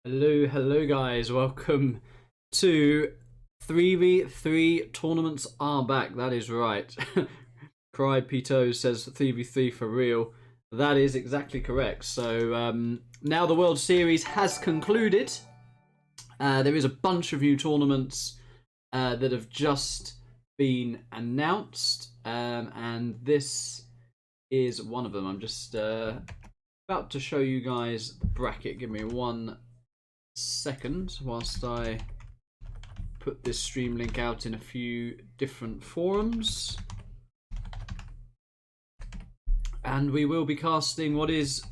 Hello guys, welcome to 3v3 tournaments are back, that is right. Cry Pito says 3v3 for real. That is exactly correct. So now the World Series has concluded. There is a bunch of new tournaments that have just been announced, and this is one of them. I'm just about to show you guys the bracket. Give me 1 second whilst I put this stream link out in a few different forums, and we will be casting what is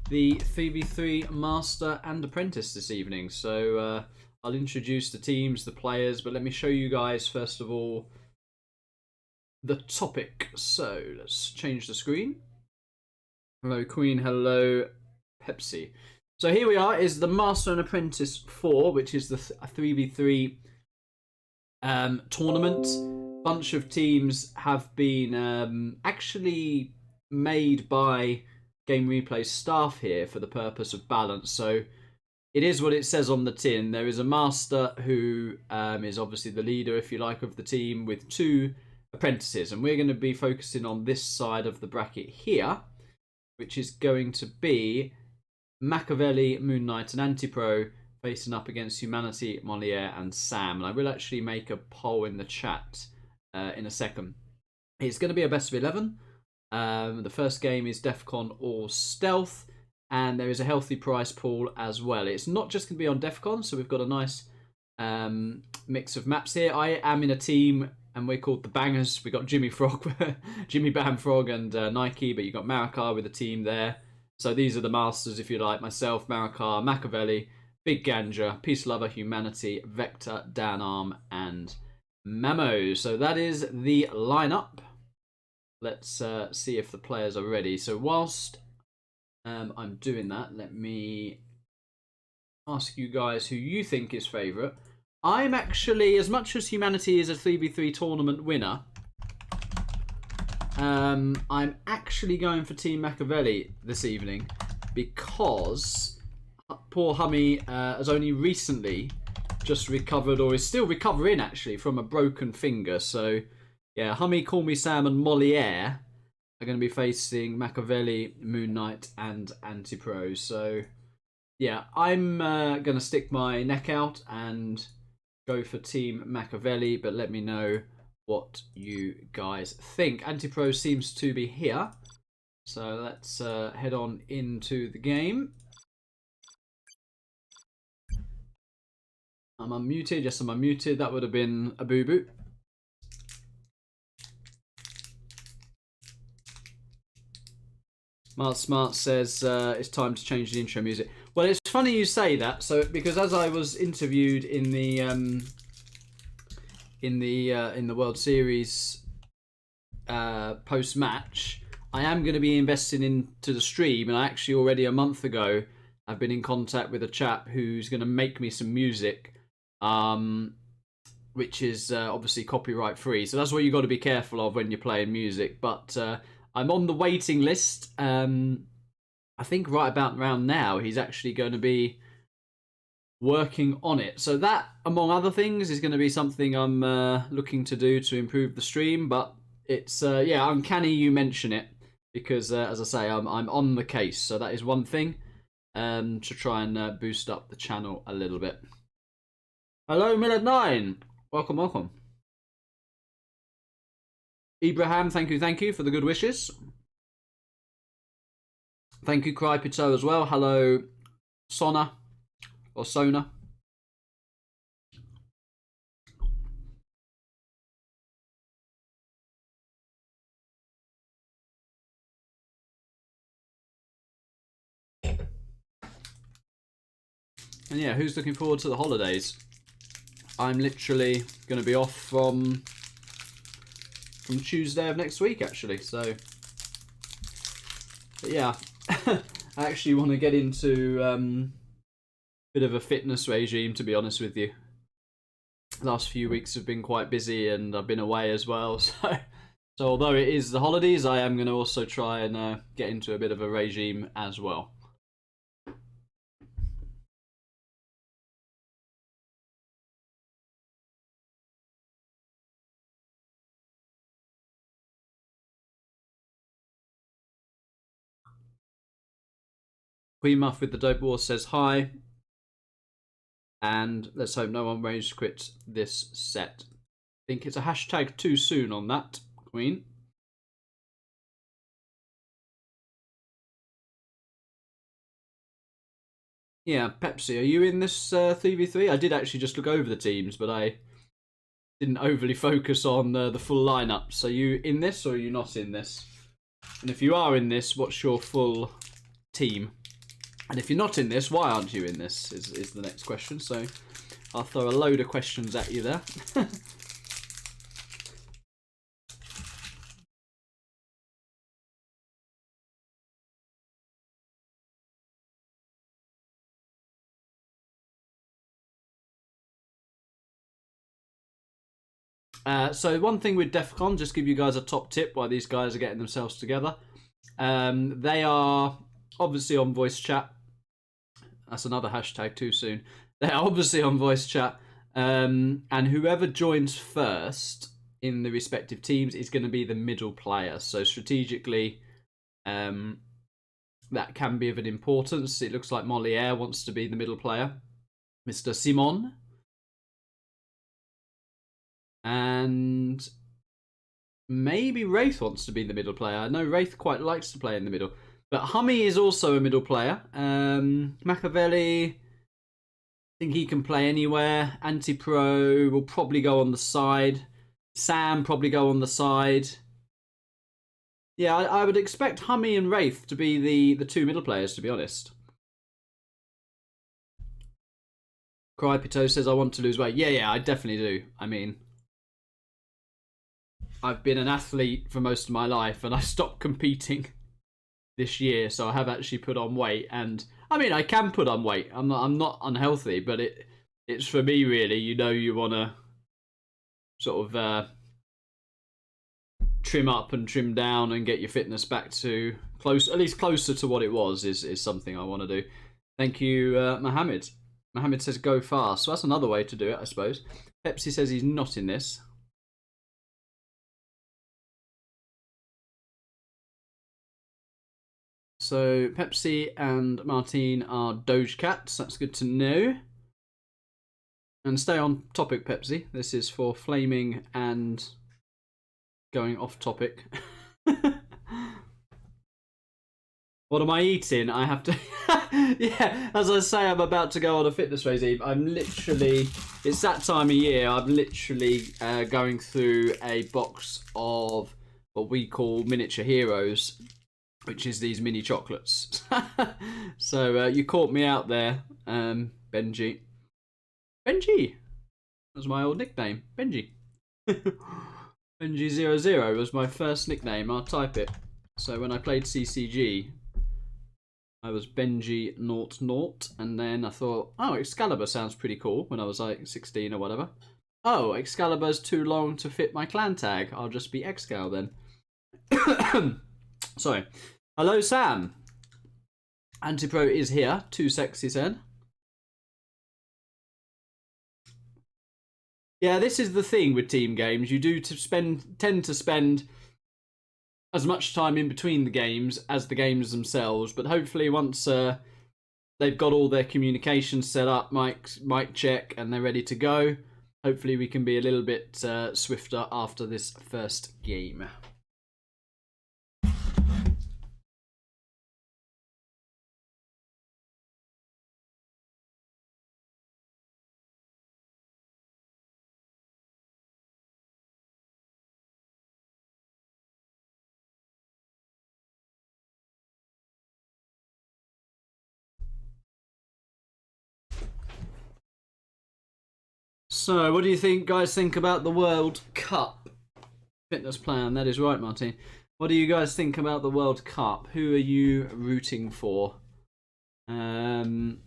the 3v3 Master and Apprentice this evening. So I'll introduce the teams, the players, but let me show you guys first of all the topic. So let's change the screen. Hello Queen, hello Pepsi. So here we are, is the Master and Apprentice 4, which is the 3v3 tournament. Bunch of teams have been actually made by Game Replay staff here for the purpose of balance. So it is what it says on the tin. There is a Master who is obviously the leader, if you like, of the team, with 2 apprentices. And we're going to be focusing on this side of the bracket here, which is going to be Makaveli, Moon Knight, and Antipro facing up against HuMMi, Moliere, and Sam. And I will actually make a poll in the chat in a second. It's going to be a best of 11. The first game is Defcon or Stealth, and there is a healthy price pool as well. It's not just going to be on Defcon, so we've got a nice mix of maps here. I am in a team, and we're called the Bangers. We got Jimmy Frog, Jimmy Bam Frog, and Nike, but you got Marika with a team there. So these are the Masters, if you like. Myself, Marika, Makaveli, Big Ganja, Peace Lover, Humanity, Vector, Dan Arm, and Memo. So that is the lineup. Let's see if the players are ready. So whilst I'm doing that, let me ask you guys who you think is favourite. I'm actually, as much as Humanity is a 3v3 tournament winner, I'm actually going for Team Makaveli this evening because poor HuMMi has only recently just recovered, or is still recovering actually, from a broken finger. So yeah, HuMMi, CallMeSam, and Moliere are going to be facing Makaveli, Moon Knight, and Antipro. So yeah, I'm going to stick my neck out and go for Team Makaveli, but let me know what you guys think. Antipro seems to be here, so let's head on into the game. I'm unmuted. Yes, I'm unmuted. That would have been a boo-boo. Smart says it's time to change the intro music. Well, it's funny you say that. So because as I was interviewed in the World Series post match, I am going to be investing into the stream, and I actually already a month ago I've been in contact with a chap who's going to make me some music, which is obviously copyright free. So that's what you got to be careful of when you're playing music. But I'm on the waiting list. I think right about around now he's actually going to be working on it. So that, among other things, is going to be something I'm looking to do to improve the stream. But it's yeah, uncanny you mention it because as I say, I'm on the case. So that is one thing to try and boost up the channel a little bit. Hello Millard9, welcome. Ibrahim, thank you for the good wishes. Thank you, Cry Pito, as well. Hello, Sona, or Sona. And yeah, who's looking forward to the holidays? I'm literally going to be off from Tuesday of next week, actually. So, but yeah, I actually want to get into a bit of a fitness regime, to be honest with you. The last few weeks have been quite busy, and I've been away as well. So although it is the holidays, I am going to also try and get into a bit of a regime as well. Queen Muff with the Dope War says hi. And let's hope no one rage quits this set. I think it's a hashtag too soon on that, Queen. Yeah, Pepsi, are you in this 3v3? I did actually just look over the teams, but I didn't overly focus on the full lineup. So are you in this or are you not in this? And if you are in this, what's your full team? And if you're not in this, why aren't you in this is the next question. So I'll throw a load of questions at you there. So one thing with Defcon, just give you guys a top tip while these guys are getting themselves together. They are obviously on voice chat. That's another hashtag too soon. They are obviously on voice chat. And whoever joins first in the respective teams is going to be the middle player. So strategically, that can be of an importance. It looks like Moliere wants to be the middle player. Mr. Simon. And maybe Wraith wants to be the middle player. I know Wraith quite likes to play in the middle. But HuMMi is also a middle player. Makaveli, I think he can play anywhere. Anti-Pro will probably go on the side. Sam probably go on the side. Yeah, I would expect HuMMi and Wraith to be the two middle players, to be honest. Crypito says, I want to lose weight. Yeah, I definitely do. I mean, I've been an athlete for most of my life, and I stopped competing this year, so I have actually put on weight. And I mean, I can put on weight. I'm not unhealthy, but it's for me really. You know, you want to sort of trim up and trim down and get your fitness back to at least closer to what it was. Is something I want to do. Thank you, Mohammed. Mohammed says go fast. So that's another way to do it, I suppose. Pepsi says he's not in this. So Pepsi and Martine are Doge Cats. That's good to know. And stay on topic, Pepsi. This is for flaming and going off topic. What am I eating? I have to... Yeah, as I say, I'm about to go on a fitness regime. I'm literally... It's that time of year. I'm literally going through a box of what we call miniature heroes, which is these mini chocolates. So you caught me out there, Benji. Benji! That was my old nickname, Benji. Benji00 was my first nickname. I'll type it. So when I played CCG, I was Benji00, and then I thought, oh, Excalibur sounds pretty cool when I was like 16 or whatever. Oh, Excalibur's too long to fit my clan tag. I'll just be Excal then. Sorry. Hello, Sam. Anti-Pro is here. Too sexy, said. Yeah, this is the thing with team games. You do tend to spend as much time in between the games as the games themselves. But hopefully once they've got all their communications set up, mic check, and they're ready to go, hopefully we can be a little bit swifter after this first game. So, what do you guys think about the World Cup fitness plan? That is right, Martin. What do you guys think about the World Cup? Who are you rooting for? Will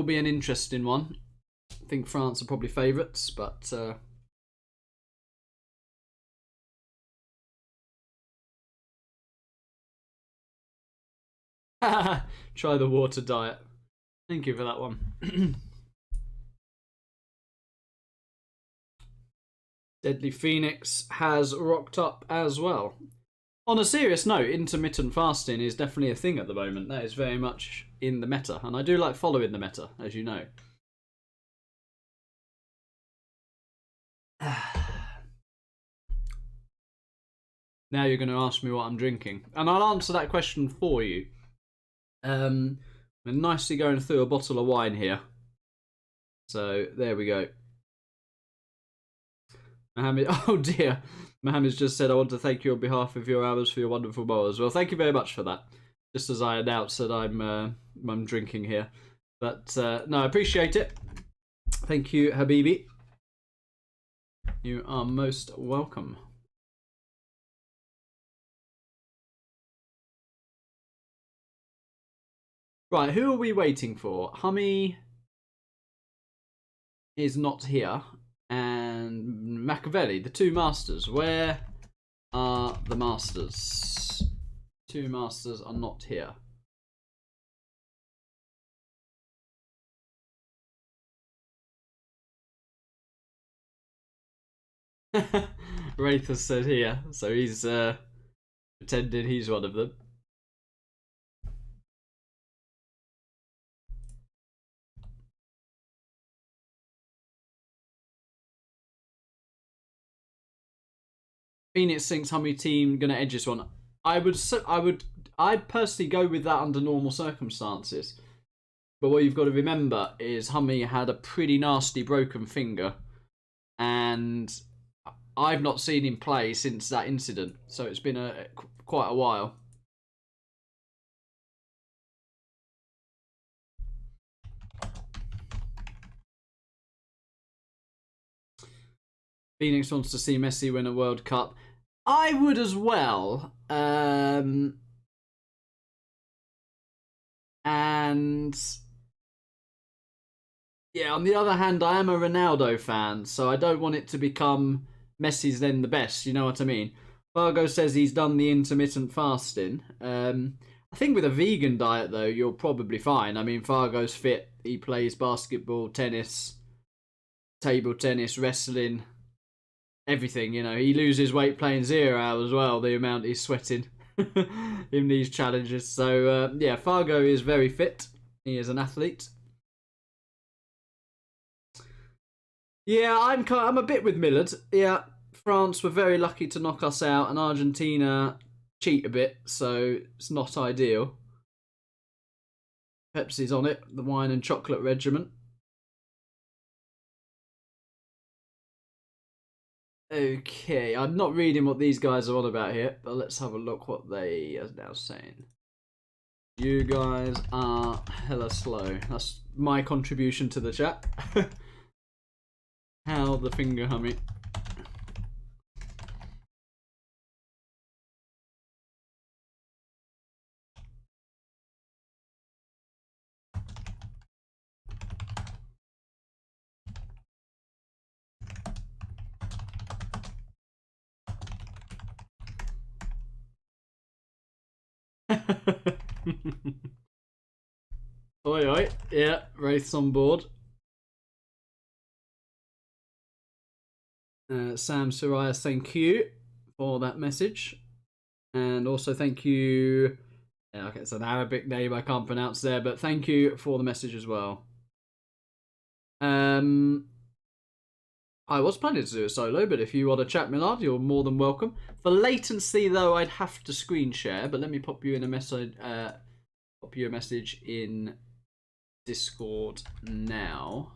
be an interesting one. I think France are probably favourites, but try the water diet. Thank you for that one. Deadly Phoenix has rocked up as well. On a serious note, intermittent fasting is definitely a thing at the moment. That is very much in the meta, and I do like following the meta, as you know. Now you're going to ask me what I'm drinking, and I'll answer that question for you. I'm nicely going through a bottle of wine here. So there we go. Mohammed, oh dear. Mohammed's just said, I want to thank you on behalf of your hours for your wonderful bowls. Well, thank you very much for that. Just as I announced that I'm drinking here. But no, I appreciate it. Thank you, Habibi. You are most welcome. Right, who are we waiting for? HuMMi is not here. And Makaveli, the two masters. Where are the masters? Two masters are not here. Wraithus said here, so he's pretending he's one of them. Phoenix thinks HuMMi team gonna edge this one. I'd personally go with that under normal circumstances. But what you've got to remember is HuMMi had a pretty nasty broken finger, and I've not seen him play since that incident, so it's been quite a while. Phoenix wants to see Messi win a World Cup. I would as well. And yeah, on the other hand, I am a Ronaldo fan, so I don't want it to become Messi's then the best, you know what I mean? Fargo says he's done the intermittent fasting. I think with a vegan diet, though, you're probably fine. I mean, Fargo's fit. He plays basketball, tennis, table tennis, wrestling, everything, you know. He loses weight playing 0 hours as well, the amount he's sweating in these challenges. So, yeah, Fargo is very fit. He is an athlete. Yeah, I'm a bit with Millard. Yeah, France were very lucky to knock us out, and Argentina cheat a bit, so it's not ideal. Pepsi's on it, the wine and chocolate regiment. Okay, I'm not reading what these guys are on about here, but let's have a look what they are now saying. You guys are hella slow. That's my contribution to the chat. How the finger HuMMi. Oi oi, yeah, Wraith's on board. Sam Soraya, thank you for that message. And also thank you, yeah, okay, it's an Arabic name I can't pronounce there, but thank you for the message as well. I was planning to do a solo, but if you want to chat, Millard, you're more than welcome. For latency, though, I'd have to screen share, but let me pop you in a message. Pop you a message in Discord now.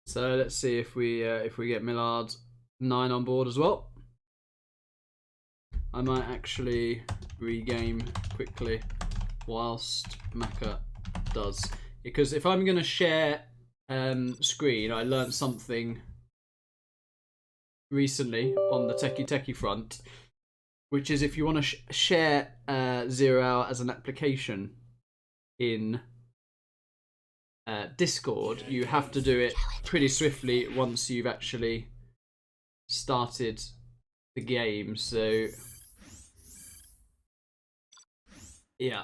So let's see if we get Millard 9 on board as well. I might actually regame quickly whilst Maka does, because if I'm going to share screen, I learned something recently on the techie front, which is if you want to share 0 hour as an application in Discord, you have to do it pretty swiftly once you've actually started the game. So yeah,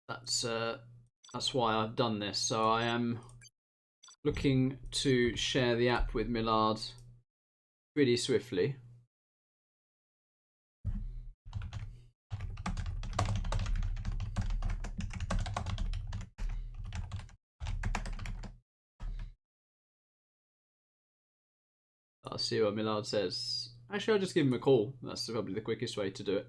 that's why I've done this. So I am looking to share the app with Millard pretty swiftly. I'll see what Millard says. Actually, I'll just give him a call. That's probably the quickest way to do it.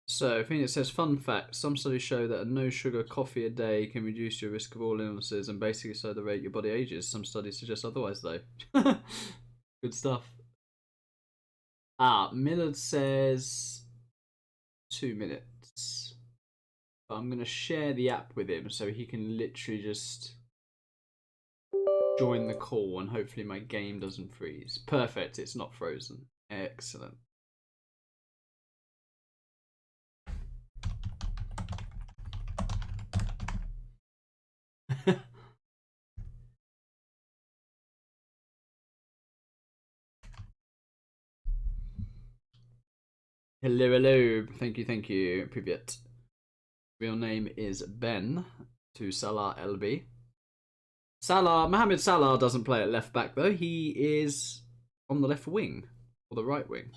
So, I think it says, fun fact, some studies show that a no sugar coffee a day can reduce your risk of all illnesses and basically slow the rate your body ages. Some studies suggest otherwise, though. Good stuff. Millard says 2 minutes. But I'm going to share the app with him so he can literally just join the call and hopefully my game doesn't freeze. Perfect, it's not frozen. Excellent. Hello, hello. Thank you, Privyet. Real name is Ben to Salah LB. Mohamed Salah doesn't play at left back though. He is on the left wing or the right wing.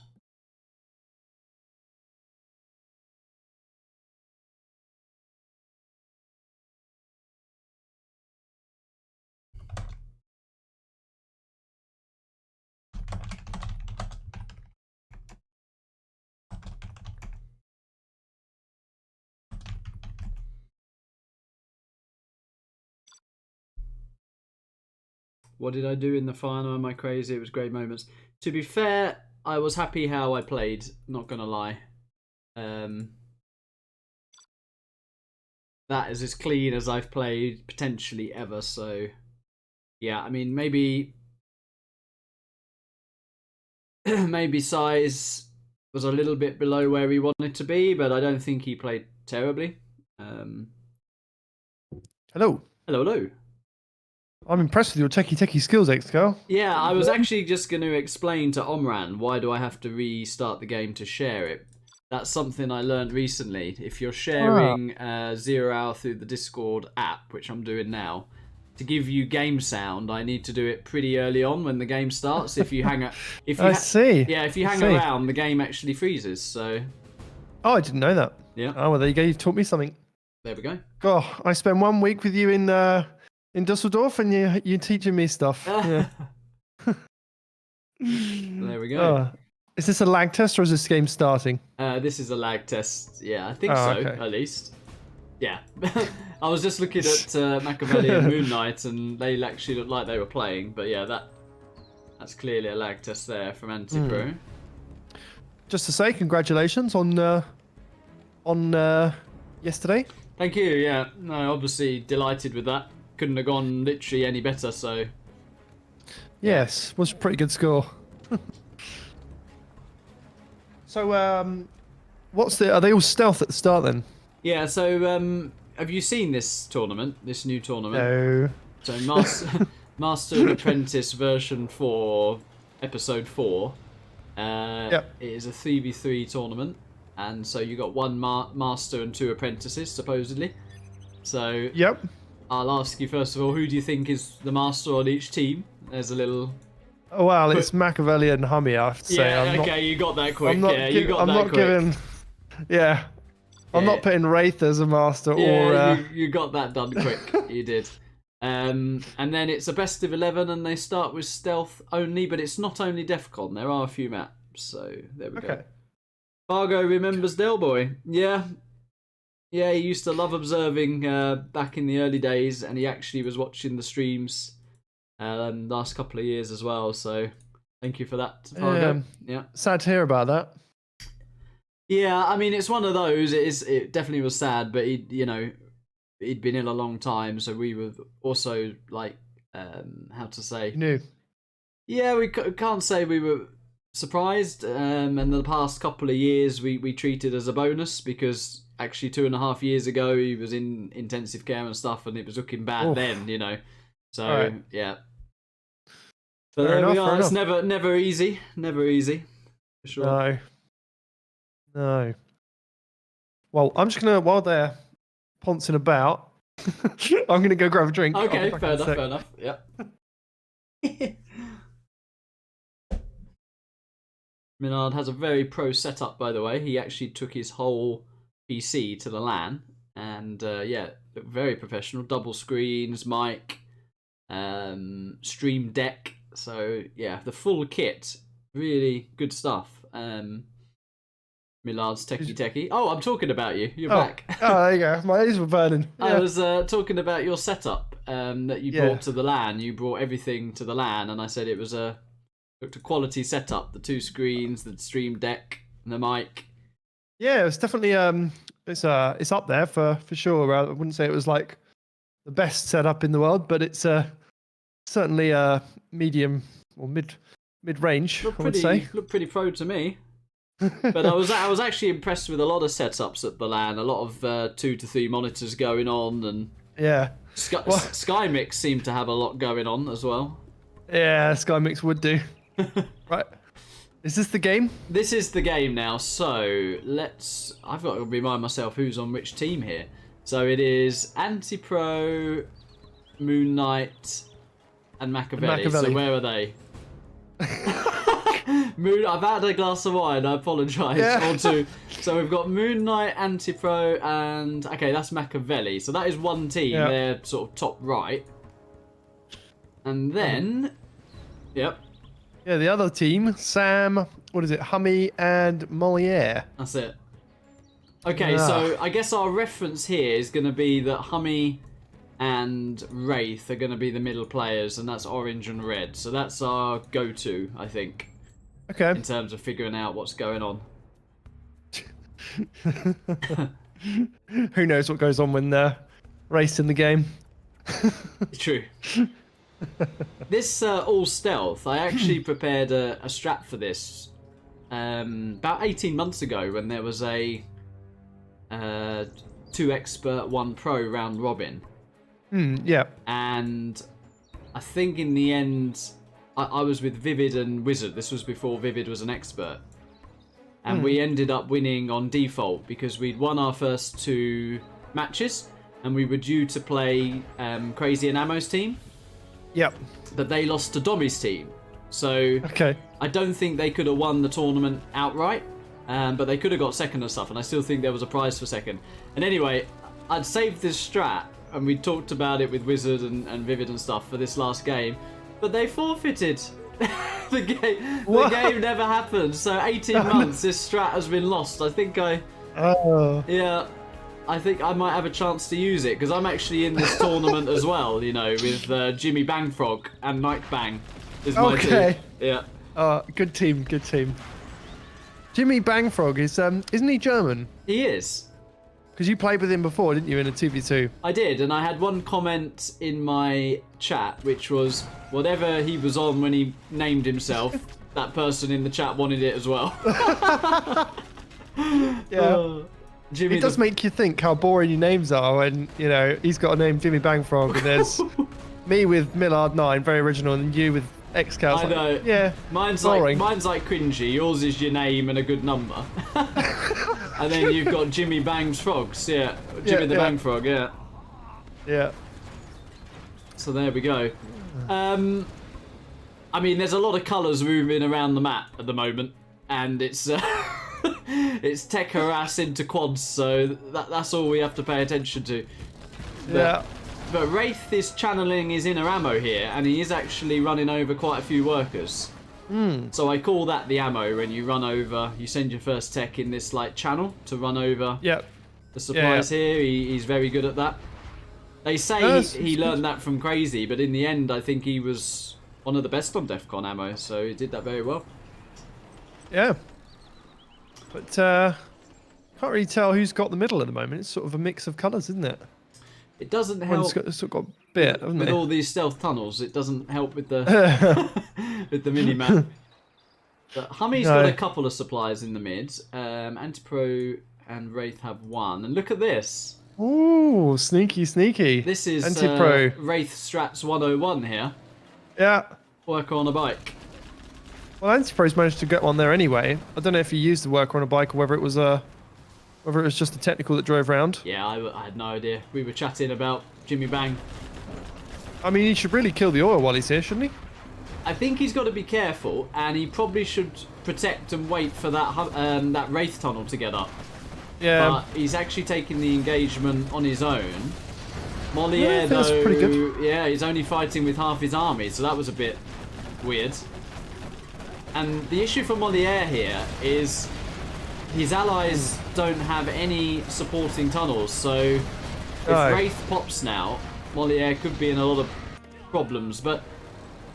What did I do in the final? Am I crazy? It was great moments. To be fair, I was happy how I played, not gonna lie. That is as clean as I've played potentially ever, so yeah, I mean maybe maybe size was a little bit below where he wanted to be, but I don't think he played terribly. Hello. Hello. I'm impressed with your techie skills, X-Girl. Yeah, I was actually just going to explain to Omran why do I have to restart the game to share it. That's something I learned recently. If you're sharing 0 Hour through the Discord app, which I'm doing now, to give you game sound, I need to do it pretty early on when the game starts. If you hang see. Yeah, if you hang around, the game actually freezes. So. Oh, I didn't know that. Yeah. Oh, well, there you go. You've taught me something. There we go. Oh, I spent 1 week with you in Dusseldorf, and you're teaching me stuff. Yeah. There we go. Is this a lag test or is this game starting? This is a lag test. Yeah, I think so, okay. At least. Yeah. I was just looking at Makaveli and Moon Knight, and they actually looked like they were playing. But yeah, that's clearly a lag test there from Antipro. Just to say, congratulations on yesterday. Thank you. Yeah, no, obviously delighted with that. Couldn't have gone literally any better. So. Yes, was a pretty good score. So, are they all stealth at the start then? Yeah. So, have you seen this tournament? This new tournament? No. So, Master and Apprentice version 4, episode 4. It is a 3v3 tournament, and so you got 1 Master and 2 Apprentices supposedly. So. Yep. I'll ask you first of all, who do you think is the master on each team? There's a little. Oh well, it's Makaveli and HuMMi. I have to say. Yeah, you got that quick. I'm not giving. Yeah, I'm not putting Wraith as a master. You got that done quick. You did. And then it's a best of 11, and they start with stealth only, but it's not only Defcon. There are a few maps, so there we go. Fargo remembers Del Boy. Yeah. Yeah, he used to love observing back in the early days, and he actually was watching the streams last couple of years as well. So Thank you for that, Fargo. Yeah. Sad to hear about that. Yeah, I mean, it's one of those. It definitely was sad, but he'd been ill a long time, so we were also like, how to say? You knew. Yeah, we can't say we were surprised. And the past couple of years, we treated as a bonus because actually 2.5 years ago he was in intensive care and stuff, and it was looking bad then. So right. yeah. But there we are. It's never easy. Never easy. For sure. No. Well, I'm just gonna, while they're poncing about, I'm gonna go grab a drink. Okay, fair enough. Yep. Millard has a very pro setup, by the way. He actually took his whole PC to the LAN, and very professional. Double screens, mic, stream deck. So yeah, the full kit. Really good stuff. Millard's techie. Oh, I'm talking about you. You're back. Oh, there you go. My ears were burning. Yeah. I was talking about your setup that you brought to the LAN. You brought everything to the LAN, and I said it was looked a quality setup. The 2 screens, the stream deck, and the mic. Yeah, it's definitely it's up there for sure. I wouldn't say it was like the best setup in the world, but it's certainly medium or mid range. I would say. Looked pretty pro to me. But I was actually impressed with a lot of setups at the LAN. A lot of 2 to 3 monitors going on, and SkyMix seemed to have a lot going on as well. Yeah, SkyMix would do. Right. Is this the game? This is the game now. So I've got to remind myself who's on which team here. So it is Anti-Pro, Moon Knight, and Makaveli. So where are they? I've had a glass of wine, I apologise. Yeah. Or 2. So we've got Moon Knight, Anti-Pro, and okay, that's Makaveli. So that is one team. Yeah. They're sort of top right. And then yeah, the other team, Sam, what is it, HuMMi and Moliere. That's it. Okay, so I guess our reference here is going to be that HuMMi and Wraith are going to be the middle players, and that's orange and red. So that's our go-to, I think. Okay. In terms of figuring out what's going on. Who knows what goes on when they're racing the game? True. This all stealth, I actually prepared a strat for this about 18 months ago when there was a 2 expert 1 pro round robin. Yeah. And I think in the end I was with Vivid and Wizard. This was before Vivid was an expert. And we ended up winning on default because we'd won our first 2 matches and we were due to play Crazy and Ammo's team. Yep. But they lost to Dommy's team. So I don't think they could have won the tournament outright. But they could have got second and stuff. And I still think there was a prize for second. And anyway, I'd saved this strat and we talked about it with Wizard and Vivid and stuff for this last game. But they forfeited. The game never happened. So 18 months, this strat has been lost. I think I think I might have a chance to use it because I'm actually in this tournament as well. With Jimmy Bangfrog and Nike Bang is my team. Yeah. Good team. Jimmy Bangfrog isn't he German? He is. Because you played with him before, didn't you, in a 2v2? I did, and I had one comment in my chat, which was, whatever he was on when he named himself, that person in the chat wanted it as well. Yeah. Jimmy it does make you think how boring your names are when, he's got a name, Jimmy Bangfrog, and there's me with Millard9, very original, and you with X-Cow. I know. Like, yeah, mine's boring. like cringy. Yours is your name and a good number. And then you've got Jimmy Bang's Frogs, Jimmy the Bang Frog, Yeah. So there we go. I mean, there's a lot of colours moving around the map at the moment, and it's it's tech harass into quads, so that's all we have to pay attention to. But Wraith is channeling his inner ammo here, and he is actually running over quite a few workers. So I call that the ammo when you run over, you send your first tech in this like channel to run over the supplies here. He's very good at that. They say he learned that from Crazy, but in the end I think he was one of the best on Defcon ammo, so he did that very well. Yeah. But can't really tell who's got the middle at the moment. It's sort of a mix of colours, isn't it? It doesn't help. It's sort of got a bit, hasn't with it? all these stealth tunnels. It doesn't help with the with the mini map. But HuMMi's got a couple of supplies in the mid. Antipro and Wraith have one, and look at this. Ooh, sneaky, sneaky. This is Antipro. Wraith Strats 101 here. Yeah. Worker on a bike. Well, Antipro's managed to get one there anyway. I don't know if he used the worker on a bike or whether it was just a technical that drove round. Yeah, I had no idea. We were chatting about Jimmy Bang. I mean, he should really kill the oil while he's here, shouldn't he? I think he's got to be careful, and he probably should protect and wait for that Wraith tunnel to get up. Yeah. But he's actually taking the engagement on his own. Moliere, though, pretty good. Yeah, he's only fighting with half his army, so that was a bit weird. And the issue for Moliere here is his allies don't have any supporting tunnels, so if Wraith pops now, Moliere could be in a lot of problems. But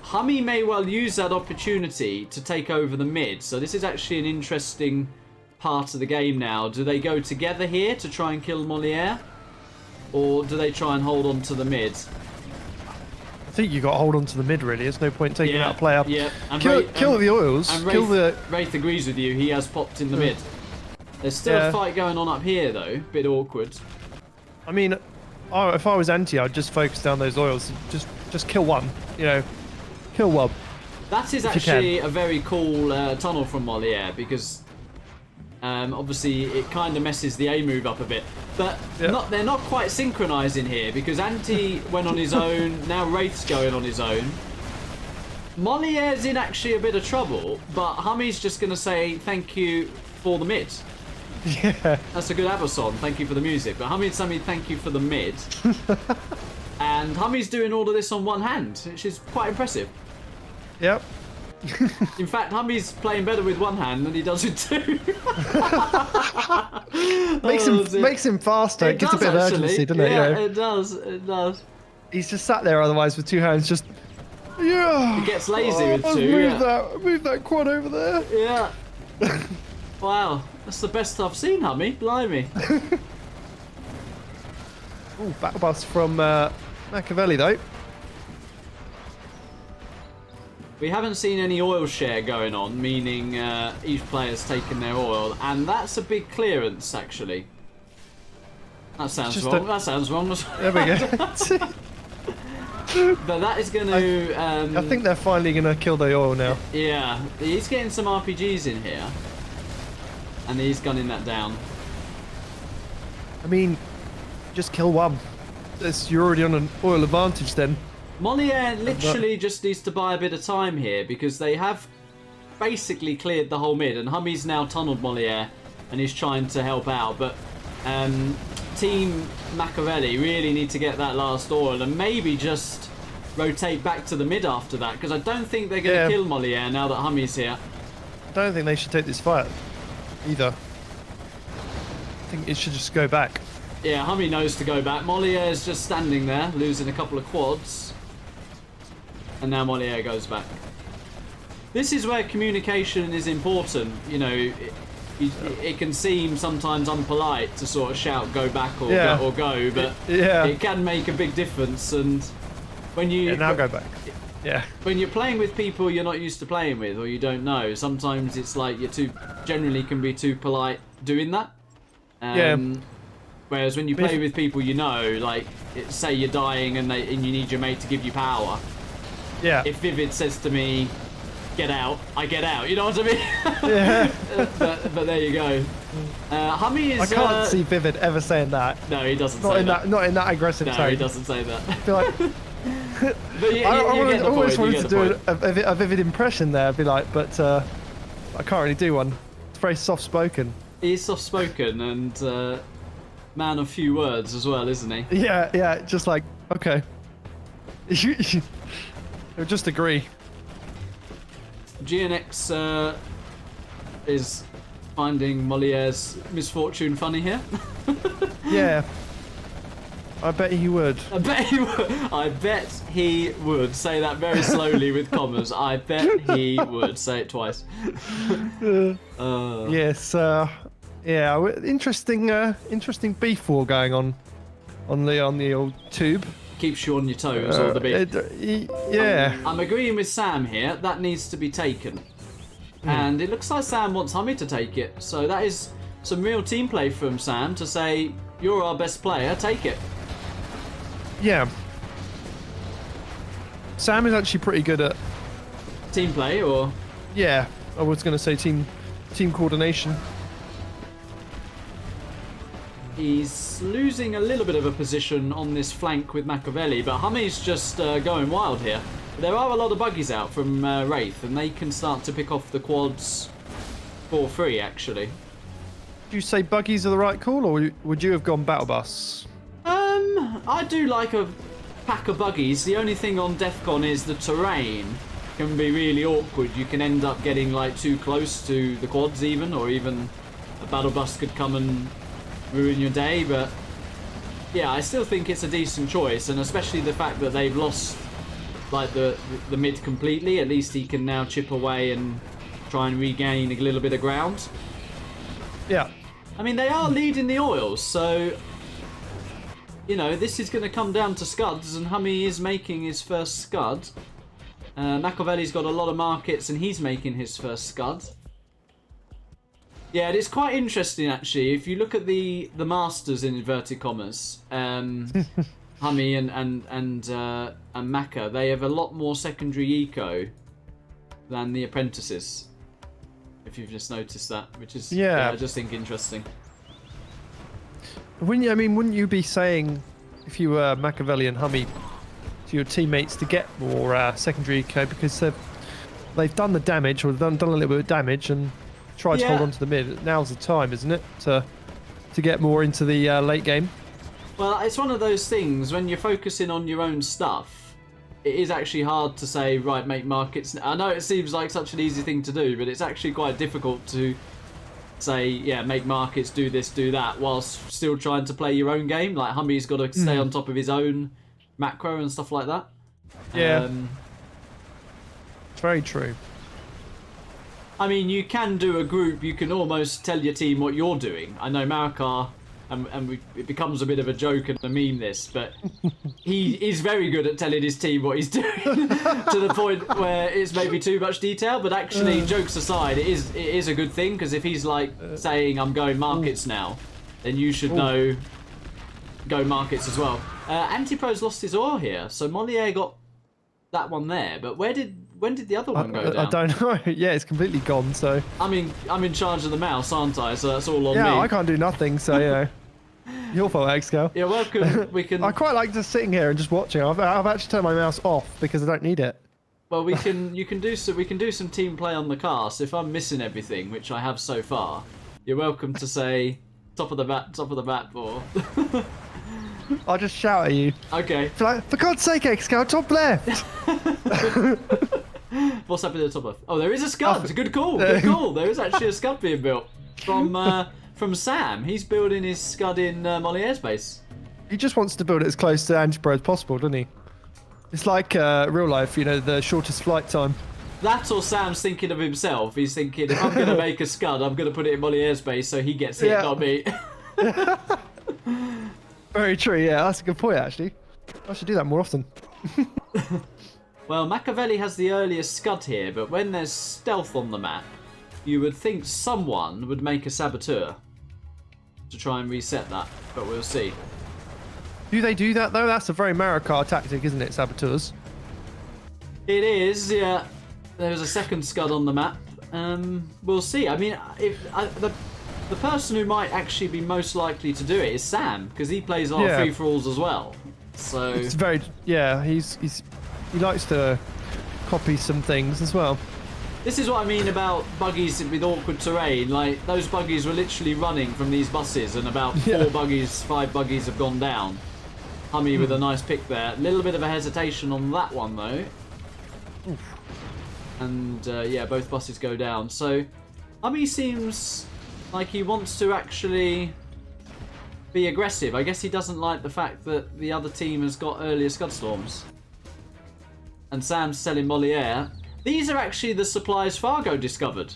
HuMMi may well use that opportunity to take over the mid, so this is actually an interesting part of the game now. Do they go together here to try and kill Moliere? Or do they try and hold on to the mid? I think you got to hold on to the mid, really. There's no point taking out a player. Yeah. And kill the oils. And kill the... Wraith agrees with you. He has popped in the mid. There's still a fight going on up here, though. Bit awkward. I mean, if I was anti, I'd just focus down those oils. Just kill one. You know, kill one. That is actually a very cool tunnel from Moliere, because obviously it kind of messes the A move up a bit. But they're not quite synchronised in here, because Anti went on his own, now Wraith's going on his own. Moliere's in actually a bit of trouble, but HuMMi's just going to say thank you for the mid. Yeah. That's a good Aberson, thank you for the music. But HuMMi and Sammy, thank you for the mid. And HuMMi's doing all of this on one hand, which is quite impressive. Yep. In fact, HuMMi's playing better with one hand than he does with two. makes him faster. It gives a bit of urgency, doesn't it? Yeah, You know? it does. It does. He's just sat there otherwise with two hands, just He gets lazy with two. Move that quad over there. Yeah. Wow, that's the best I've seen, HuMMi. Blimey. Ooh, battle bus from Makaveli though. We haven't seen any oil share going on, meaning each player's taken their oil, and that's a big clearance, actually. That sounds wrong. That sounds wrong. There we go. But that is going to... I think they're finally going to kill the oil now. Yeah, he's getting some RPGs in here, and he's gunning that down. I mean, just kill one. You're already on an oil advantage then. Moliere literally just needs to buy a bit of time here, because they have basically cleared the whole mid, and HuMMi's now tunneled Moliere and he's trying to help out. But Team Makaveli really need to get that last oil and maybe just rotate back to the mid after that, because I don't think they're going to kill Moliere now that HuMMi's here. I don't think they should take this fight either. I think it should just go back. Yeah, HuMMi knows to go back. Moliere's just standing there, losing a couple of quads. And now Moliere goes back. This is where communication is important. You know, it can seem sometimes unpolite to sort of shout "go back" or go, but it can make a big difference. And when you now go back. Yeah. When you're playing with people you're not used to playing with, or you don't know, sometimes it's like generally can be too polite doing that. Whereas when you play with people you know, like say you're dying and you need your mate to give you power. Yeah. If Vivid says to me, "Get out," I get out. You know what I mean? Yeah. but there you go. HuMMi is. I can't see Vivid ever saying that. No, he doesn't say that. Not in that aggressive tone. No, he doesn't say that. I feel like. But I always wanted to do a Vivid impression there. I'd be like, but I can't really do one. It's very soft-spoken. He is soft-spoken and man of few words as well, isn't he? Yeah. Just like, okay. He'll just agree. GNX is finding Moliere's misfortune funny here. Yeah. I bet he would. I bet he would. I bet he would. Say that very slowly with commas. I bet he would. Say it twice. Yes. Yeah. Interesting beef war going on the old tube. Keeps you on your toes all the bit. Yeah. I'm agreeing with Sam here. That needs to be taken. And it looks like Sam wants HuMMi to take it. So that is some real team play from Sam to say, you're our best player, take it. Yeah. Sam is actually pretty good at Team play, or? Yeah, I was going to say team coordination. He's losing a little bit of a position on this flank with Makaveli, but HuMMi's just going wild here. There are a lot of buggies out from Wraith, and they can start to pick off the quads for free, actually. Do you say buggies are the right call, or would you have gone battle bus? I do like a pack of buggies. The only thing on Defcon is the terrain can be really awkward. You can end up getting like too close to the quads even, or even a battle bus could come and ruin your day. But yeah, I still think it's a decent choice, and especially the fact that they've lost like the mid completely. At least he can now chip away and try and regain a little bit of ground. Yeah. I mean, they are leading the oils, so you know, this is going to come down to scuds, and HuMMi is making his first scud. Makaveli's got a lot of markets, and he's making his first scud. Yeah, it's quite interesting, actually. If you look at the masters in inverted commas, HuMMi and Maka, they have a lot more secondary eco than the apprentices. If you've just noticed that, which is I just think interesting. Wouldn't you be saying, if you were Makaveli and HuMMi, to your teammates to get more secondary eco, because they've done the damage, or done a little bit of damage, and tried to hold on to the mid. Now's the time, isn't it, to get more into the late game? Well, it's one of those things, when you're focusing on your own stuff, it is actually hard to say, right, make markets. I know it seems like such an easy thing to do, but it's actually quite difficult to say, yeah, make markets, do this, do that, whilst still trying to play your own game. Like, HuMMi's got to stay on top of his own macro and stuff like that. Yeah. It's very true. I mean, you can do a group, you can almost tell your team what you're doing. I know Marakar, it becomes a bit of a joke and a meme this, but he is very good at telling his team what he's doing to the point where it's maybe too much detail, but actually, jokes aside, it is a good thing, because if he's like saying, I'm going markets now, then you should know go markets as well. Antipro's lost his ore here, so Moliere got that one there, but when did the other one go down? I don't know. Yeah, it's completely gone, so... I'm in charge of the mouse, aren't I? So that's all on me. Yeah, I can't do nothing, so, you know. Your fault, Excal. You're welcome. We can... I quite like just sitting here and just watching. I've actually turned my mouse off because I don't need it. Well, we can do some team play on the cast. If I'm missing everything, which I have so far, you're welcome to say top of the bat, or... I'll just shout at you. Okay. For God's sake, Excal, top left! What's happening at the top left? Oh, there is a scud. It's a good call. Good call. There is actually a scud being built from Sam. He's building his scud in Moliere's base. He just wants to build it as close to Antipro as possible, doesn't he? It's like real life, you know, the shortest flight time. That, or Sam's thinking of himself. He's thinking, if I'm going to make a scud, I'm going to put it in Moliere's base so he gets hit, not me. Very true, yeah. That's a good point, actually. I should do that more often. Well, Makaveli has the earliest scud here, but when there's stealth on the map, you would think someone would make a saboteur to try and reset that, but we'll see. Do they do that, though? That's a very Marakar tactic, isn't it, saboteurs? It is, yeah. There's a second scud on the map. We'll see. I mean, the person who might actually be most likely to do it is Sam, because he plays a lot of free-for-alls as well. So it's very, he likes to copy some things as well. This is what I mean about buggies with awkward terrain. Like, those buggies were literally running from these buses, and about 5 buggies have gone down. HuMMi with a nice pick there. A little bit of a hesitation on that one, though. Oof. And, both buses go down. So, HuMMi seems like he wants to actually be aggressive. I guess he doesn't like the fact that the other team has got earlier Scud Storms. And Sam's selling Moliere. These are actually the supplies Fargo discovered.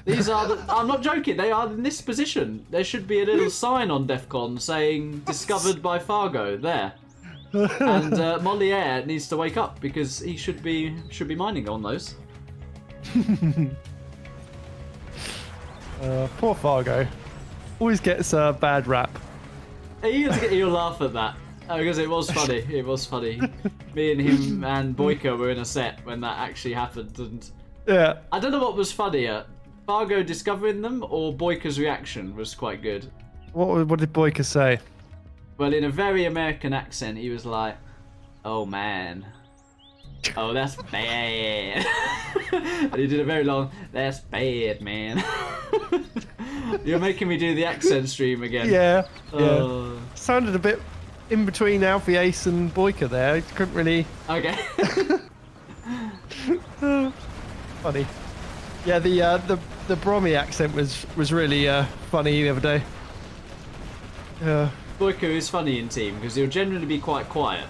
These are the, I'm not joking, they are in this position. There should be a little sign on Defcon saying discovered by Fargo there. And Moliere needs to wake up because he should be mining on those. Poor Fargo. Always gets a bad rap. You'll laugh at that. Because it was funny. It was funny. Me and him and Boyka were in a set when that actually happened. And Yeah. I don't know what was funnier. Fargo discovering them or Boyka's reaction was quite good. What did Boyka say? Well, in a very American accent, he was like, "Oh man, oh that's bad," and he did a very long, "That's bad, man." You're making me do the accent stream again. Yeah. Oh. Sounded a bit in between Alfie Ace and Boyka there. I couldn't really. Okay. Funny. Yeah, the Brommy accent was really funny the other day. Boyka is funny in team because he'll generally be quite quiet,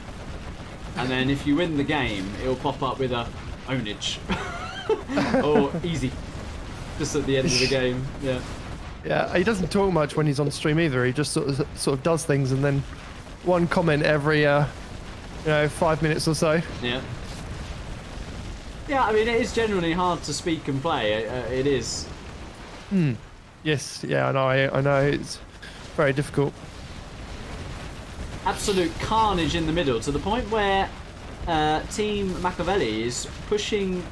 and then if you win the game, he'll pop up with a ownage or easy, just at the end of the game. Yeah. Yeah, he doesn't talk much when he's on stream either. He just sort of does things and then one comment every 5 minutes or so. Yeah. Yeah, I mean it is generally hard to speak and play. It is. Yes. Yeah, I know. It's very difficult. Absolute carnage in the middle to the point where Team Makaveli is pushing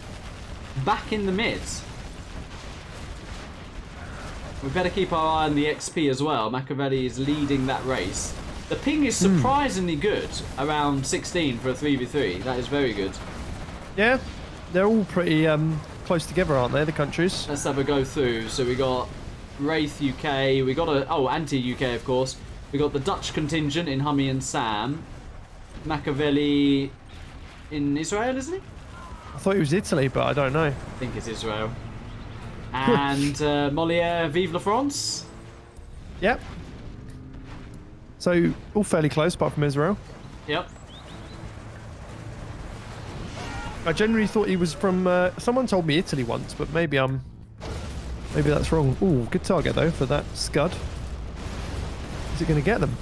back in the mids. We better keep our eye on the XP as well. Makaveli is leading that race. The ping is surprisingly good, around 16 for a 3v3. That is very good. Yeah, they're all pretty close together, aren't they, the countries? Let's have a go through. So we got Wraith UK, we got anti-UK of course. We got the Dutch contingent in HuMMi and Sam. Makaveli in Israel, isn't he? I thought it was Italy, but I don't know. I think it's Israel. And Moliere, Vive la France. Yep. So all fairly close, apart from Israel. Yep. I generally thought he was from. Someone told me Italy once, but maybe that's wrong. Ooh, good target though for that Scud. Is it going to get them?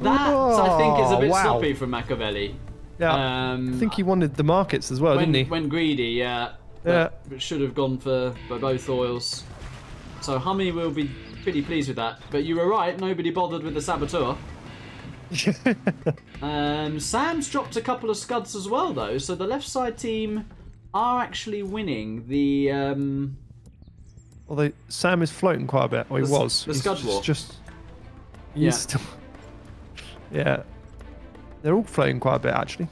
That I think is a bit wow. sloppy from Makaveli. Yeah. I think he wanted the markets as well, didn't he? Went greedy, yeah. Yeah. But should have gone for both oils. So HuMMi will be pretty pleased with that. But you were right, nobody bothered with the saboteur. Sam's dropped a couple of scuds as well, though. So the left side team are actually winning the. Although Sam is floating quite a bit. Or he was. The scud war. He's still. Yeah. They're all floating quite a bit, actually.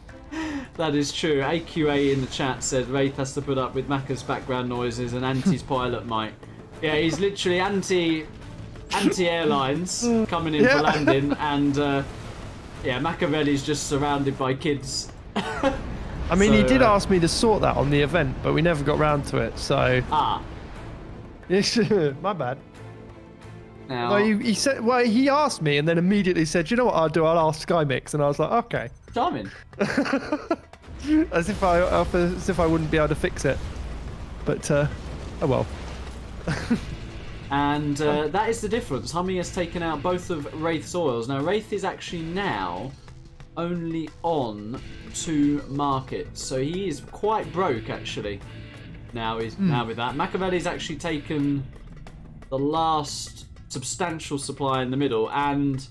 That is true. AQA in the chat said Wraith has to put up with Macca's background noises and Anti's pilot mic. Yeah, he's literally anti-airlines coming in for landing, and Makaveli's just surrounded by kids. I mean, he did ask me to sort that on the event, but we never got round to it, so... Yes, my bad. Now, Well, he said, well, he asked me and then immediately said, you know what I'll do? I'll ask SkyMix. And I was like, okay. Charming. as if I wouldn't be able to fix it. But, oh well. And that is the difference. HuMMi has taken out both of Wraith's oils. Now, Wraith is actually now only on 2 markets. So he is quite broke, actually. Now with that. Makaveli's actually taken the last substantial supply in the middle, and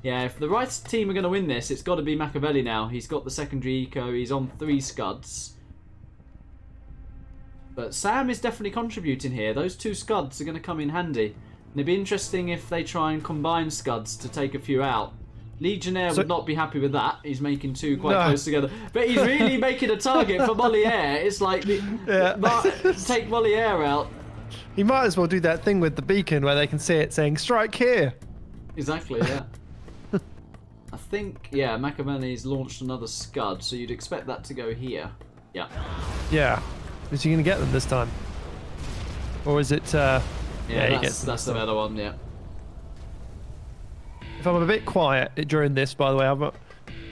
yeah, if the right team are going to win this, it's got to be Makaveli now. He's got the secondary eco, he's on 3 scuds, but Sam is definitely contributing here. Those 2 scuds are going to come in handy, and it'd be interesting if they try and combine scuds to take a few out. Legionnaire would not be happy with that. He's making 2 quite close together, but he's really making a target for Moliere. It's like take Moliere out. He might as well do that thing with the beacon where they can see it saying "strike here." Exactly, yeah. I think, yeah, Makaveli's launched another scud, so you'd expect that to go here. Yeah. Yeah. Is he going to get them this time? Or is it... yeah, he gets them that's the better one, yeah. if I'm a bit quiet during this, by the way,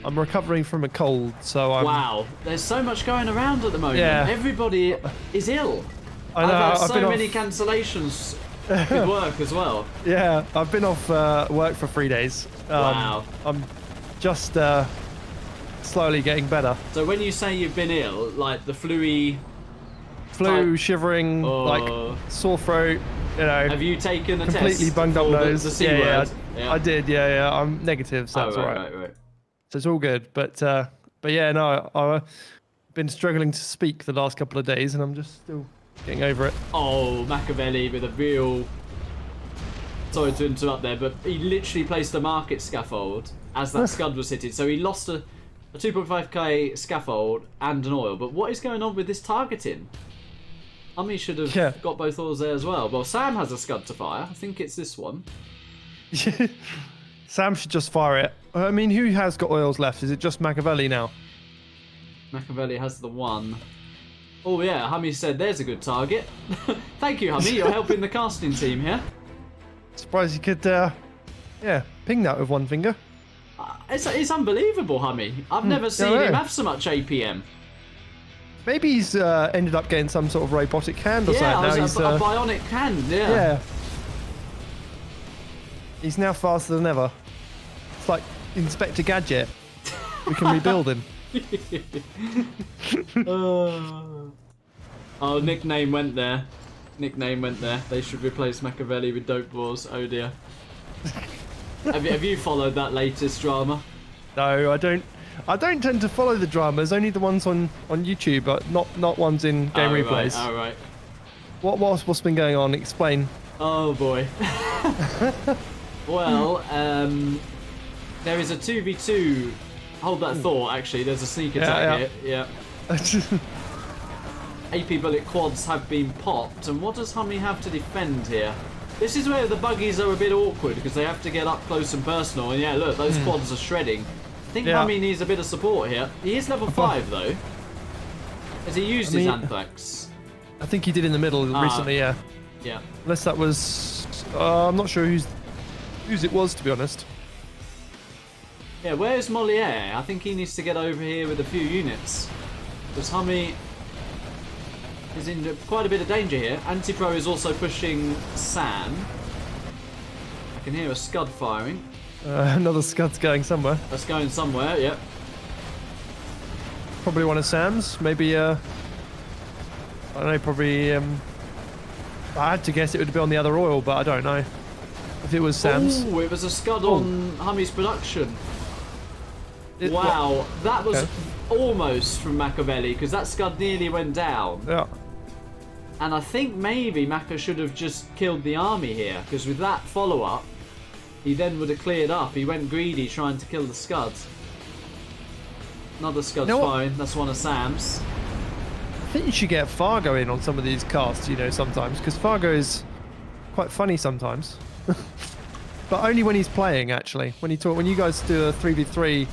I'm recovering from a cold, so I'm... Wow, there's so much going around at the moment. Yeah. Everybody is ill. I know, I've had I've been so many cancellations with work as well. Yeah, I've been off work for 3 days. Wow. I'm just slowly getting better. So when you say you've been ill, like the flu, shivering, like sore throat, you know. Have you taken a completely test? bunged up nose. The C word? Yeah, I did. Yeah, I'm negative, so that's all right. Right. So it's all good. But yeah, no, I've been struggling to speak the last couple of days, and I'm just still getting over it. Oh, Makaveli with a real... Sorry to interrupt there, but he literally placed a market scaffold as that scud was hitting. So he lost a 2.5k scaffold and an oil. But what is going on with this targeting? HuMMi should have got both oils there as well. Well, Sam has a scud to fire. I think it's this one. Sam should just fire it. I mean, who has got oils left? Is it just Makaveli now? Makaveli has the one. Oh yeah, HuMMi said there's a good target. Thank you, HuMMi. You're helping the casting team here. Surprised you could, ping that with one finger. It's unbelievable, HuMMi. I've never seen him have so much APM. Maybe he's ended up getting some sort of robotic hand or something. Yeah, now he's a bionic hand, yeah. He's now faster than ever. It's like Inspector Gadget. We can rebuild him. Oh, nickname went there. They should replace Makaveli with Dope Wars. Oh dear. Have you followed that latest drama? No, I don't. I don't tend to follow the dramas. Only the ones on YouTube, but not ones in game replays. All right. What's been going on? Explain. Oh boy. Well, there is a 2v2. Hold that thought. Actually, there's a sneak attack here. Yeah. AP bullet quads have been popped, and what does HuMMi have to defend here? This is where the buggies are a bit awkward because they have to get up close and personal. And yeah, look, those quads are shredding. I think HuMMi needs a bit of support here. He is level 5 though. Has he used his Anthrax? I think he did in the middle recently. Yeah. Yeah. Unless that was, I'm not sure whose it was, to be honest. Yeah, where's Moliere? I think he needs to get over here with a few units. Because HuMMi is in quite a bit of danger here. Anti-Pro is also pushing Sam. I can hear a scud firing. Another scud's going somewhere. That's going somewhere, yep. Probably one of Sam's. Maybe, I don't know, probably, I had to guess it would be on the other oil, but I don't know if it was Sam's. Oh, it was a scud on HuMMi's production. Wow, that was almost from Makaveli, because that scud nearly went down. Yeah. And I think maybe Maka should have just killed the army here, because with that follow-up, he then would have cleared up. He went greedy trying to kill the scuds. Another scud's fine. That's one of Sam's. I think you should get Fargo in on some of these casts, you know, sometimes, because Fargo is quite funny sometimes. But only when he's playing, actually. When you guys do a 3v3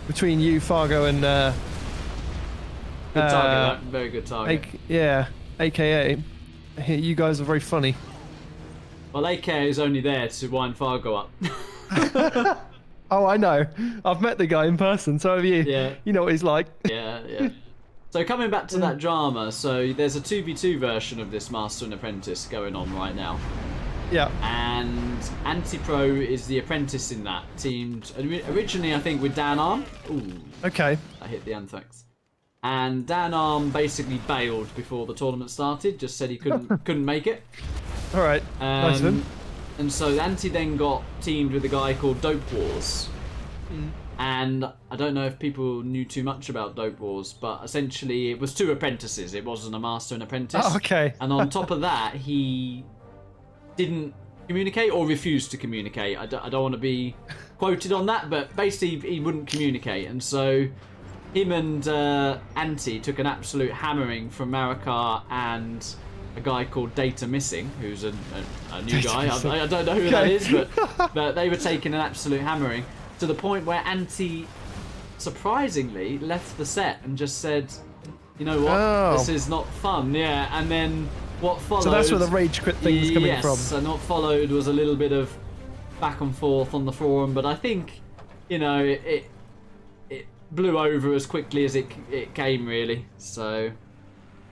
between you, Fargo, and good target, that. Very good target. AKA, you guys are very funny. Well, AKA is only there to wind Fargo up. Oh, I know. I've met the guy in person, so have you. Yeah. You know what he's like. Yeah. So coming back to that drama, so there's a 2v2 version of this Master and Apprentice going on right now. Yeah. And Anti-Pro is the apprentice in that, teamed originally, I think, with Dan Arm. Ooh. Okay. I hit the Anthrax. And Dan Arm basically bailed before the tournament started, just said he couldn't make it. All right. Nice of him. And so Anti then got teamed with a guy called Dope Wars. And I don't know if people knew too much about Dope Wars, but essentially it was 2 apprentices. It wasn't a master and apprentice. Oh, okay. And on top of that, he didn't communicate or refused to communicate. I don't want to be quoted on that, but basically he wouldn't communicate. And so him and Anti took an absolute hammering from Marikar and a guy called Data Missing, who's a new guy. I don't know who that is, but they were taking an absolute hammering to the point where Anti surprisingly left the set and just said, you know what, this is not fun. Yeah, and then what followed... So that's where the rage quit thing is coming from. Yes, and what followed was a little bit of back and forth on the forum, but I think, you know, it blew over as quickly as it came, really. So,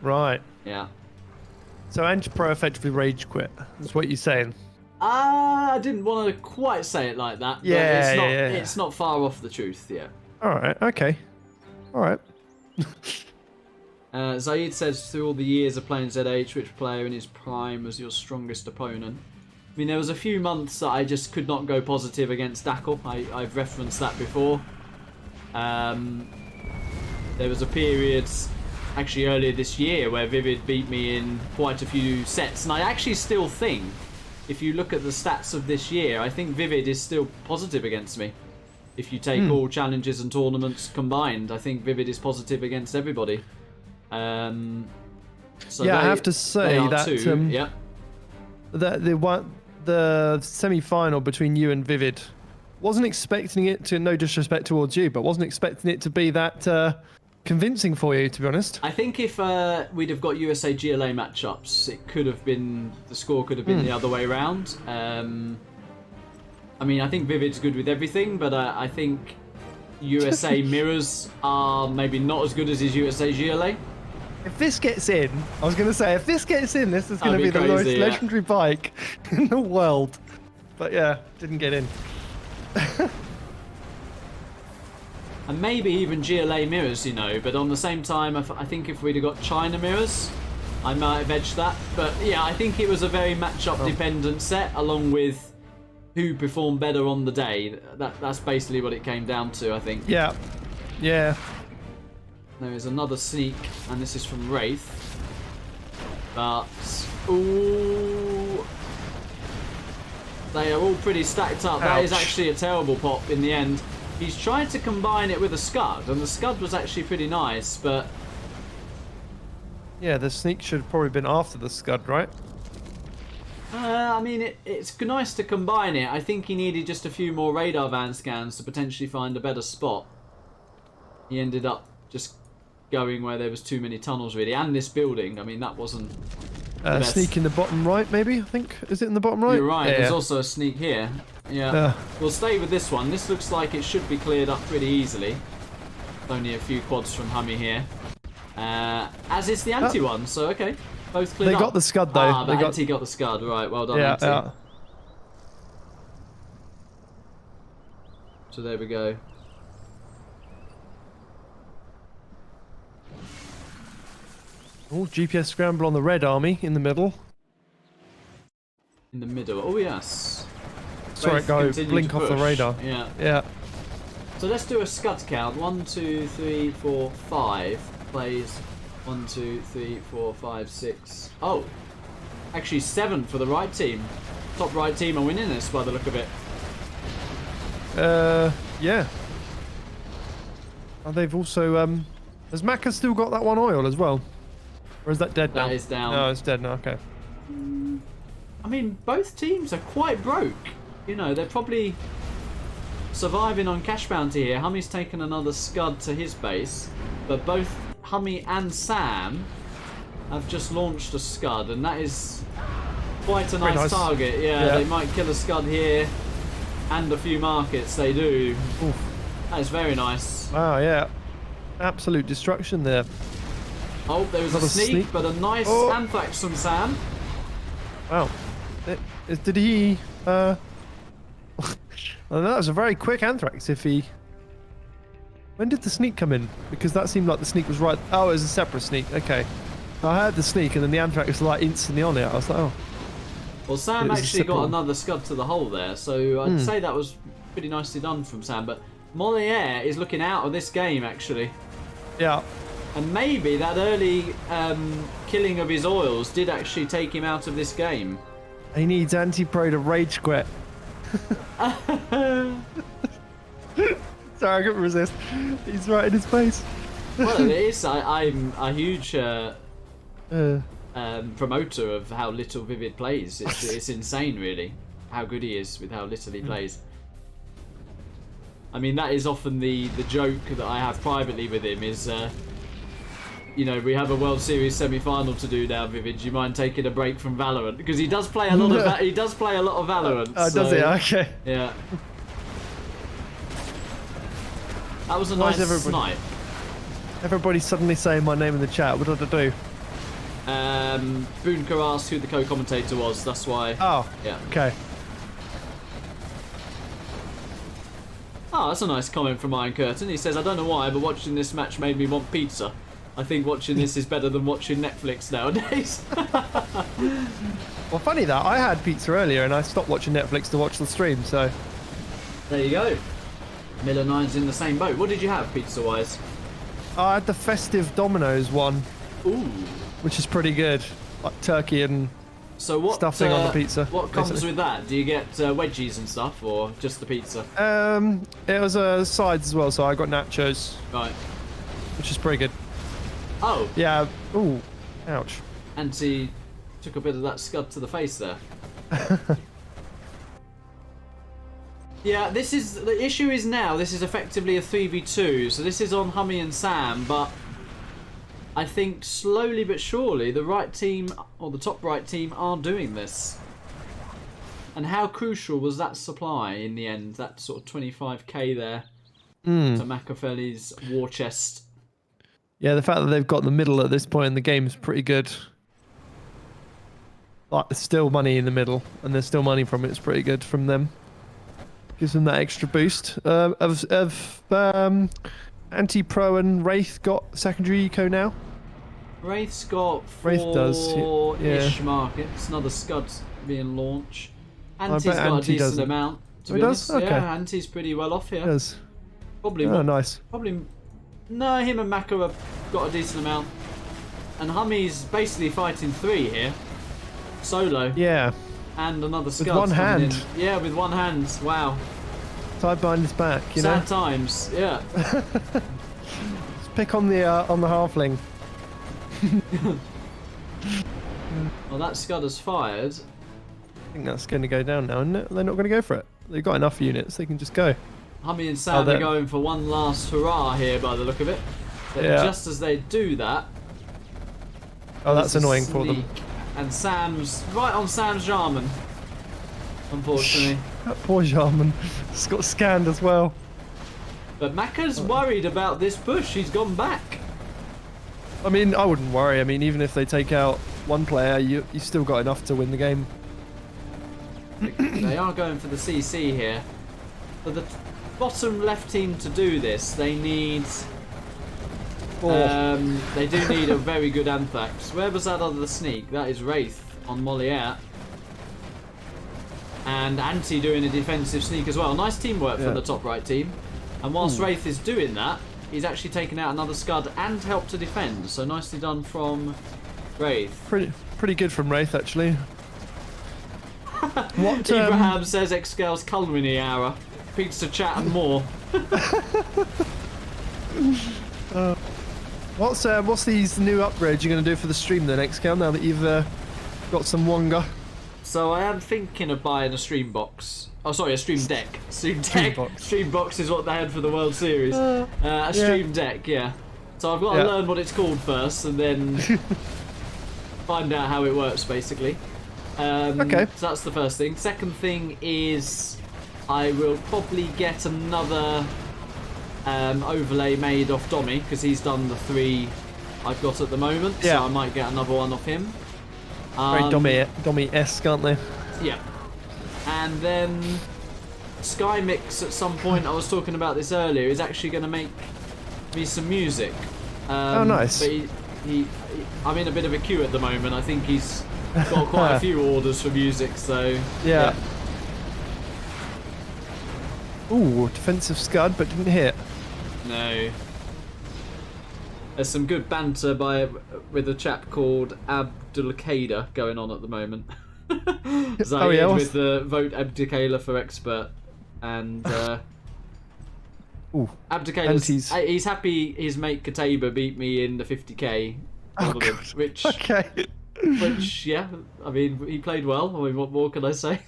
Right. yeah. So Anti-Pro effectively rage quit. That's what you're saying. I didn't want to quite say it like that, but it's not far off the truth, yeah. All right, okay. All right. Zaid says, through all the years of playing ZH, which player in his prime was your strongest opponent? I mean, there was a few months that I just could not go positive against Dackle. I've referenced that before. There was a period, actually earlier this year, where Vivid beat me in quite a few sets, and I actually still think, if you look at the stats of this year, I think Vivid is still positive against me. If you take all challenges and tournaments combined, I think Vivid is positive against everybody. So yeah, I have to say that yeah. The semi-final between you and Vivid, wasn't expecting it to, no disrespect towards you, but wasn't expecting it to be that convincing for you, to be honest. I think if we'd have got USA GLA matchups, it could have been, the score could have been the other way around. I mean, I think Vivid's good with everything, but I think USA mirrors are maybe not as good as his USA GLA. If this gets in, I was going to say, if this gets in, this is going to be the crazy, most legendary bike in the world. But yeah, didn't get in. And maybe even GLA mirrors, you know, but on the same time, I think if we'd have got China mirrors, I might have edged that. But yeah, I think it was a very matchup dependent set, along with who performed better on the day. That's basically what it came down to, I think. Yeah. Yeah. There is another sneak, and this is from Wraith. But, ooh, they are all pretty stacked up. Ouch. That is actually a terrible pop in the end. He's tried to combine it with a Scud, and the Scud was actually pretty nice, but... Yeah, the sneak should have probably been after the Scud, right? I mean, it's nice to combine it. I think he needed just a few more radar van scans to potentially find a better spot. He ended up just going where there was too many tunnels, really, and this building. I mean, that wasn't the sneak in the bottom right, maybe, I think. Is it in the bottom right? You're right, yeah. There's also a sneak here. Yeah. We'll stay with this one. This looks like it should be cleared up pretty easily. Only a few quads from HuMMi here. As is the anti one, so okay. Both cleared up. They got the Scud, though. But anti got the Scud. Right, well done, anti. Yeah. So there we go. Oh, GPS scramble on the red army in the middle. In the middle. Oh, yes. Saw it go blink off the radar. Yeah. Yeah. So let's do a Scud count. 1, 2, 3, 4, 5 plays. 1, 2, 3, 4, 5, 6. Oh, actually 7 for the right team. Top right team are winning this by the look of it. Yeah. And they've also has Macca still got that one oil as well? Or is that dead now? That is down. No, it's dead now, okay. I mean, both teams are quite broke. You know, they're probably surviving on cash bounty here. HuMMi's taken another Scud to his base, but both HuMMi and Sam have just launched a Scud, and that is quite a nice target. Yeah, they might kill a Scud here, and a few markets, they do. Oof. That is very nice. Wow, yeah. Absolute destruction there. Oh, there was a sneak, but a nice Anthrax from Sam. Wow. Did he... well, that was a very quick Anthrax if he... When did the sneak come in? Because that seemed like the sneak was right... Oh, it was a separate sneak. Okay. I heard the sneak and then the Anthrax was like instantly on it. I was like, oh. Well, Sam actually got another Scud to the hole there, so I'd say that was pretty nicely done from Sam. But Moliere is looking out of this game, actually. Yeah. And maybe that early killing of his oils did actually take him out of this game. He needs anti-pro to rage quit. Sorry, I couldn't resist. He's right in his face. Well, it is. I'm a huge promoter of how little Vivid plays. It's insane, really, how good he is with how little he plays. I mean, that is often the joke that I have privately with him is you know, we have a World Series semi-final to do now, Vivid. Do you mind taking a break from Valorant? Because he does play a lot of Valorant. Does he? Okay. Yeah. That was a nice snipe. Everybody's suddenly saying my name in the chat. What did I do? Boonker asked who the co-commentator was. That's why. Oh. Yeah. Okay. Oh, that's a nice comment from Iron Curtain. He says, I don't know why, but watching this match made me want pizza. I think watching this is better than watching Netflix nowadays. Well, funny that. I had pizza earlier and I stopped watching Netflix to watch the stream, so... There you go. Miller 9's in the same boat. What did you have, pizza-wise? I had the festive Domino's one. Ooh. Which is pretty good. Like turkey and stuffing on the pizza. What comes with that? Do you get wedgies and stuff, or just the pizza? It was sides as well, so I got nachos. Right. Which is pretty good. Oh. Yeah. Ooh. Ouch. Anti took a bit of that scud to the face there. Yeah, the issue is now, this is effectively a 3v2, so this is on HuMMi and Sam, but I think slowly but surely the right team, or the top right team, are doing this. And how crucial was that supply in the end, that sort of 25k there to Makaveli's war chest? Yeah, the fact that they've got the middle at this point in the game is pretty good. Like, there's still money in the middle, and there's still money from it. It's pretty good from them. Gives them that extra boost. Anti-Pro and Wraith got secondary eco now? Wraith's got Wraith does, four-ish yeah. markets. Another scud being launched. Anti's got a decent amount, to be honest. Okay. Yeah, Anti's pretty well off here. Does. Probably. Oh, nice. Probably. No, him and Maka have got a decent amount. And HuMMi's basically fighting 3 here. Solo. Yeah. And another scud. With one hand. In. Yeah, with one hand. Wow. Tied behind his back, you Sad know? times, yeah. Let's pick on the halfling. Well, that scud has fired. I think that's going to go down now, isn't it? They're not going to go for it. They've got enough units, they can just go. HuMMi and Sam are going for one last hurrah here by the look of it. But just as they do that... Oh, that's annoying for them. And Sam's... right on Sam's Jarman. Unfortunately. That poor Jarman. He's got scanned as well. But Maka's worried about this push. He's gone back. I mean, I wouldn't worry. I mean, even if they take out one player, you still got enough to win the game. They are going for the CC here. For the bottom left team to do this, they need... they do need a very good Anthrax. Where was that other sneak? That is Wraith on Moliere. And Anti doing a defensive sneak as well. Nice teamwork for the top right team. And whilst Wraith is doing that, he's actually taken out another scud and helped to defend. So nicely done from Wraith. Pretty good from Wraith, actually. What, Ibrahim says X-Scale's culinary hour. Pizza chat and more. What's these new upgrades you're going to do for the stream then, X-Scale, now that you've got some Wonga? So I am thinking of buying a stream box. Oh, sorry, a stream deck. Stream deck. Stream box is what they had for the World Series. A stream deck, yeah. So I've got to learn what it's called first, and then find out how it works, basically. Okay. So that's the first thing. Second thing is I will probably get another overlay made off Dommy, because he's done the 3 I've got at the moment. So I might get another one off him. Very Dommy-esque, aren't they? Yeah. And then Sky Mix at some point, I was talking about this earlier, is actually going to make me some music. Oh, nice. But I'm in a bit of a queue at the moment. I think he's got quite a few orders for music, so... Yeah. Ooh, defensive scud, but didn't hit. No. There's some good banter with a chap called Abdulkader going on at the moment. Zaid with the vote Abdulkader for expert, and Abdulkader's he's happy his mate Kataba beat me in the 50k tournament, which yeah, I mean he played well. I mean, what more can I say?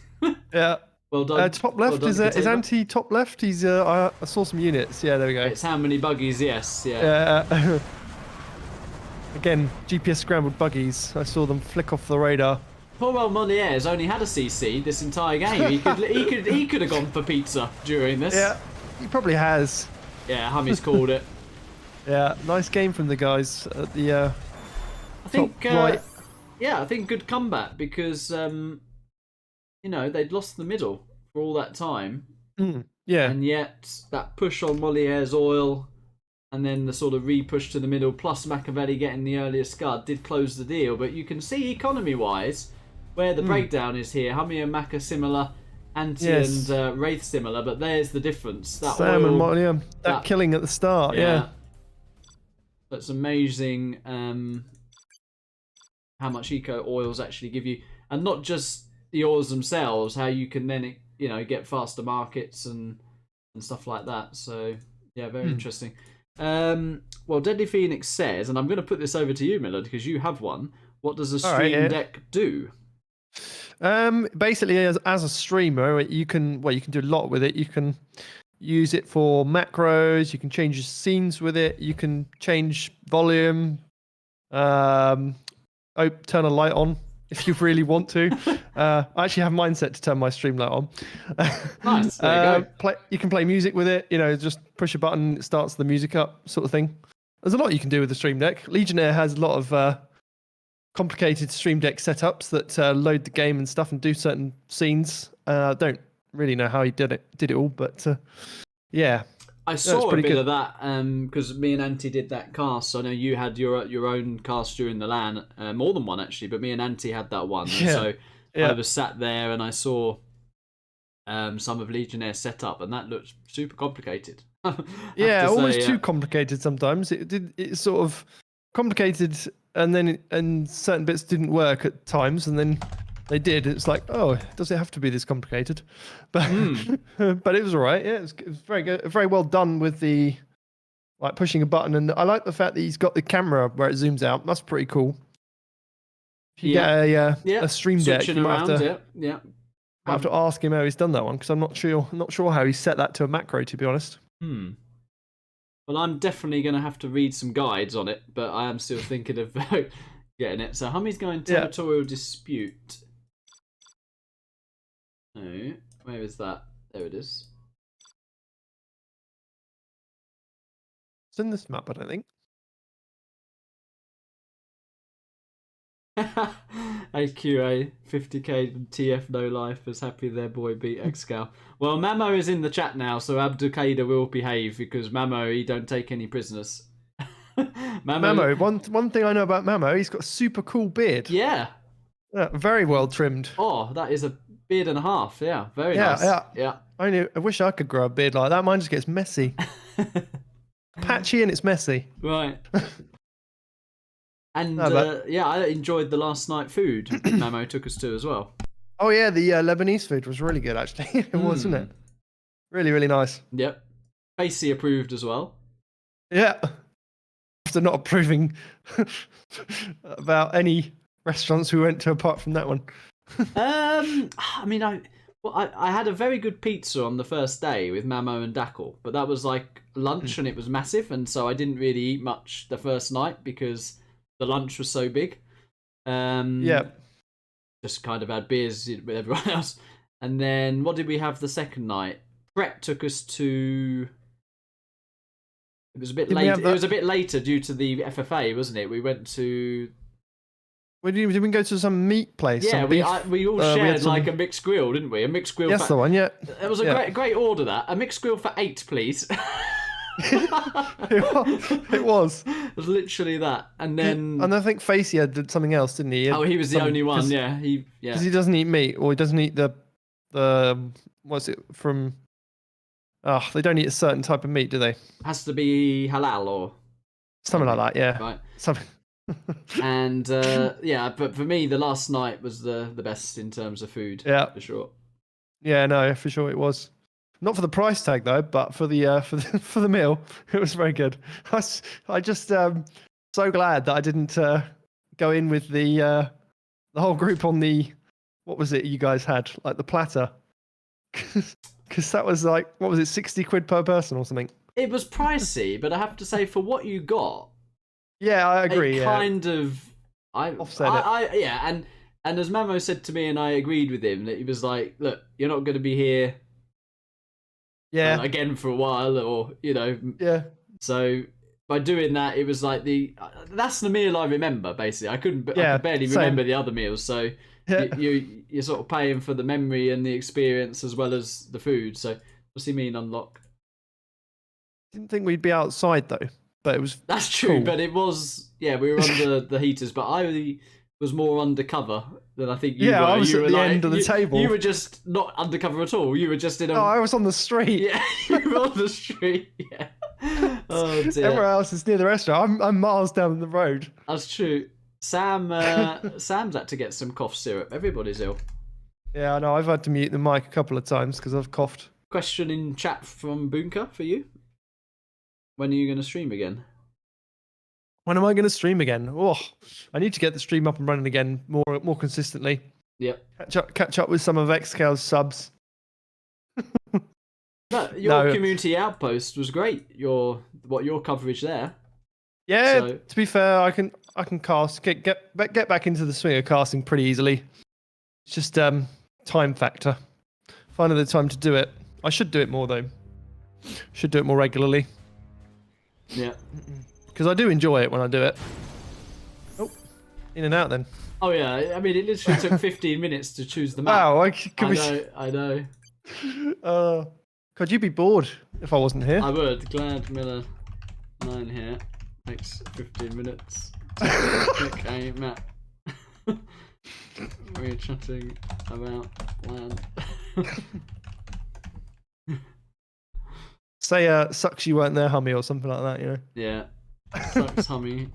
Yeah. Well done. Top left, well done, is Anti top left? He's I saw some units. Yeah, there we go. It's how many buggies? Yes, yeah. Again, GPS scrambled buggies. I saw them flick off the radar. Poor old Moliere's only had a CC this entire game. He could have gone for pizza during this. Yeah, he probably has. Yeah, HuMMi's called it. Yeah, nice game from the guys at the I think, top right. Yeah, I think good comeback because, you know, they'd lost the middle for all that time. Yeah. And yet, that push on Moliere's oil and then the sort of re-push to the middle, plus Makaveli getting the earlier scud, did close the deal. But you can see, economy-wise, where the breakdown is here. HuMMi and Maka similar, Anti and Wraith similar, but there's the difference. That Sam oil, and Moliere, that killing at the start, yeah. That's amazing how much eco oils actually give you. And not just the oils themselves, how you can then, you know, get faster markets and stuff like that. So, yeah, very interesting. Well, Deadly Phoenix says, and I'm going to put this over to you, Millard, because you have one. What does a stream deck do? Basically, as a streamer, you can do a lot with it. You can use it for macros. You can change your scenes with it. You can change volume. Turn a light on if you really want to. I actually have mine set to turn my stream light on. Nice. There you go. You can play music with it. You know, just push a button, it starts the music up, sort of thing. There's a lot you can do with the stream deck. Legionnaire has a lot of complicated stream deck setups that load the game and stuff and do certain scenes. Don't really know how he did it all, but yeah. I saw a bit of that because me and Antti did that cast. So I know you had your own cast during the LAN, more than one actually, but me and Antti had that one. And so I was sat there and I saw some of Legionnaire's setup, and that looked super complicated. Yeah, almost too complicated sometimes. It's sort of complicated, and certain bits didn't work at times, and then they did. It's like, oh, does it have to be this complicated? But but it was all right. Yeah, it was very good, very well done with the pushing a button, and I like the fact that he's got the camera where it zooms out. That's pretty cool. If you get a stream deck, you might have to ask him how he's done that one, because I'm not sure how he set that to a macro, to be honest. Well, I'm definitely going to have to read some guides on it, but I am still thinking of getting it. So HuMMi's going Territorial Dispute. Oh, where is that? There it is. It's in this map, I don't think. AQA 50k and TF No Life is happy their boy beat Excal. Well, Mamo is in the chat now, so Abdulkader will behave because Mamo, he don't take any prisoners. Mamo, one thing I know about Mamo, he's got a super cool beard. Yeah, very well trimmed. Oh, that is a beard and a half. Yeah, very nice. Yeah. I wish I could grow a beard like that. Mine just gets messy. Patchy and it's messy. Right. And I enjoyed the last night food Mamo took us to as well. Oh yeah, the Lebanese food was really good actually. It was, wasn't it? Really, really nice. Yep. Facey approved as well. Yeah. After not approving about any restaurants we went to apart from that one. I mean, I had a very good pizza on the first day with Mamo and Dackle, but that was like lunch and it was massive, and so I didn't really eat much the first night because the lunch was so big. Just kind of had beers with everyone else. And then what did we have the second night? Brett took us to... It was a bit late. It was a bit later due to the FFA, wasn't it? We went to... Did we go to some meat place? Yeah, we all shared like a mixed grill, didn't we? A mixed grill. That's the one, yeah. It was a great order, that. A mixed grill for 8, please. It was. It was literally that, and then I think Facey did something else, didn't he? He was the only one. Because he doesn't eat meat, or he doesn't eat the what's it from? Oh, they don't eat a certain type of meat, do they? Has to be halal or something like that. Yeah, right. Something. And but for me, the last night was the best in terms of food. Yeah, for sure. Yeah, no, for sure it was. Not for the price tag though, but for the for the meal, it was very good. I just so glad that I didn't go in with the whole group on the, what was it you guys had, like the platter, because that was like, what was it, 60 quid per person or something. It was pricey, but I have to say for what you got, Yeah, I agree. It kind of, Offset it. yeah, and as Mamo said to me, and I agreed with him that he was like, look, you're not going to be here Yeah. again for a while, or Yeah. So by doing that, it was like that's the meal I remember. Basically, I could barely same. remember the other meals. So Yeah. you're sort of paying for the memory and the experience as well as the food. So what's he mean unlock? Didn't think we'd be outside though, but it was. That's true, cool. but it was we were under the heaters, but I was more undercover than I think you were. I was you at were the like, end of the table. You were just not undercover at all. You were just in a. No, I was on the street. Yeah, you were on the street. Yeah. Oh dear. Everywhere else is near the restaurant. I'm miles down the road. That's true. Sam's had to get some cough syrup. Everybody's ill. Yeah, I know. I've had to mute the mic a couple of times because I've coughed. Question in chat from Bunka for you. When are you going to stream again? When am I going to stream again? Oh, I need to get the stream up and running again more consistently. Yep. Catch up with some of XCal's subs. Your community outpost was great. Your coverage there. Yeah, to be fair, I can cast get back into the swing of casting pretty easily. It's just time factor. Finding the time to do it. I should do it more though. Should do it more regularly. Yeah. Because I do enjoy it when I do it. Oh, in and out then. Oh yeah, I mean it literally took 15 minutes to choose the map. Wow, I know. Could you be bored if I wasn't here? I would. Glad Miller 9 here. Takes 15 minutes. Pick a map. We're chatting about land. Say, sucks you weren't there, HuMMi, or something like that, you know? Yeah. Sucks, HuMMi.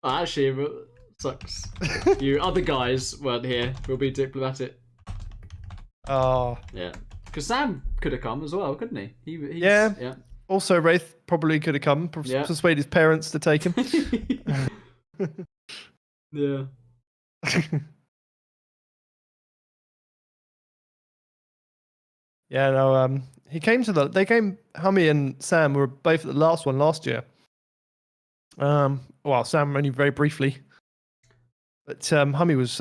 Actually, sucks. You other guys weren't here. We'll be diplomatic. Oh. Yeah. Because Sam could have come as well, couldn't he? Yeah. Also, Wraith probably could have come. Persuade his parents to take him. Yeah. Yeah, no, he came to HuMMi and Sam were both at the last one last year. Well, Sam only very briefly. But HuMMi was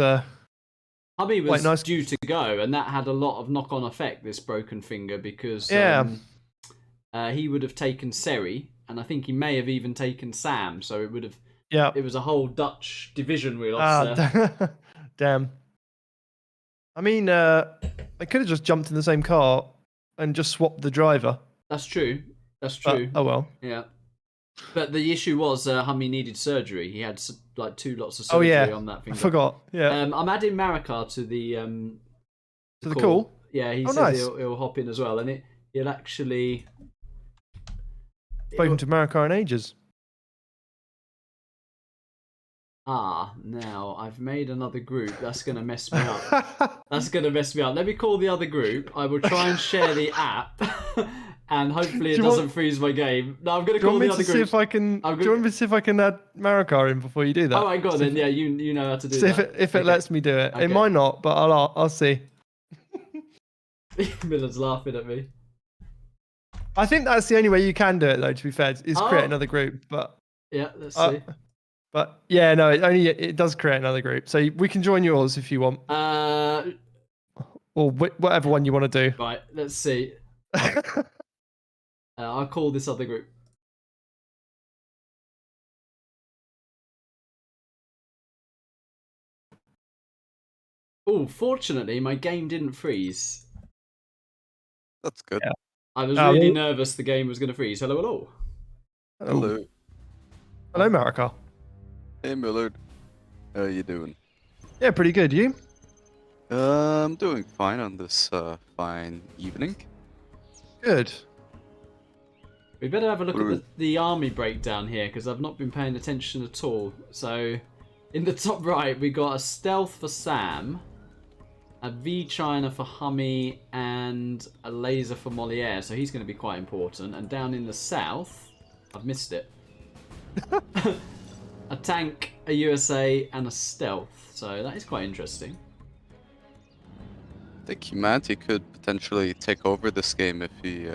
HuMMi was nice. due to go, and that had a lot of knock-on effect, this broken finger, because he would have taken Seri, and I think he may have even taken Sam, so it would have. Yeah. It was a whole Dutch division we lost there. Damn. I mean, I could have just jumped in the same car and just swapped the driver. That's true. Oh well. Yeah. But the issue was HuMMi needed surgery. He had like 2 lots of surgery on that finger. I forgot. Yeah. I'm adding Marikar to the to the call. Yeah, he said nice. he'll hop in as well, and he'll actually spoken to Marikar in ages. Now I've made another group. That's going to mess me up. Let me call the other group. I will try and share the app, and hopefully it doesn't freeze my game. No, I'm going to call the other group. Do you want me to see if I can add Marikar in before you do that? Oh my god, then yeah, you know how to do that. If it lets me do it. Okay. It might not, but I'll see. Miller's laughing at me. I think that's the only way you can do it, though. To be fair, is create another group. But yeah, let's see. But yeah, no, it does create another group, so we can join yours if you want. Or whatever one you want to do. Right, let's see. I'll call this other group. Oh, fortunately, my game didn't freeze. That's good. Yeah. I was really nervous the game was going to freeze. Hello, hello. Hello. Hello, Marikar. Hey, Millard. How are you doing? Yeah, pretty good. You? I'm doing fine on this fine evening. Good. We better have a look at the army breakdown here, because I've not been paying attention at all. So, in the top right, we got a stealth for Sam, a V China for HuMMi, and a laser for Moliere. So he's going to be quite important. And down in the south, I've missed it. A tank, a USA, and a stealth. So that is quite interesting. I think humanity could potentially take over this game if he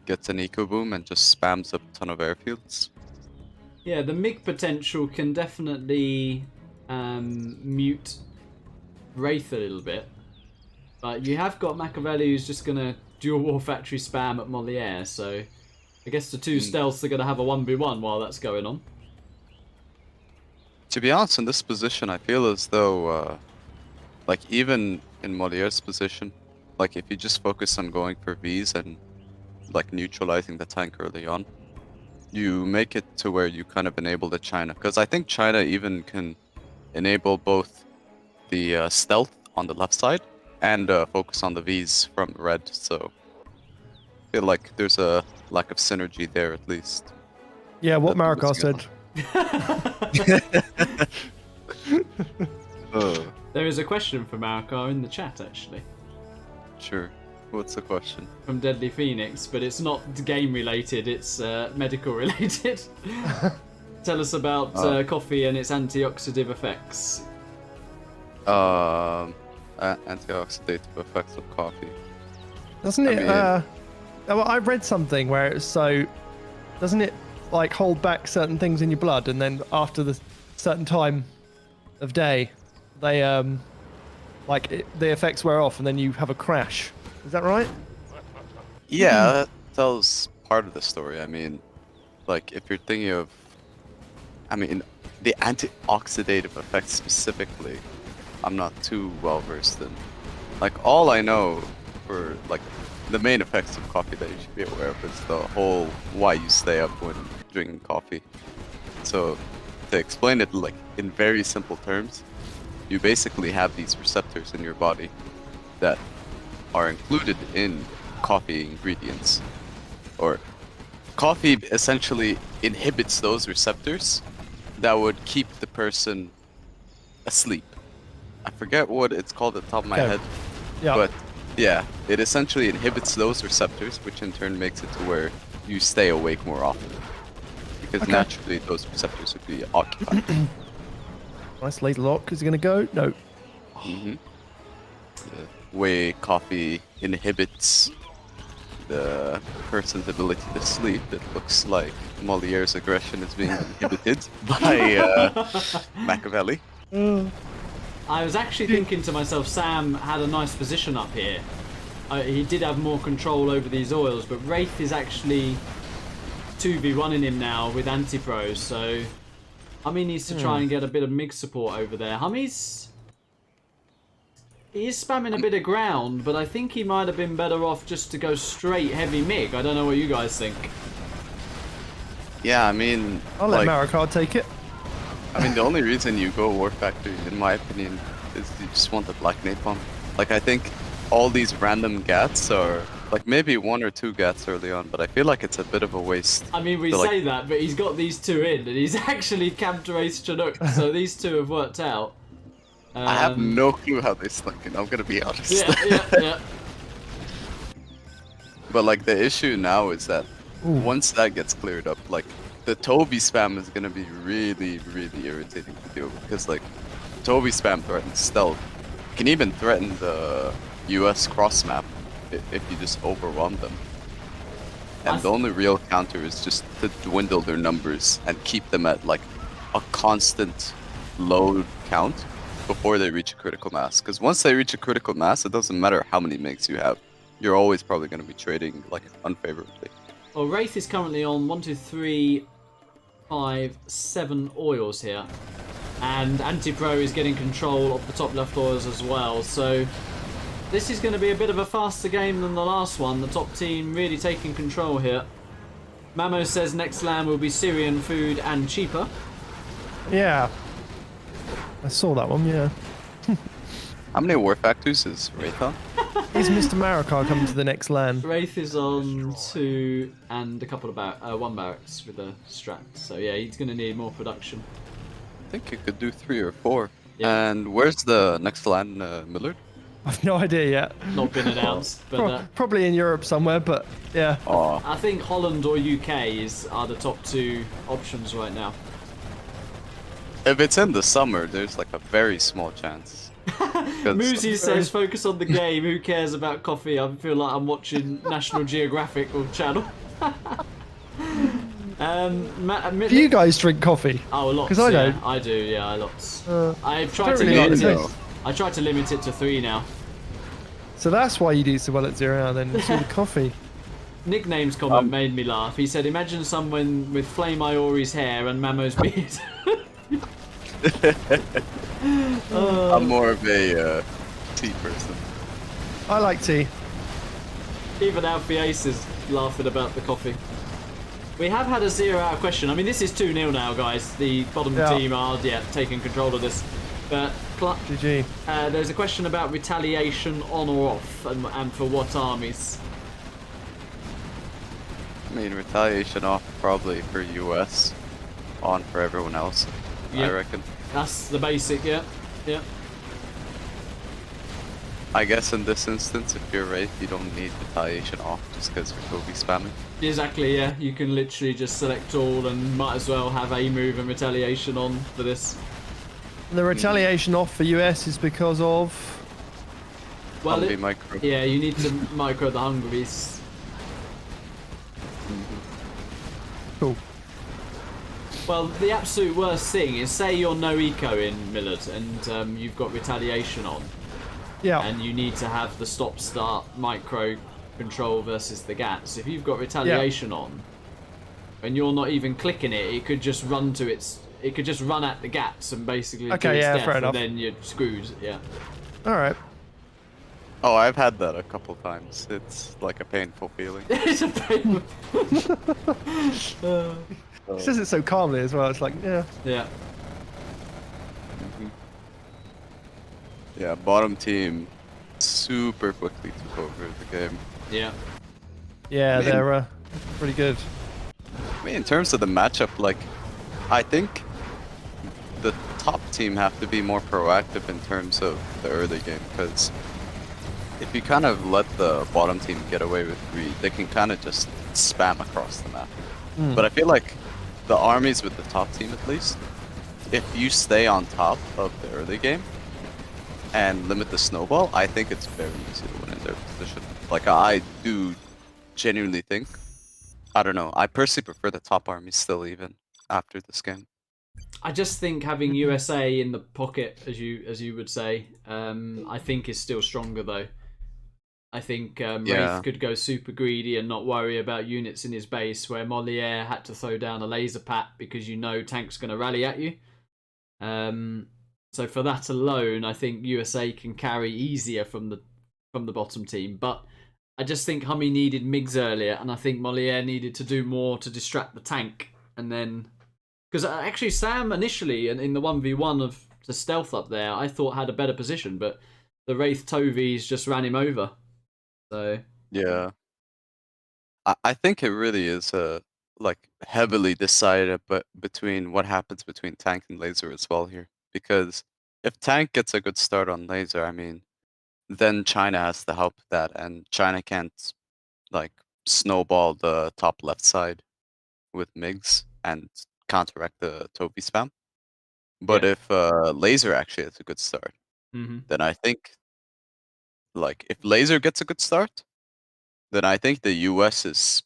gets an eco boom and just spams up a ton of airfields. Yeah, the MiG potential can definitely mute Wraith a little bit. But you have got Makaveli who's just going to dual war factory spam at Moliere, so I guess the two stealths are going to have a 1v1 while that's going on. To be honest, in this position, I feel as though, like, even in Moliere's position, like, if you just focus on going for Vs and, like, neutralizing the tank early on, you make it to where you kind of enable the China. Because I think China even can enable both the stealth on the left side and focus on the Vs from red, so I feel like there's a lack of synergy there at least. Yeah, what Marikar said. There is a question for Marikar in the chat, actually. Sure. What's the question? From Deadly Phoenix, but it's not game related, it's medical related. Tell us about coffee and its antioxidant effects. Antioxidative effects of coffee. Doesn't it? Well, I read something where it's so. Doesn't it like hold back certain things in your blood, and then after the certain time of day, they the effects wear off, and then you have a crash. Is that right? Yeah, that tells part of the story. I mean, like if you're thinking of, I mean, the antioxidative effects specifically, I'm not too well versed in. Like all I know for like the main effects of coffee that you should be aware of is the whole why you stay up when drinking coffee. So to explain it like in very simple terms, you basically have these receptors in your body that are included in coffee ingredients, or coffee essentially inhibits those receptors that would keep the person asleep. I forget what it's called at the top of my head, but yeah, it essentially inhibits those receptors, which in turn makes it to where you stay awake more often, because naturally those receptors would be occupied. Nice laser lock. Is he gonna go? No. The way coffee inhibits the person's ability to sleep, it looks like Moliere's aggression is being inhibited by Makaveli. I was actually thinking to myself, Sam had a nice position up here. He did have more control over these oils, but Wraith is actually 2v1ing him now with anti-pros, so HuMMi needs to try and get a bit of MiG support over there. He is spamming a bit of ground, but I think he might have been better off just to go straight heavy MiG. I don't know what you guys think. Yeah, I mean, I'll let Marikar take it. I mean, the only reason you go War Factory, in my opinion, is you just want the Black Napalm. Like, I think all these random gats are, like, maybe 1 or 2 gats early on, but I feel like it's a bit of a waste. I mean, we say that, but he's got these 2 in, and he's actually camped Race Chinook, so these 2 have worked out. I have no clue how they snuck in, I'm gonna be honest. Yeah. But, like, the issue now is that once that gets cleared up, like, the Toby spam is gonna be really, really irritating to deal with, because, like, Toby spam threatens stealth. It can even threaten the US cross map if you just overwhelm them. And the only real counter is just to dwindle their numbers and keep them at, like, a constant low count before they reach a critical mass. Because once they reach a critical mass, it doesn't matter how many MiGs you have. You're always probably going to be trading, like, unfavorably. Well, Wraith is currently on 1, 2, 3, 5, 7 oils here. And Anti-Pro is getting control of the top left oils as well. So this is going to be a bit of a faster game than the last one. The top team really taking control here. Mamo says next land will be Syrian food and cheaper. Yeah. I saw that one, yeah. How many War Factories is Wraith on? Is Mr. Marikar coming to the next land? Wraith is on 2 and a couple of 1 barracks with a strat. So yeah, he's going to need more production. I think you could do 3 or 4. Yeah. And where's the next land, Millard? I've no idea yet. Not been announced, but probably in Europe somewhere, but yeah. I think Holland or UK are the top 2 options right now. If it's in the summer, there's like a very small chance. Muzi says, focus on the game, who cares about coffee? I feel like I'm watching National Geographic or Channel. Do you guys drink coffee? Oh, lots. 'Cause I don't. I do. Yeah, lots. I've I tried don't to really like limit the it. taste. I tried to limit it to 3 now. So that's why you do so well at 0 now. Then it's all the coffee. Nicknames comment made me laugh. He said, "Imagine someone with Flame Iori's hair and Mamo's beard." I'm more of a tea person. I like tea. Even Alfie Ace is laughing about the coffee. We have had a 0-hour question. I mean, this is 2-0 now, guys. The bottom team are taking control of this. But GG. There's a question about retaliation on or off, and for what armies. I mean, retaliation off probably for US, on for everyone else. I reckon. That's the basic, yeah. I guess in this instance, if you're Wraith, you don't need retaliation off just because you're Toby spamming. Exactly, yeah. You can literally just select all and might as well have a move and retaliation on for this. The retaliation off for US is because of... Well, micro. Yeah, you need to micro the Hungries. Cool. Well, the absolute worst thing is, say you're no eco in Millard and you've got retaliation on. Yeah. And you need to have the stop-start micro control versus the GATs. If you've got retaliation on, and you're not even clicking it, it could just run to its... It could just run at the GATs and basically do its death, fair enough. and then you're screwed, yeah. Alright. Oh, I've had that a couple times. It's like a painful feeling. It's a pain. He says it so calmly as well. It's like, yeah. Yeah. Yeah, bottom team super quickly took over the game. Yeah. Yeah, they're pretty good. I mean, in terms of the matchup, like, I think the top team have to be more proactive in terms of the early game, because if you kind of let the bottom team get away with greed, they can kind of just spam across the map. But I feel like the armies with the top team, at least, if you stay on top of the early game and limit the snowball, I think it's very easy to win in their position. Like, I do genuinely think, I don't know, I personally prefer the top armies still even after this game. I just think having USA in the pocket, as you would say, I think is still stronger though. I think Wraith could go super greedy and not worry about units in his base, where Moliere had to throw down a laser pat because you know tank's going to rally at you. So for that alone, I think USA can carry easier from the bottom team. But I just think HuMMi needed MiGs earlier, and I think Moliere needed to do more to distract the tank, and then. Because actually Sam initially, in the 1v1 of the stealth up there, I thought had a better position, but the Wraith Tovies just ran him over. So yeah, I think it really is like heavily decided, but between what happens between tank and laser as well here. Because if tank gets a good start on laser, I mean, then China has to help that, and China can't like snowball the top left side with MiGs and counteract the Toby spam. But if laser actually has a good start, then I think, like, if laser gets a good start, then I think the US is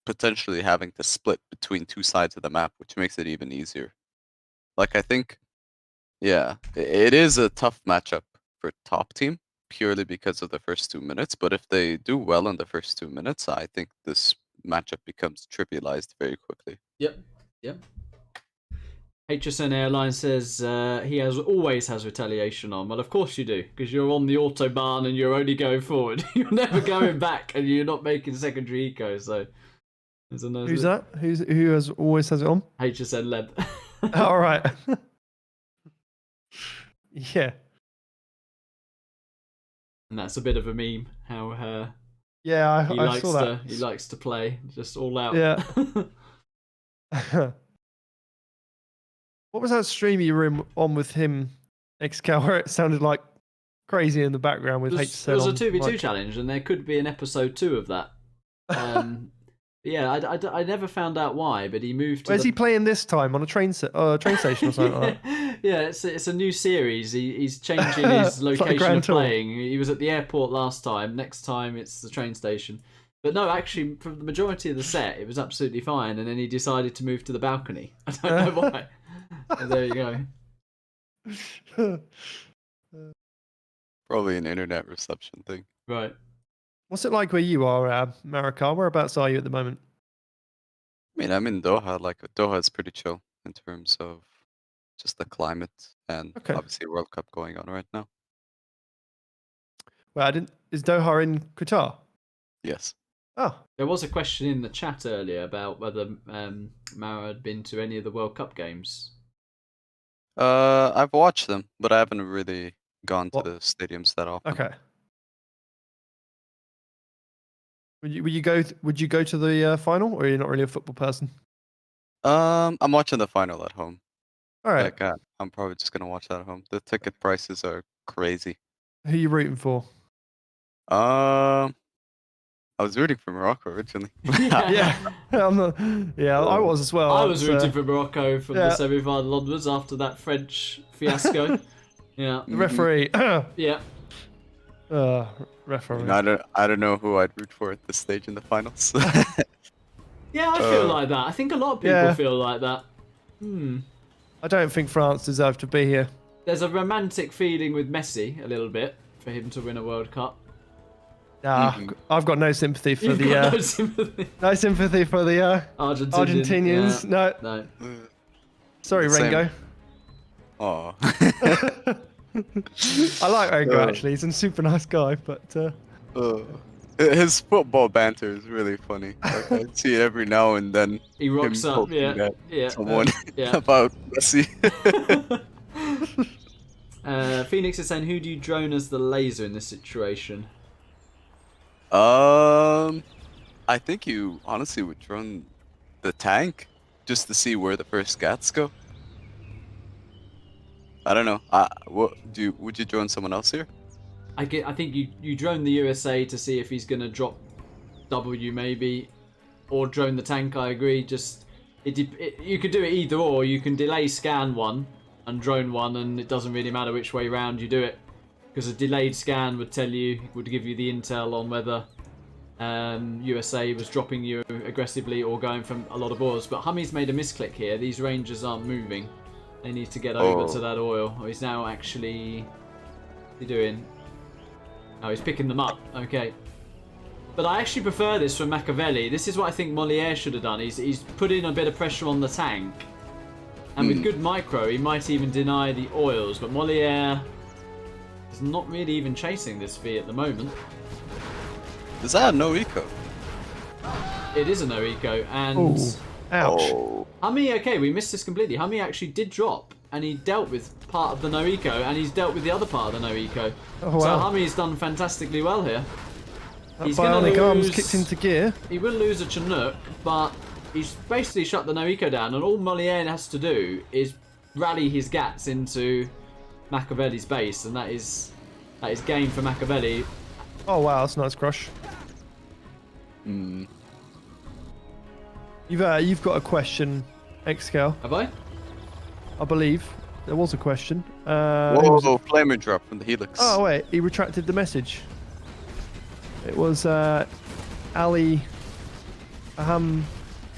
potentially having to split between two sides of the map, which makes it even easier. Like, I think, yeah, it is a tough matchup for top team purely because of the first 2 minutes. But if they do well in the first 2 minutes, I think this matchup becomes trivialized very quickly. Yep. HSN Airline says he always has retaliation on. Well, of course you do, because you're on the autobahn and you're only going forward. You're never going back, and you're not making secondary eco. So, there's a nice Who's that? Who always has it on? HSN Leb. All right. Yeah. And that's a bit of a meme. How yeah, he I likes saw that. he likes to play just all out. Yeah. What was that stream you were on with him, XCal, where it sounded like crazy in the background with HSN? It was a 2v2 challenge, and there could be an episode 2 of that. Yeah, I never found out why, but he moved to Where's he playing this time? On a train station or something like that? Yeah, it's a new series. He's changing his location of playing. He was at the airport last time. Next time it's the train station. But no, actually, for the majority of the set, it was absolutely fine, and then he decided to move to the balcony. I don't know why. And there you go. Probably an internet reception thing. Right. What's it like where you are, Marika? Whereabouts are you at the moment? I mean, I'm in Doha. Like, Doha is pretty chill in terms of just the climate and Okay. obviously World Cup going on right now. Well, is Doha in Qatar? Yes. Oh. There was a question in the chat earlier about whether Mara had been to any of the World Cup games. I've watched them, but I haven't really gone to What? the stadiums that often. Okay. Would you go to the final, or are you not really a football person? I'm watching the final at home. All right. Like, I'm probably just gonna watch that at home. The ticket prices are crazy. Who are you rooting for? I was rooting for Morocco originally. Yeah, I was as well. I was rooting for Morocco from the semi-final onwards after that French fiasco. Yeah. The referee. Yeah. Referee. I don't know who I'd root for at this stage in the finals. Yeah, I feel like that. I think a lot of people feel like that. I don't think France deserve to be here. There's a romantic feeling with Messi a little bit for him to win a World Cup. Nah, I've got no sympathy for no sympathy. No sympathy for the Argentinians. Yeah. No. Sorry, Rengo. Oh. I like Rengo actually. He's a super nice guy, but his football banter is really funny. Like, I see it every now and then. He rocks up, Someone about Messi. Phoenix is saying, who do you drone as the laser in this situation? I think you honestly would drone the tank just to see where the first gats go. I don't know. Would you drone someone else here? I think you drone the USA to see if he's gonna drop W maybe, or drone the tank. I agree. Just you could do it either or. You can delay scan one and drone one, and it doesn't really matter which way round you do it, because a delayed scan would give you the intel on whether USA was dropping you aggressively or going from a lot of ores. But HuMMi's made a misclick here. These rangers aren't moving. They need to get over to that oil. Oh, he's now actually... What's he doing? Oh, he's picking them up. Okay. But I actually prefer this from Makaveli. This is what I think Moliere should have done. He's put in a bit of pressure on the tank. And with good micro, he might even deny the oils. But Moliere is not really even chasing this V at the moment. Is that a no eco? It is a no eco, and... Ooh. Ouch. Oh. HuMMi, okay, we missed this completely. HuMMi actually did drop, and he dealt with part of the no eco, and he's dealt with the other part of the no eco. Oh, wow. So HuMMi's done fantastically well here. That He's bionic gonna arms lose... kicked into gear. He will lose a Chinook, but he's basically shut the no eco down, and all Moliere has to do is rally his gats into Makaveli's base, and that is game for Makaveli. Oh wow, that's a nice crush. You've got a question, Xcal. Have I? I believe there was a question. Whoa, flamer drop from the Helix. Oh wait, he retracted the message. It was Ali Aham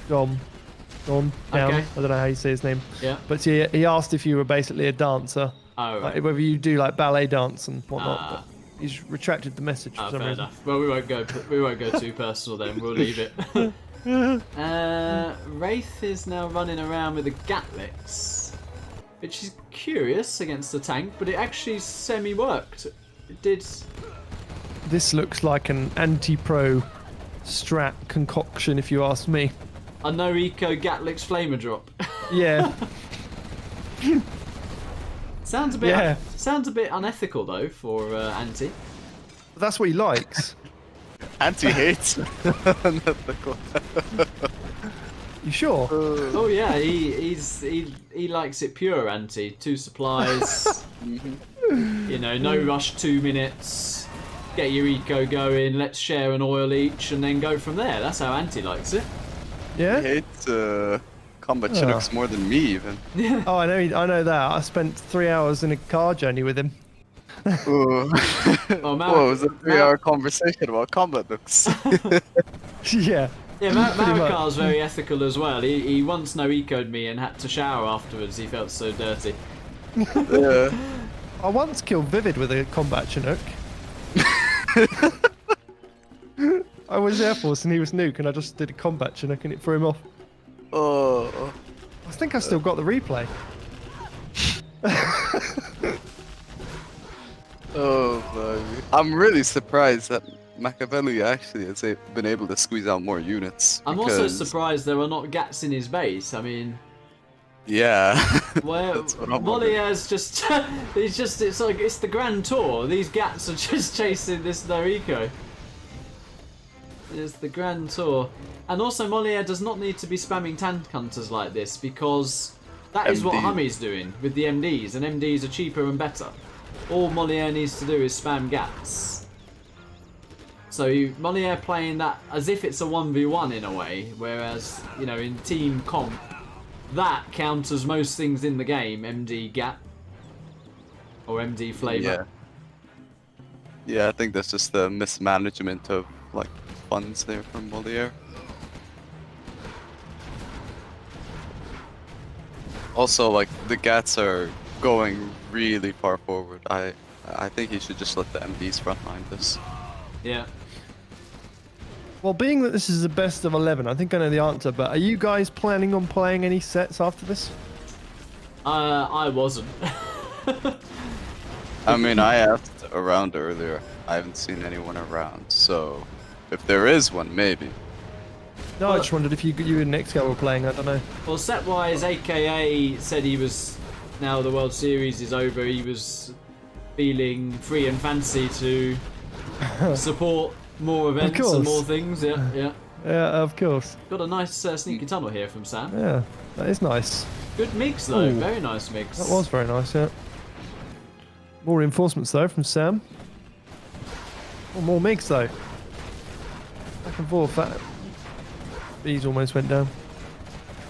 Dom down. Okay. I don't know how you say his name. Yeah. But he asked if you were basically a dancer. Oh, right. Like, whether you do like ballet dance and whatnot. But he's retracted the message for some fair reason. enough. Well, we won't go too personal then. We'll leave it. Wraith is now running around with the Gatlix, which is curious against the tank, but it actually semi-worked. It did. This looks like an anti-pro strat concoction, if you ask me. A no-eco Gatlix flamer drop. Yeah. Sounds a bit unethical though for Anti. But that's what he likes. Anti hates. You sure? Oh yeah, he likes it pure Anti. 2 supplies. You know, no rush 2 minutes. Get your eco going. Let's share an oil each, and then go from there. That's how Anti likes it. Yeah. He hates combat Chinooks more than me even. Yeah. Oh, I know that. I spent 3 hours in a car journey with him. Ooh. Oh, Whoa, it was a 3-hour conversation about combat looks. Yeah. Yeah, Pretty much. Marikar's very ethical as well. He once no eco'd me and had to shower afterwards. He felt so dirty. Yeah. I once killed Vivid with a combat Chinook. I was Air Force and he was Nuke, and I just did a combat Chinook and it threw him off. Oh. I think I still got the replay. Oh, man. I'm really surprised that Makaveli actually has been able to squeeze out more units. I'm also because- surprised there are not gats in his base. I mean, Yeah. where That's what I'm wondering. Moliere's just, it's like, it's the Grand Tour. These gats are just chasing this no eco. It's the Grand Tour. And also Moliere does not need to be spamming tank hunters like this, because that is what MD. HuMMi's doing with the MDs, and MDs are cheaper and better. All Moliere needs to do is spam gats. So Moliere playing that as if it's a 1v1 in a way, whereas, you know, in team comp, that counters most things in the game, MD gap. Or MD flavor. Yeah, I think that's just the mismanagement of, like, funds there from Moliere. Also, like, the gats are going really far forward. I think he should just let the MDs frontline this. Yeah. Well, being that this is the best of 11, I think I know the answer, but are you guys planning on playing any sets after this? I wasn't. I mean, I asked around earlier. I haven't seen anyone around, so if there is one, maybe. No, I just wondered if you and Next Guy were playing, I don't know. Well, set-wise, AKA said he was, now the World Series is over, he was feeling free and fancy to support more events and more things. Yeah, yeah. Yeah, of course. Got a nice sneaky tunnel here from Sam. Yeah, that is nice. Good mix though, Ooh. very nice mix. That was very nice, yeah. More reinforcements though from Sam. Oh, more MiGs though. Back and forth. That these almost went down.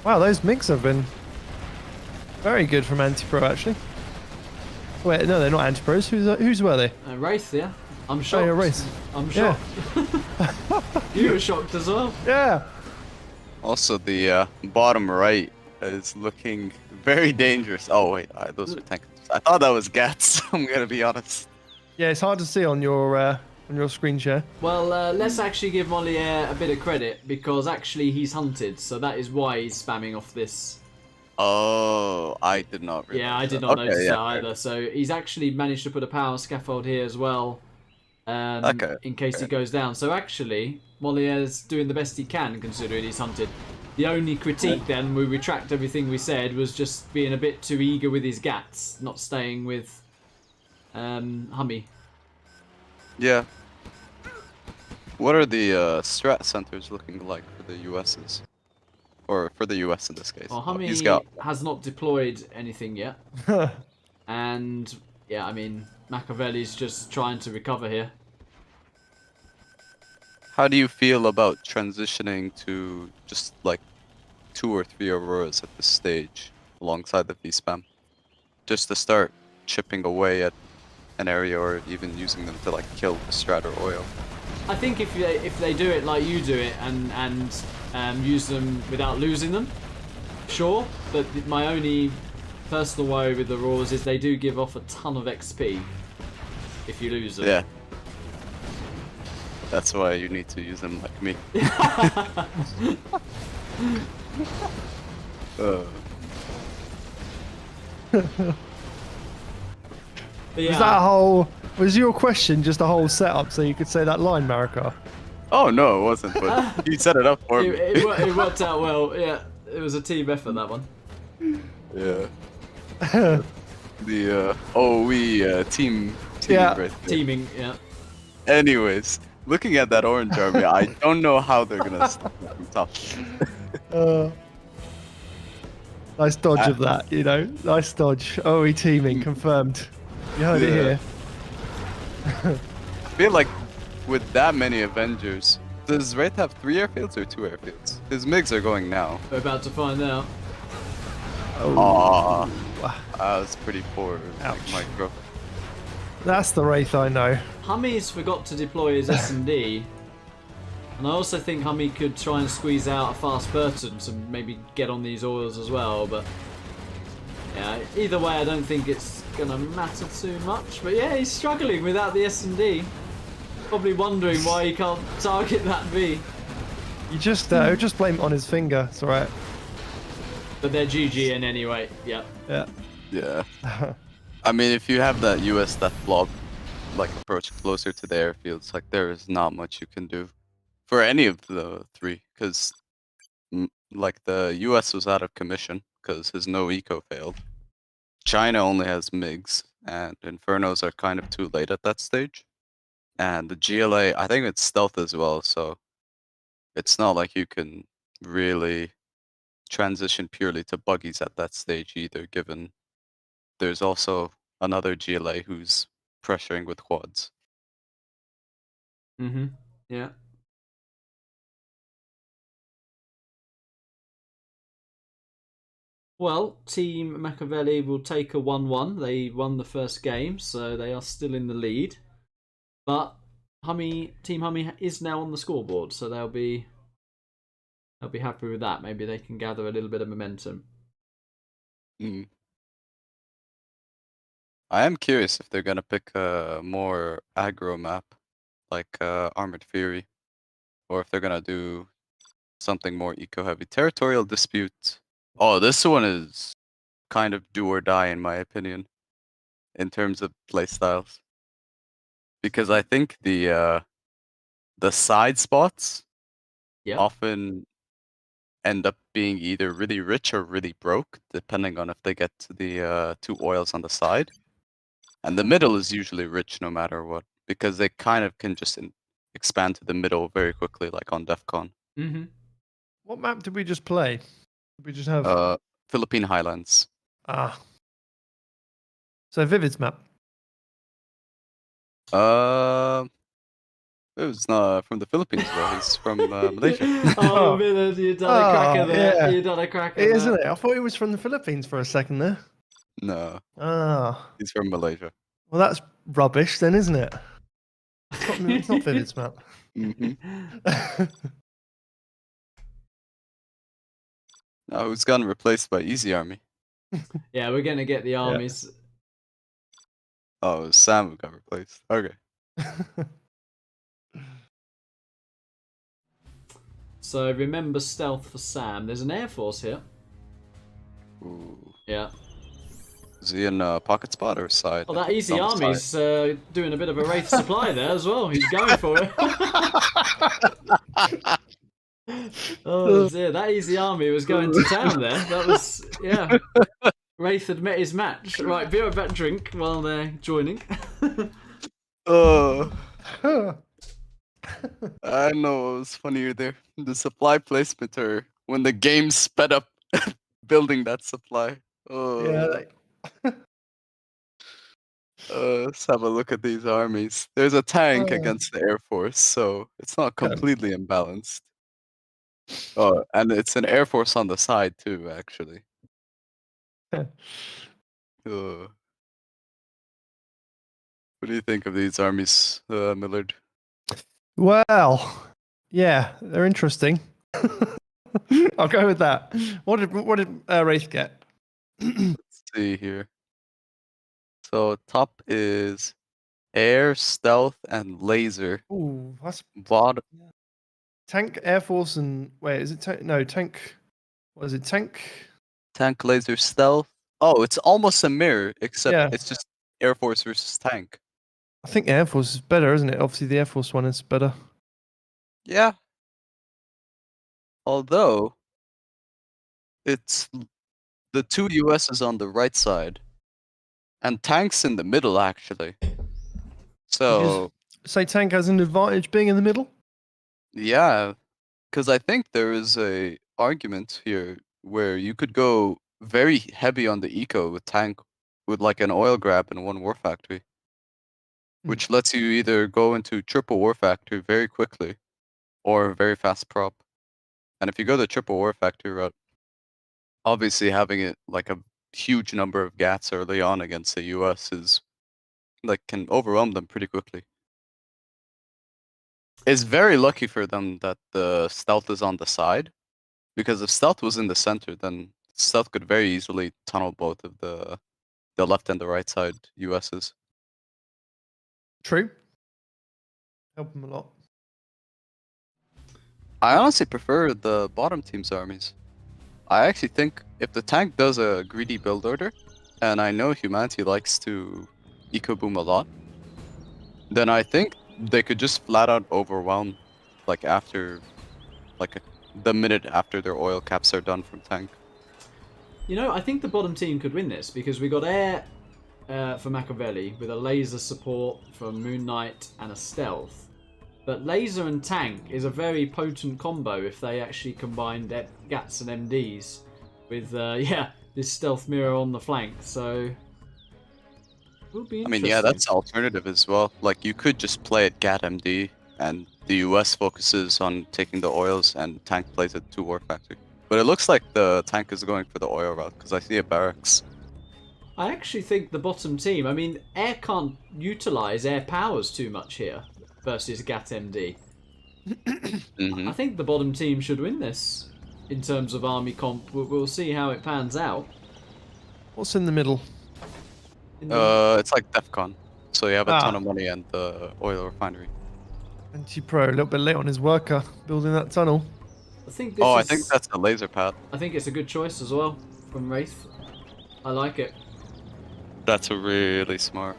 Wow, those MiGs have been very good from Anti-Pro actually. Wait, no, they're not Anti-Pros. Whose were they? Wraith, yeah. I'm shocked. Oh, yeah, Wraith. I'm shocked. You were shocked as well. Yeah. Also, the bottom right is looking very dangerous. Oh wait, those are tankers. I thought that was gats. I'm gonna be honest. Yeah, it's hard to see on your screen share. Well, let's actually give Moliere a bit of credit, because actually he's hunted, so that is why he's spamming off this. Oh, I did not realize. Yeah, I did that. not Okay, notice yeah, that either. So he's actually managed to put a power scaffold here as well, in case he goes down. So actually, Moliere's doing the best he can considering he's hunted. The only critique then, we retract everything we said, was just being a bit too eager with his gats, not staying with HuMMi. Yeah. What are the strat centers looking like for the US's? Or for the US in this case. Well, He's HuMMi got... has not deployed anything yet. And, yeah, I mean, Makaveli's just trying to recover here. How do you feel about transitioning to just like 2 or 3 Auroras at this stage alongside the V-Spam? Just to start chipping away at an area, or even using them to like kill the strat or oil. I think if they do it like you do it and use them without losing them, sure. But my only personal worry with the Raws is they do give off a ton of XP if you lose them. Yeah. That's why you need to use them like me. But yeah, Was that a whole? Was your question just a whole setup so you could say that line, Marika? Oh no, it wasn't, but you set it up for me. it worked out well. Yeah, it was a team effort, that one. Yeah. The OE team Yeah. right there. Teaming, yeah. Anyways, looking at that orange army, I don't know how they're gonna stop from top. Nice dodge of that, you know. Nice dodge. OE teaming confirmed. You heard it here. I feel like with that many Avengers, does Wraith have 3 airfields or 2 airfields? His MiGs are going now. We're about to find out. Aww. That was pretty poor. Ouch. Micro. That's the Wraith I know. HuMMi's forgot to deploy his S&D. And I also think HuMMi could try and squeeze out a fast Burton to maybe get on these oils as well, but yeah, either way I don't think it's gonna matter too much. But yeah, he's struggling without the S&D. Probably wondering why he can't target that V. You just blame it on his finger. It's alright. But they're GG in anyway, yeah. Yeah. Yeah. I mean, if you have that US Death Blob like approach closer to the airfields, like there is not much you can do for any of the three, because like the US was out of commission because his no eco failed. China only has MiGs, and Infernos are kind of too late at that stage. And the GLA, I think it's stealth as well, so it's not like you can really transition purely to buggies at that stage either, given there's also another GLA who's pressuring with quads. Mm-hmm. Yeah. Well, Team Makaveli will take a 1-1. They won the first game, so they are still in the lead. But Team HuMMi is now on the scoreboard, so they'll be happy with that. Maybe they can gather a little bit of momentum. Mm. I am curious if they're gonna pick a more aggro map, like Armored Fury, or if they're gonna do something more eco-heavy. Territorial Dispute. Oh, this one is kind of do or die in my opinion, in terms of playstyles, because I think the side spots often end up being either really rich or really broke, depending on if they get to the 2 oils on the side. And the middle is usually rich no matter what, because they kind of can just expand to the middle very quickly, like on Defcon. Mm-hmm. What map did we just play? Did we just have Philippine Highlands. Ah. So Vivid's map. It was not from the Philippines though. He's from Malaysia. Oh, Vivid, you done a cracker there. Yeah. You done a cracker there. Isn't it? I thought he was from the Philippines for a second there. No. Ah. He's from Malaysia. Well, that's rubbish then, isn't it? It's not Vivid's map. Mm-hmm. No, who's gotten replaced by Easy Army? Yeah, we're gonna get the armies. Oh, it was Sam who got replaced. Okay. So remember stealth for Sam. There's an Air Force here. Ooh. Yeah. Is he in pocket spot or side? Oh, that Easy Army's doing a bit of a Wraith supply there as well. He's going for it. Oh dear, that Easy Army was going to town there. That was, yeah. Wraith had met his match. Right, be right back, drink while they're joining. I know what was funnier there. The supply placement, or when the game sped up building that supply. Yeah. Let's have a look at these armies. There's a tank against the Air Force, so it's not completely imbalanced. Oh, and it's an Air Force on the side too, actually. What do you think of these armies, Millard? Well, yeah, they're interesting. I'll go with that. What did Wraith get? Let's see here. So top is air, stealth, and laser. Ooh, that's Bottom. Tank, Air Force, and wait, is it tank? What is it? Tank, laser, stealth. Oh, it's almost a mirror, except it's just Air Force versus tank. I think Air Force is better, isn't it? Obviously, the Air Force one is better. Yeah. Although it's the 2 USs on the right side, and tanks in the middle, actually. So say tank has an advantage being in the middle. Yeah, because I think there is a argument here where you could go very heavy on the eco with tank, with like an oil grab and 1 war factory, which lets you either go into triple war factory very quickly, or very fast prop. And if you go the triple war factory route, obviously having it like a huge number of GATs early on against the US is like can overwhelm them pretty quickly. It's very lucky for them that the stealth is on the side, because if stealth was in the center, then stealth could very easily tunnel both of the left and the right side USs. True. Help them a lot. I honestly prefer the bottom team's armies. I actually think if the tank does a greedy build order, and I know humanity likes to eco boom a lot, then I think they could just flat out overwhelm, like after, the minute after their oil caps are done from tank. You know, I think the bottom team could win this because we got air for Makaveli with a laser support from Moon Knight and a stealth. But laser and tank is a very potent combo if they actually combine GATs and MDs with, this stealth mirror on the flank. So, it will be I interesting. mean, yeah, that's alternative as well. Like, you could just play it GAT MD, and the US focuses on taking the oils, and tank plays it 2 War Factory. But it looks like the tank is going for the oil route, because I see a barracks. I actually think the bottom team, I mean, air can't utilize air powers too much here versus GAT MD. I think the bottom team should win this in terms of army comp. We'll see how it pans out. What's in the middle? It's like Defcon. So you have a ton of money and the oil refinery. Anti-Pro, a little bit late on his worker, building that tunnel. I think this I think that's a laser pad. I think it's a good choice as well from Wraith. I like it. That's really smart.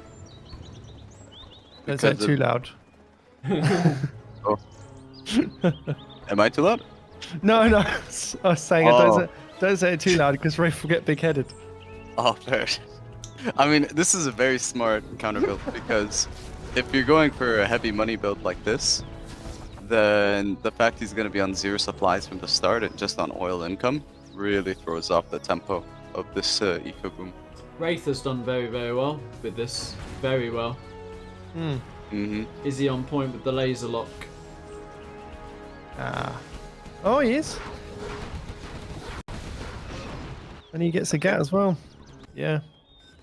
Don't say it too loud. Oh. Am I too loud? No. I was saying don't say it too loud because Wraith will get big-headed. Oh, fair. I mean, this is a very smart counter build because if you're going for a heavy money build like this, then the fact he's going to be on 0 supplies from the start and just on oil income really throws off the tempo of this eco boom. Wraith has done very, very well with this. Very well. Is he on point with the laser lock? Oh, he is. And he gets a GAT as well. Yeah.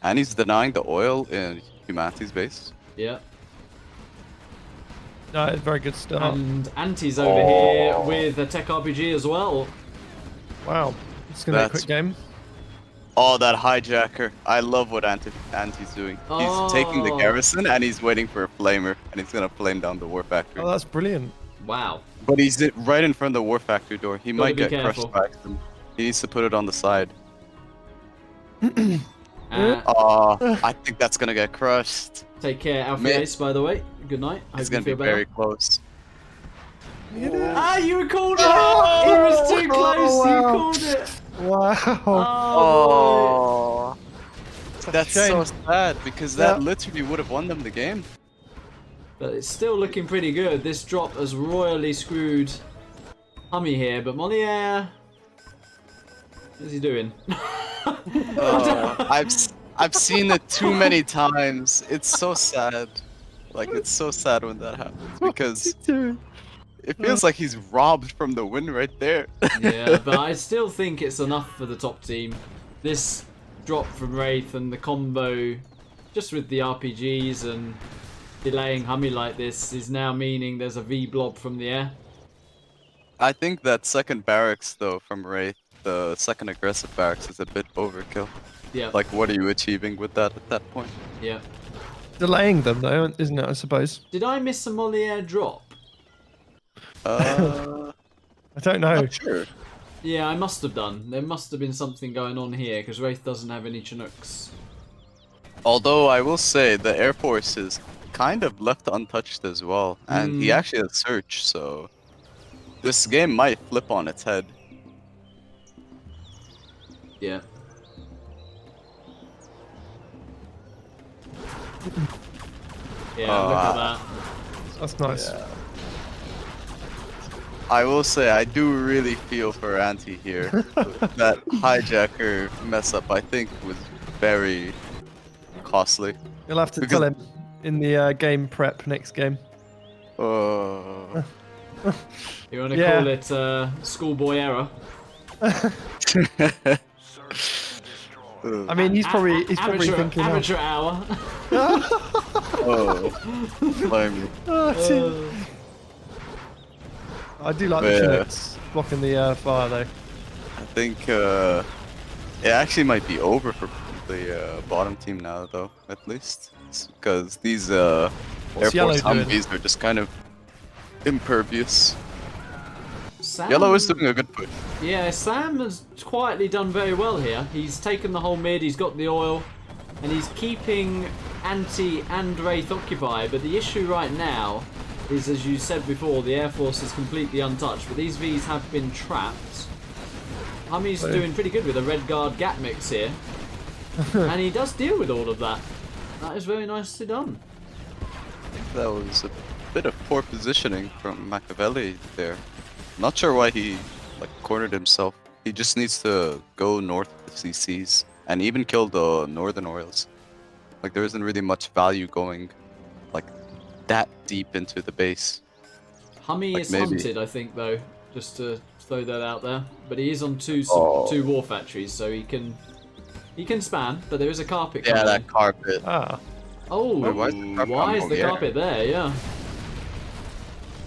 And he's denying the oil in humanity's base. Yeah. No, very good start. And Anti's over here with a tech RPG as well. Wow. It's going to be a quick game. Oh, that hijacker. I love what Anti's doing. He's taking the garrison and he's waiting for a flamer and he's going to flame down the war factory. Oh, that's brilliant. Wow. But he's right in front of the war factory door. He might get careful. crushed by accident. He needs to put it on the side. I think that's going to get crushed. Take care, Alpheus, by the way. Good night. It's going to be very close. You called it! It was too close, you called it! Wow. That's so sad because that literally would have won them the game. But it's still looking pretty good. This drop has royally screwed HuMMi here, but Moliere... What's he doing? I've seen it too many times. It's so sad. Like, it's so sad when that happens because it feels like he's robbed from the win right there. Yeah, but I still think it's enough for the top team. This drop from Wraith and the combo, just with the RPGs and delaying HuMMi like this, is now meaning there's a V blob from the air. I think that second barracks, though, from Wraith, the second aggressive barracks, is a bit overkill. Yeah. Like, what are you achieving with that at that point? Yeah. Delaying them, though, isn't it, I suppose? Did I miss a Moliere drop? I don't know. Not sure. Yeah, I must have done. There must have been something going on here, because Wraith doesn't have any Chinooks. Although, I will say, the Air Force is kind of left untouched as well. And he actually has Search, so... This game might flip on its head. Yeah. Yeah, look at that. That's nice. Yeah. I will say, I do really feel for Anti here. That hijacker mess up, I think, was very costly. You'll have to tell him in the game prep next game. Oh. You want to call it schoolboy error? I mean, he's probably thinking. Amateur hour. Oh, blimey. I do like the Chinooks blocking the fire though. I think it actually might be over for the bottom team now, though, at least. Because these Air Force Humvees are just kind of impervious. Yellow is doing a good push. Yeah, Sam has quietly done very well here. He's taken the whole mid, he's got the oil, and he's keeping Anti and Wraith occupied. But the issue right now is, as you said before, the Air Force is completely untouched. But these Vs have been trapped. HuMMi's doing pretty good with a red guard gap mix here. And he does deal with all of that. That is very nicely done. I think that was a bit of poor positioning from Makaveli there. Not sure why he cornered himself. He just needs to go north of the CCs and even kill the northern oils. Like, there isn't really much value going that deep into the base. HuMMi is hunted, I think, though, just to throw that out there. But he is on two war factories, so he can spam. But there is a carpet coming. Yeah, that carpet. Oh, wait, why is the carpet there? Yeah.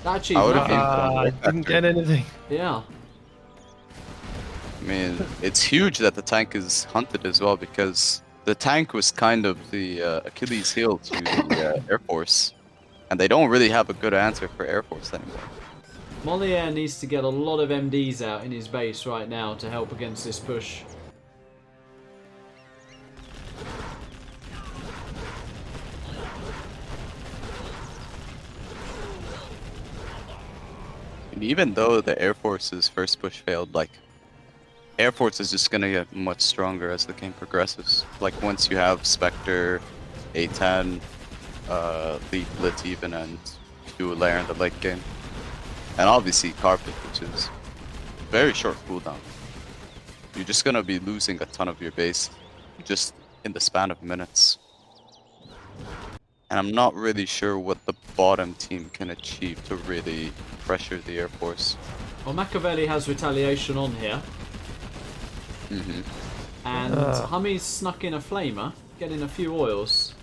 That cheap I didn't get anything. Yeah. I mean, it's huge that the tank is hunted as well, because the tank was kind of the Achilles heel to the Air Force. And they don't really have a good answer for Air Force anymore. Moliere needs to get a lot of MDs out in his base right now to help against this push. And even though the Air Force's first push failed, Air Force is just gonna get much stronger as the game progresses. Once you have Spectre, A10, Leaflet even, and Fuel Lair in the late game. And obviously Carpet, which is very short cooldown. You're just gonna be losing a ton of your base just in the span of minutes. And I'm not really sure what the bottom team can achieve to really pressure the Air Force. Well, Makaveli has retaliation on here. And HuMMi's snuck in a flamer, getting a few oils.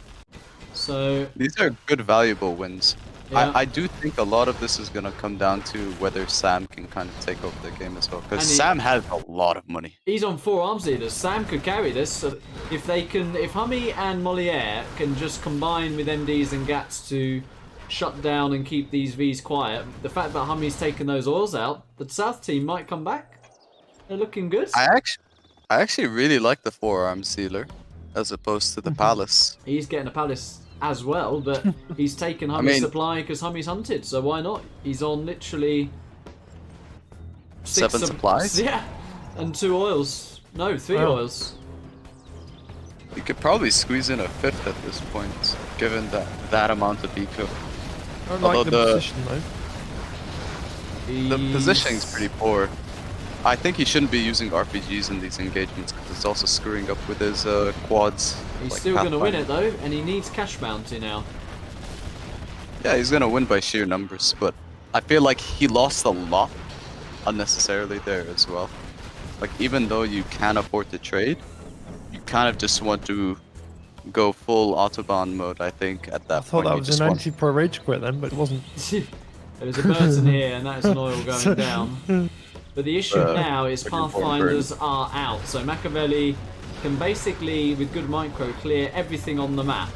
So these are good, valuable wins. Yeah. I do think a lot of this is gonna come down to whether Sam can kind of take over the game as well, because Sam has a lot of money. He's on 4 arms leaders. Sam could carry this. So if HuMMi and Moliere can just combine with MDs and GATs to shut down and keep these Vs quiet, the fact that HuMMi's taken those oils out, the South team might come back. They're looking good. I actually really like the 4-arm sealer as opposed to the Palace. He's getting a Palace as well, but he's taken HuMMi's supply because HuMMi's hunted, so why not? He's on literally 7 supplies? Yeah, and 2 oils. No, 3 oils. You could probably squeeze in a 5th at this point, given that amount of eco. I like the position though. The positioning's pretty poor. I think he shouldn't be using RPGs in these engagements because it's also screwing up with his quads. He's still going to win it though, and he needs cash bounty now. Yeah, he's going to win by sheer numbers, but I feel like he lost a lot unnecessarily there as well. Even though you can afford to trade, you kind of just want to go full Autobahn mode, I think, at that point. I thought that was an anti-pro rage quit then, but it wasn't. There's a Burton here, and that's an oil going down. But the issue now is Pathfinders are out, so Makaveli can basically, with good micro, clear everything on the map.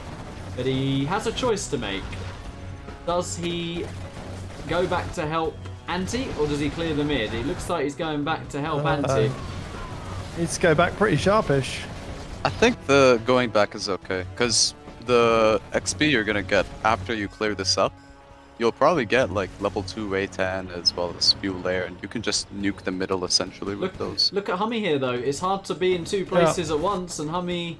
But he has a choice to make. Does he go back to help Anti, or does he clear the mid? It looks like he's going back to help Anti. Needs to go back pretty sharpish. I think the going back is okay, because the XP you're going to get after you clear this up, you'll probably get level 2 A10 as well as Fuel Lair, and you can just nuke the middle essentially with those. Look at HuMMi here though. It's hard to be in 2 places at once, and HuMMi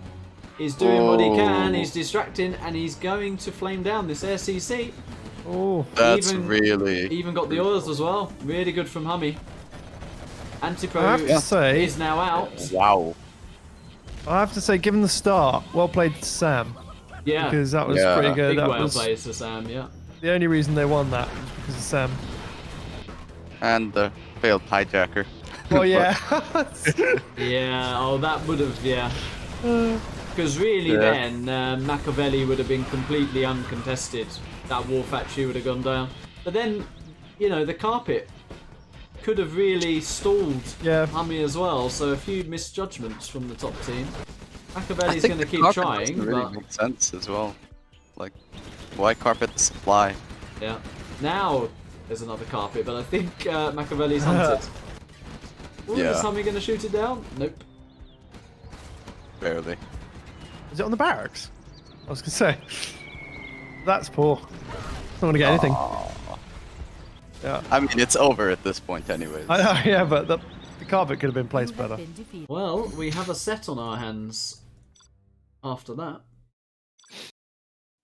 is doing what he can. He's distracting, and he's going to flame down this Air CC. Oh, that's even got the oils as well. Really good from HuMMi. Antipro I have to say, is now out. Wow. I have to say, given the start, well played to Sam. Yeah. Because that was pretty good. Big that well was played to Sam, yeah. The only reason they won that was because of Sam. And the failed hijacker. Oh yeah. Yeah, that would have, Because really Yeah. then, Makaveli would have been completely uncontested. That war factory would have gone down. But then, you know, the carpet could have really stalled Yeah. HuMMi as well, so a few misjudgments from the top team. I Makaveli's think going to the keep carpet trying, doesn't really but make sense as well. Like, why carpet the supply? yeah. Now there's another carpet, but I think Makaveli's hunted. Ooh, Yeah. Is HuMMi going to shoot it down? Nope. Barely. Is it on the barracks? I was gonna say. That's poor. Don't want to get anything. Aw. Yeah. I mean, it's over at this point, anyways. I know, yeah, but the carpet could have been placed You have better. been defeated. Well, we have a set on our hands after that.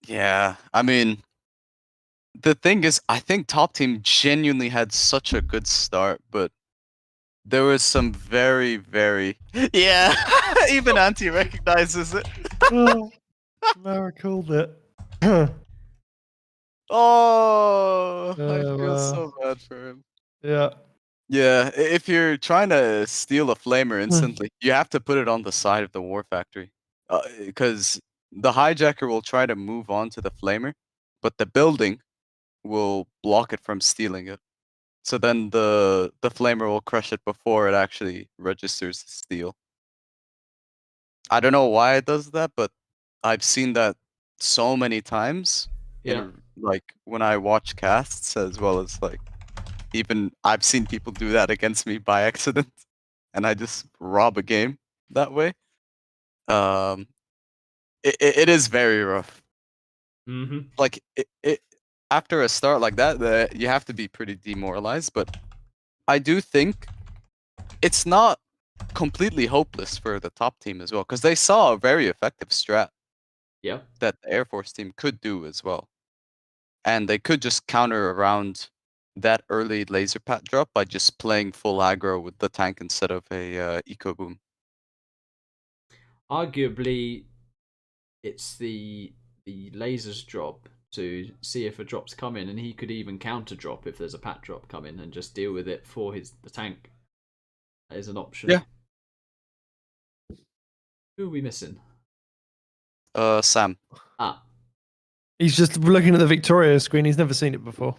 Yeah, I mean, the thing is, I think top team genuinely had such a good start, but there was some very, very yeah. Even Auntie recognizes it. Oh, Mara called it. Oh, I Oh, feel wow. so bad for him. Yeah. Yeah, if you're trying to steal a flamer instantly, you have to put it on the side of the war factory, because the hijacker will try to move on to the flamer, but the building will block it from stealing it. So then the flamer will crush it before it actually registers the steal. I don't know why it does that, but I've seen that so many times Yeah. like when I watch casts, as well as like even I've seen people do that against me by accident, and I just rob a game that way. Um, it is very rough. Mm-hmm. Like it after a start like that, you have to be pretty demoralized. But I do think it's not completely hopeless for the top team as well, because they saw a very effective strat Yeah. that the Air Force team could do as well, and they could just counter around that early laser pat drop by just playing full aggro with the tank instead of a eco boom. Arguably, it's the laser's job to see if a drop's coming, and he could even counter drop if there's a pat drop coming and just deal with it for the tank. That is an option. Yeah. Who are we missing? Sam. Ah. He's just looking at the Victoria screen. He's never seen it before.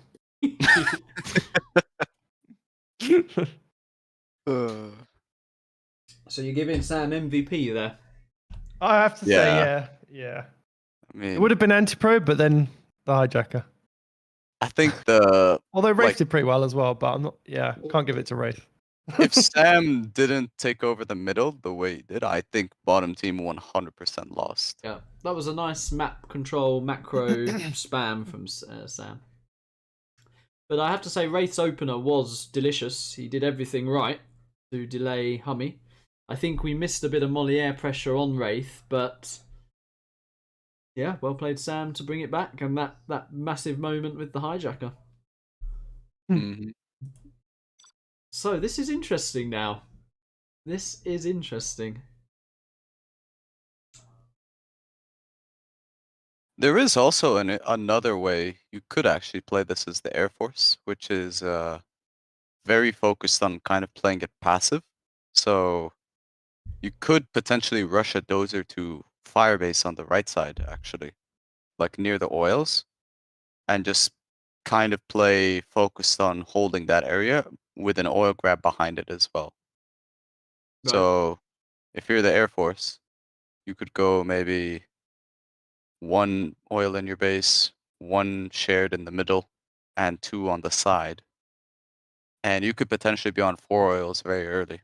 So you're giving Sam MVP there? I have to say, Yeah. yeah. I mean, It would have been anti-pro, but then the hijacker. I think the Although Wraith like, did pretty well as well, but I'm not. Yeah, can't give it to Wraith. if Sam didn't take over the middle the way he did, I think bottom team 100% lost. Yeah, that was a nice map control macro spam from Sam. But I have to say, Wraith's opener was delicious. He did everything right to delay HuMMi. I think we missed a bit of Moliere pressure on Wraith, but yeah, well played Sam to bring it back, and that massive moment with the hijacker. Mhm. So this is interesting now. This is interesting. There is also another way you could actually play this as the Air Force, which is very focused on kind of playing it passive. So you could potentially rush a dozer to Firebase on the right side, actually, like near the oils, and just kind of play focused on holding that area with an oil grab behind it as well. Right. So if you're the Air Force, you could go maybe one oil in your base, one shared in the middle, and two on the side. And you could potentially be on 4 oils very early.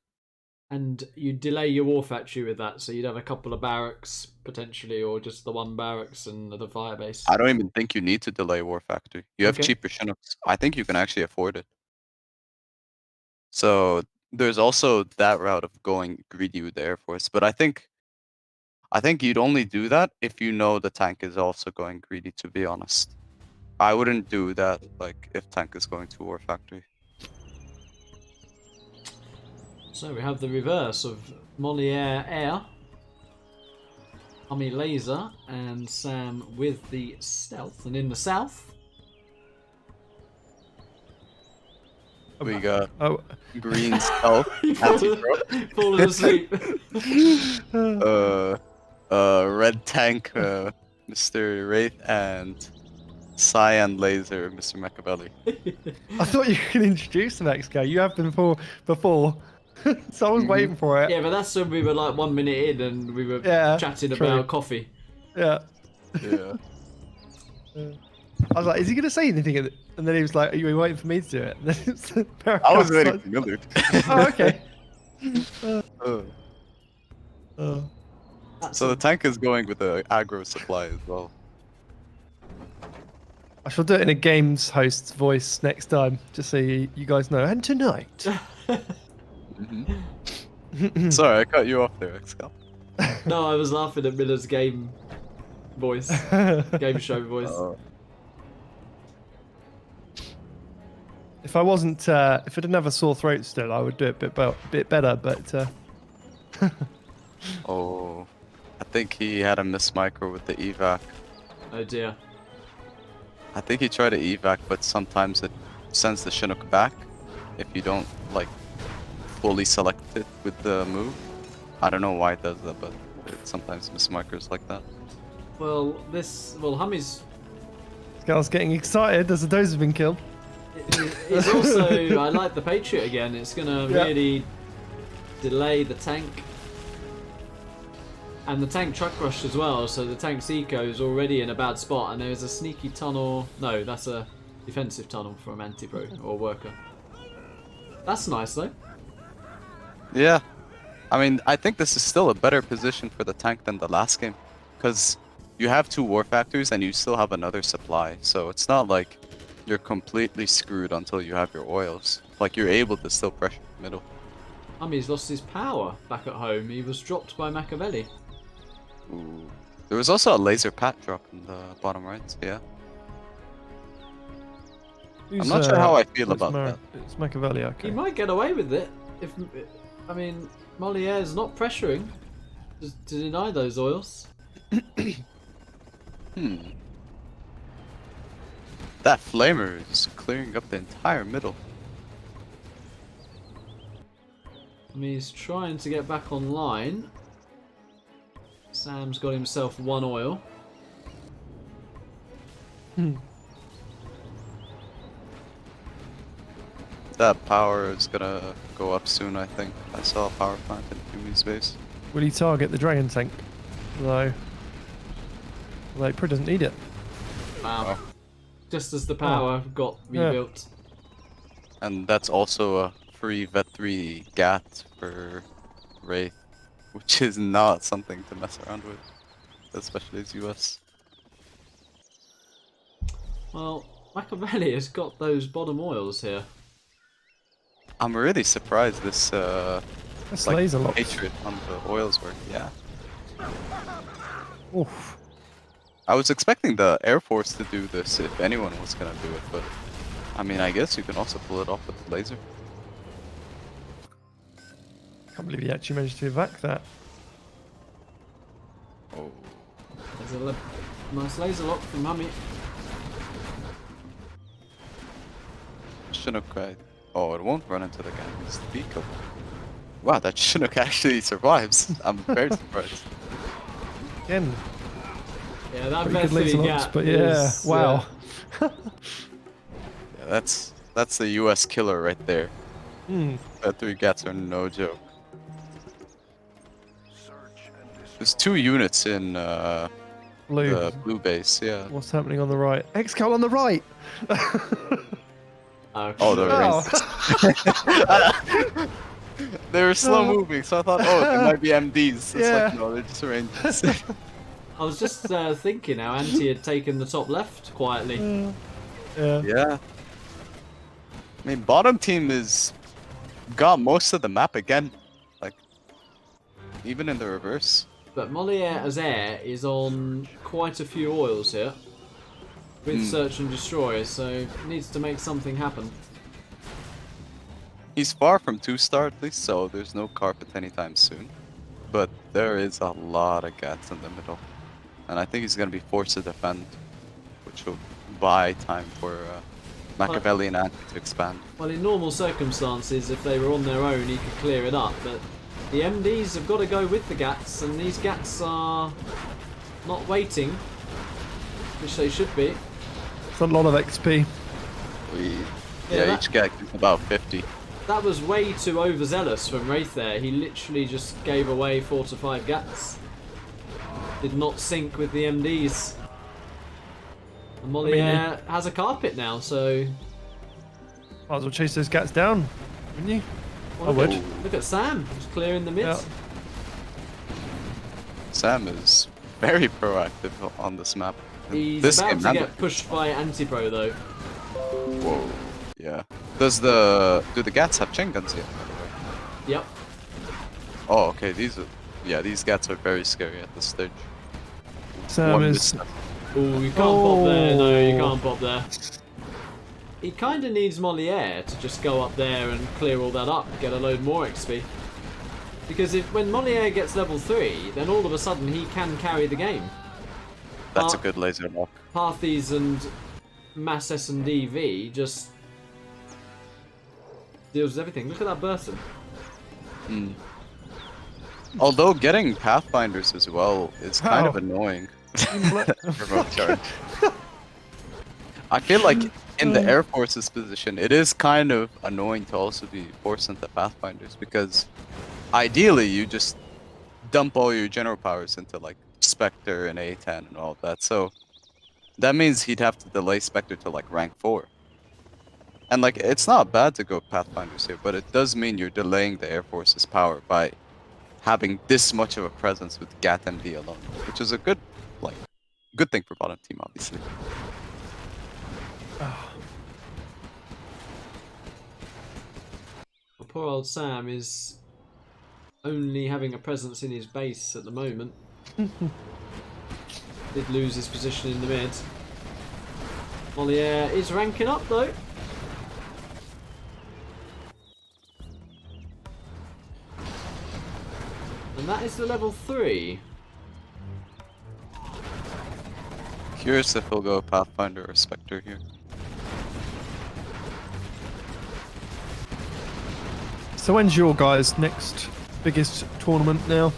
And you delay your war factory with that, so you'd have a couple of barracks potentially, or just the one barracks and the firebase. I don't even think you need to delay War Factory. You have Okay. cheaper Chinooks. I think you can actually afford it. So there's also that route of going greedy with the Air Force. But I think you'd only do that if you know the tank is also going greedy, to be honest. I wouldn't do that like if tank is going to War Factory. So we have the reverse of Moliere Air, HuMMi Laser, and Sam with the stealth. And in the south, We got Oh, Green's health, anti-throw. Falling asleep. Red Tank, Mr. Wraith, and Cyan Laser, Mr. Makaveli. I thought you could introduce the next guy. You have been before. So I was waiting for it. Yeah, but that's when we were like 1 minute in and we were Yeah, chatting true. about coffee. Yeah. Yeah. I was like, is he going to say anything? And then he was like, are you waiting for me to do it? And then it's I was waiting for Millard. Oh, okay. So the tank is going with the aggro supply as well. I shall do it in a games host's voice next time, just so you guys know. And tonight. Sorry, I cut you off there, Excal. No, I was laughing at Miller's game voice. Game show voice. If I wasn't, if I didn't have a sore throat still, I would do it a bit better, but... Oh, I think he had a miss micro with the evac. Oh dear. I think he tried to evac, but sometimes it sends the Chinook back if you don't like fully select it with the move. I don't know why it does that, but it sometimes miss micros like that. Well, HuMMi's Scout's getting excited as the does have been killed. It's also, I like the Patriot again. It's gonna really delay the tank. And the tank truck rushed as well, so the tank's eco is already in a bad spot, and there's a sneaky tunnel. No, that's a defensive tunnel from Anti-Pro or Worker. That's nice though. Yeah, I mean, I think this is still a better position for the tank than the last game, because you have 2 war factors and you still have another supply, so it's not like you're completely screwed until you have your oils. Like, you're able to still pressure the middle. HuMMi's lost his power back at home. He was dropped by Makaveli. Ooh. There was also a laser pat drop in the bottom right, yeah. I'm not sure how I feel about that. It's Makaveli, okay. He might get away with it. I mean, Moliere's not pressuring to deny those oils. That flamer is clearing up the entire middle. I mean, he's trying to get back online. Sam's got himself 1 oil. That power is gonna go up soon, I think. I saw a power plant in HuMMi's base. Will he target the dragon tank? Though. Well, he probably doesn't need it. Wow. Just as the power got rebuilt. And that's also a free Vet 3 GAT for Wraith, which is not something to mess around with, especially as US. Well, Makaveli has got those bottom oils here. I'm really surprised this That's like laser lock. Patriot on the oils work, yeah. Oof. I was expecting the Air Force to do this if anyone was gonna do it, but I mean, I guess you can also pull it off with the laser. Can't believe he actually managed to evac that. Oh. There's a nice laser lock from HuMMi. Chinook, oh, it won't run into the guy who's the beacon. Wow, that Chinook actually survives. I'm very surprised. Again. Yeah, that Pretty good laser Vet 3 locks, gap but yeah, is, wow. Yeah, that's the US killer right there. That 3 gats are no joke. There's 2 units in Blue. the blue base, yeah. What's happening on the right? Excal on the right! Oh, they're they were slow moving, so I thought, oh, they might be MDs. It's like, no, they're just Rangers. I was just thinking how Anti had taken the top left quietly. Yeah. I mean, bottom team is got most of the map again. Like, even in the reverse. But Moliere as air is on quite a few oils here. With search and destroy, so needs to make something happen. He's far from 2-star at least, so there's no carpet anytime soon. But there is a lot of gats in the middle. And I think he's going to be forced to defend, which will buy time for Makaveli and Anti to expand. Well, in normal circumstances, if they were on their own, he could clear it up, but the MDs have got to go with the GATs, and these GATs are not waiting, which they should be. It's a lot of XP. Yeah, each guy gets about 50. That was way too overzealous from Wraith there. He literally just gave away 4 to 5 GATs. Did not sync with the MDs. And Moliere has a carpet now, so... Might as well chase those GATs down, wouldn't you? Well, I would. Look at Sam, just clearing the mid. Yeah. Sam is very proactive on this map. He's this about game, to get pushed by Anti-Pro though. Whoa, yeah. Do the GATs have chain guns yet, by the way? Yep. Oh, okay, these GATs are very scary at this stage. Sam One is... misstep. Oh, you can't pop there. No, you can't pop there. He kind of needs Moliere to just go up there and clear all that up, get a load more XP. Because when Moliere gets level 3, then all of a sudden he can carry the game. That's a good laser lock. Parthies and Mass S&DV just deals with everything. Look at that Burton. Although getting Pathfinders as well is kind of annoying. Remote charge. I feel like in the Air Force's position, it is kind of annoying to also be forced into Pathfinders because ideally you just dump all your general powers into like Spectre and A10 and all of that. So that means he'd have to delay Spectre to like rank 4. And like it's not bad to go Pathfinders here, but it does mean you're delaying the Air Force's power by having this much of a presence with GAT MD alone, which is a good thing for bottom team, obviously. Well, poor old Sam is only having a presence in his base at the moment. Did lose his position in the mid. Moliere is ranking up though. And that is the level 3. Curious if he'll go Pathfinder or Spectre here. So when's your guys' next biggest tournament now?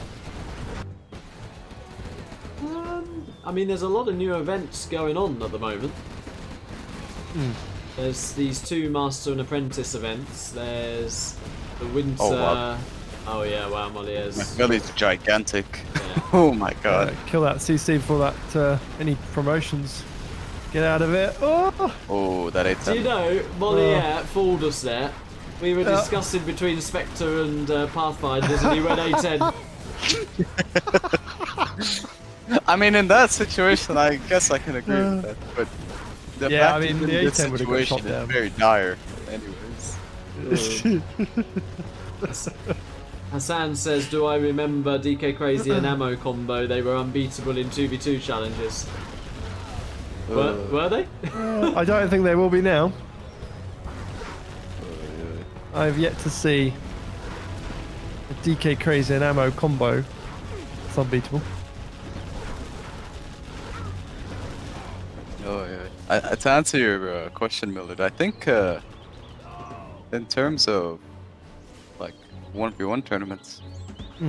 I mean, there's a lot of new events going on at the moment. There's these 2 Master and Apprentice events. There's the Winter... Oh, wow. Oh yeah, wow, Moliere's... Makaveli's gigantic. Yeah. Oh my god. Kill that CC before that any promotions. Get out of it. Oh, Oh, that A10. Do you know, Moliere fooled us there. We were discussing between Spectre and Pathfinders and he went A10. I mean, in that situation, I guess I can agree with that. But the Yeah, fact I mean, that the this A10 would've got situation shot is down. very dire. Anyways. Hassan says, do I remember DK Crazy and Ammo combo? They were unbeatable in 2v2 challenges. Were they? I don't think they will be now. I've yet to see a DK Crazy and Ammo combo. It's unbeatable. Oh yeah. To answer your question, Millard, I think in terms of like 1v1 tournaments,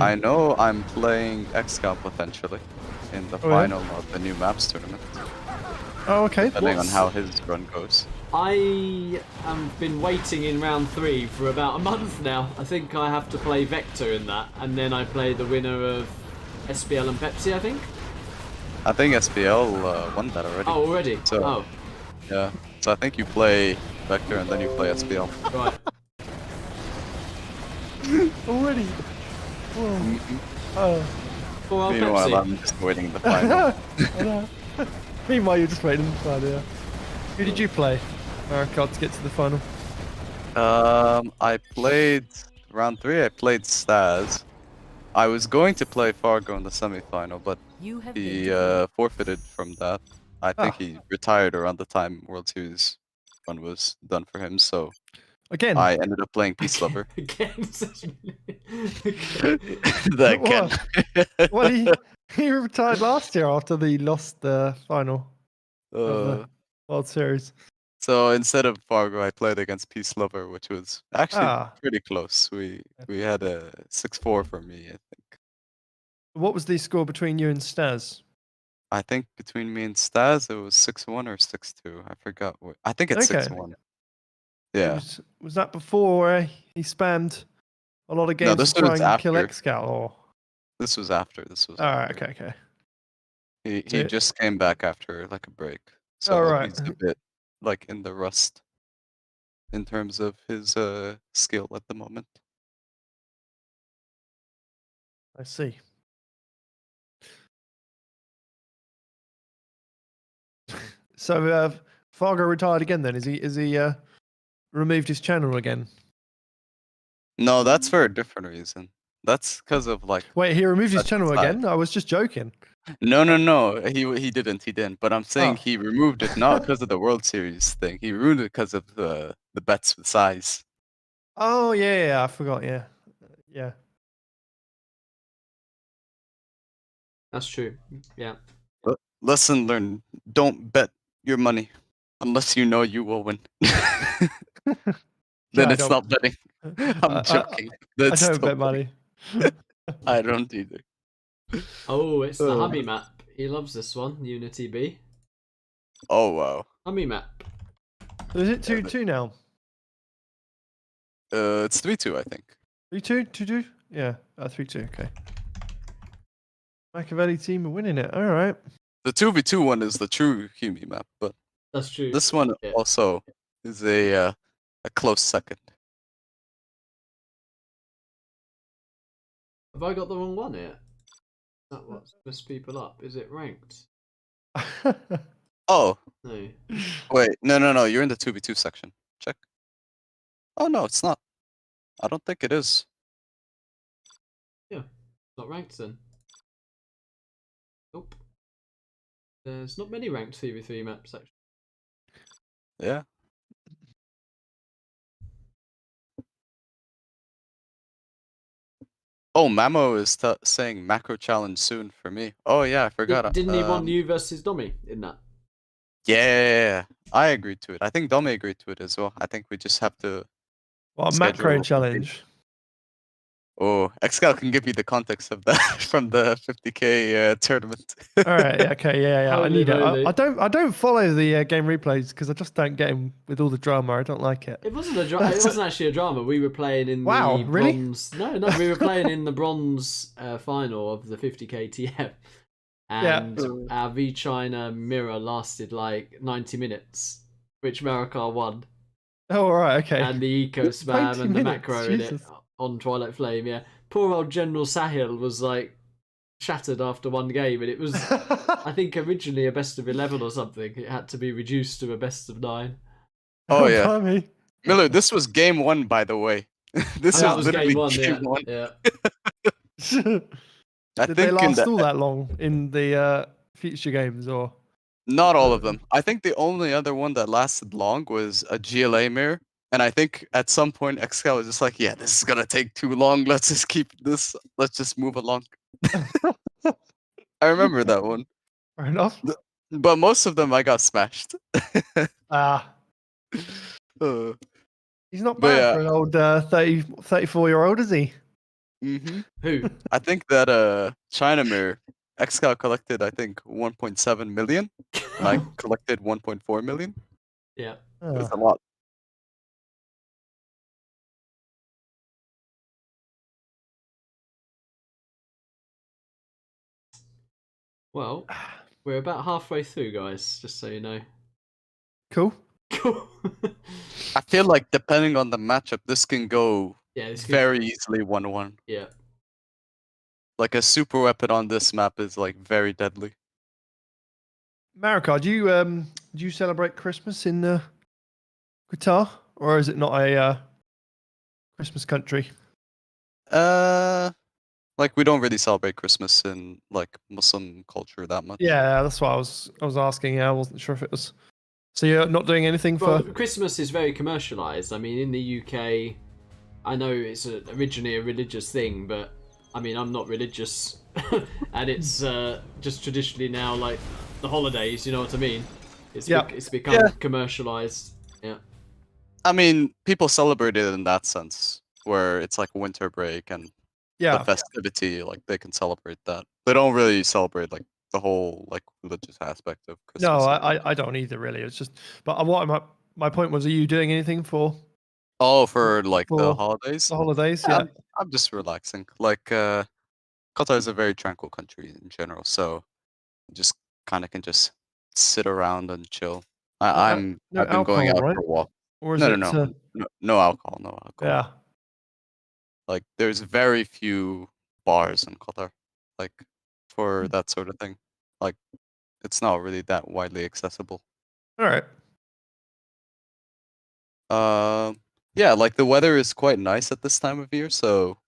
I know I'm playing XCOM potentially in the final of the new maps tournament, Oh, okay. depending on how his run goes. I have been waiting in round 3 for about a month now. I think I have to play Vector in that, and then I play the winner of SPL and Pepsi, I think. I think SPL won that already. Oh, already? So, yeah. So I think you play Vector and then you play SPL. Right. Already. Oh. Poor old Meanwhile, Pepsi. I'm just waiting the final. Meanwhile, you're just waiting for the final. Yeah. Who did you play, Maricard, to get to the final? I played round 3. I played Staz. I was going to play Fargo in the semi-final, but he forfeited from that. I think he retired around the time World Series run was done for him, so Again? I ended up playing Peace Lover. Again. That again. Well, he retired last year after they lost the final of Uh, the World Series. So instead of Fargo, I played against Peace Lover, which was actually Ah, pretty close. We had a 6-4 for me, I think. what was the score between you and Staz? I think between me and Staz, it was 6-1 or 6-2. I forgot what. I think it's Okay. 6-1. It Yeah. was that before he spammed a lot of No, games this to try was and kill after. Xcal? Or This was after. This was all right, after. okay. He So, just came back after like a break, all so right. he's a bit like in the rust in terms of his skill at the moment. I see. So Fargo retired again. Then is he removed his channel again? No, that's for a different reason. That's because of like Wait, he removed his such channel size. again? I was just joking. No. He didn't. But I'm saying Oh. he removed it not because of the World Series thing. He ruined it because of the bets with size. Oh yeah, I forgot. Yeah. That's true. Yeah. Lesson learned: don't bet your money unless you know you will win. Then I it's don't- not betting. I'm joking. That's I don't still bet money. I don't either. Oh, it's the HuMMi map. He loves this one, Unity B. Oh wow. HuMMi map. So is it 2-2 now? It's 3-2, I think. 3-2? 2-2? Yeah, 3-2. Okay. Makaveli team are winning it. All right. The 2v2 one is the true HuMMi map, but That's true. this one Yeah. also is a close second. Have I got the wrong one here? That what messed people up? Is it ranked? Oh, No. wait. No. You're in the 2v2 section. Check. Oh, no, it's not. I don't think it is. Not ranked then. Nope. There's not many ranked 3v3 maps actually. Yeah. Oh, Mamo is saying macro challenge soon for me. Oh, yeah, I forgot. Didn't he want you versus Domi in that? Yeah, I agreed to it. I think Dome agreed to it as well. I think we just have to. Well, a Schedule macro a challenge. Oh, Xcal can give you the context of that from the 50k tournament. All right. Okay. Yeah. I need it. Holy I don't follow the game replays because I just don't get him with all the drama. I don't like it. It wasn't a drama. It wasn't actually a drama. We were playing in Wow, the really? bronze. No, we were playing in the bronze final of the 50k TF, and our V China mirror lasted like 90 minutes, which Marikar won. Oh, all right. Okay. And the eco spam 90 and the minutes, macro in it Jesus. on Twilight Flame. Yeah, poor old General Sahil was like shattered after one game, and it was I think originally a best of 11 or something. It had to be reduced to a best of 9. Oh yeah, blimey. Miller. This was game 1, by the way. This That was was literally game 1. game 1. Yeah. I Did think they last in all that long in the future games, or? not all of them. I think the only other one that lasted long was a GLA mirror. And I think at some point Xcal was just like, yeah, this is gonna take too long. Let's just keep this. Let's just move along. I remember that one. Fair enough. But most of them I got smashed. Ah, Uh, he's not But bad yeah. for an old 34-year-old, is he? Who? I think that China mirror Xcal collected I think 1.7 million, and I collected 1.4 million. Yeah. It's a lot. Well, we're about halfway through, guys. Just so you know. Cool. Cool. I feel like depending on the matchup, this can go Yeah. This could- very easily 1-1. Yeah. Like a super weapon on this map is like very deadly. Marikar, do you celebrate Christmas in Qatar, or is it not a Christmas country? Like we don't really celebrate Christmas in like Muslim culture that much. Yeah, that's what I was asking. Yeah, I wasn't sure if it was. So you're not doing anything Well, for? Christmas is very commercialized. I mean, in the UK, I know it's originally a religious thing, but I mean, I'm not religious, and it's just traditionally now like the holidays. You know what I mean? It's become commercialized. Yeah. I mean, people celebrate it in that sense, where it's like winter break and the festivity, like they can celebrate that. They don't really celebrate like the whole like religious aspect of Christmas. No, I don't either really. It's just, but my point was, are you doing anything for Oh, for like the for holidays? the holidays? Yeah, Yeah. I'm just relaxing. Like Qatar is a very tranquil country in general, so just kind of can just sit around and chill. No I've been going alcohol, out right? for a walk. Or is No, no, it? no, no alcohol, no alcohol. Yeah. Like there's very few bars in Qatar, like for that sort of thing. Like it's not really that widely accessible. All right. Yeah, like the weather is quite nice at this time of year, so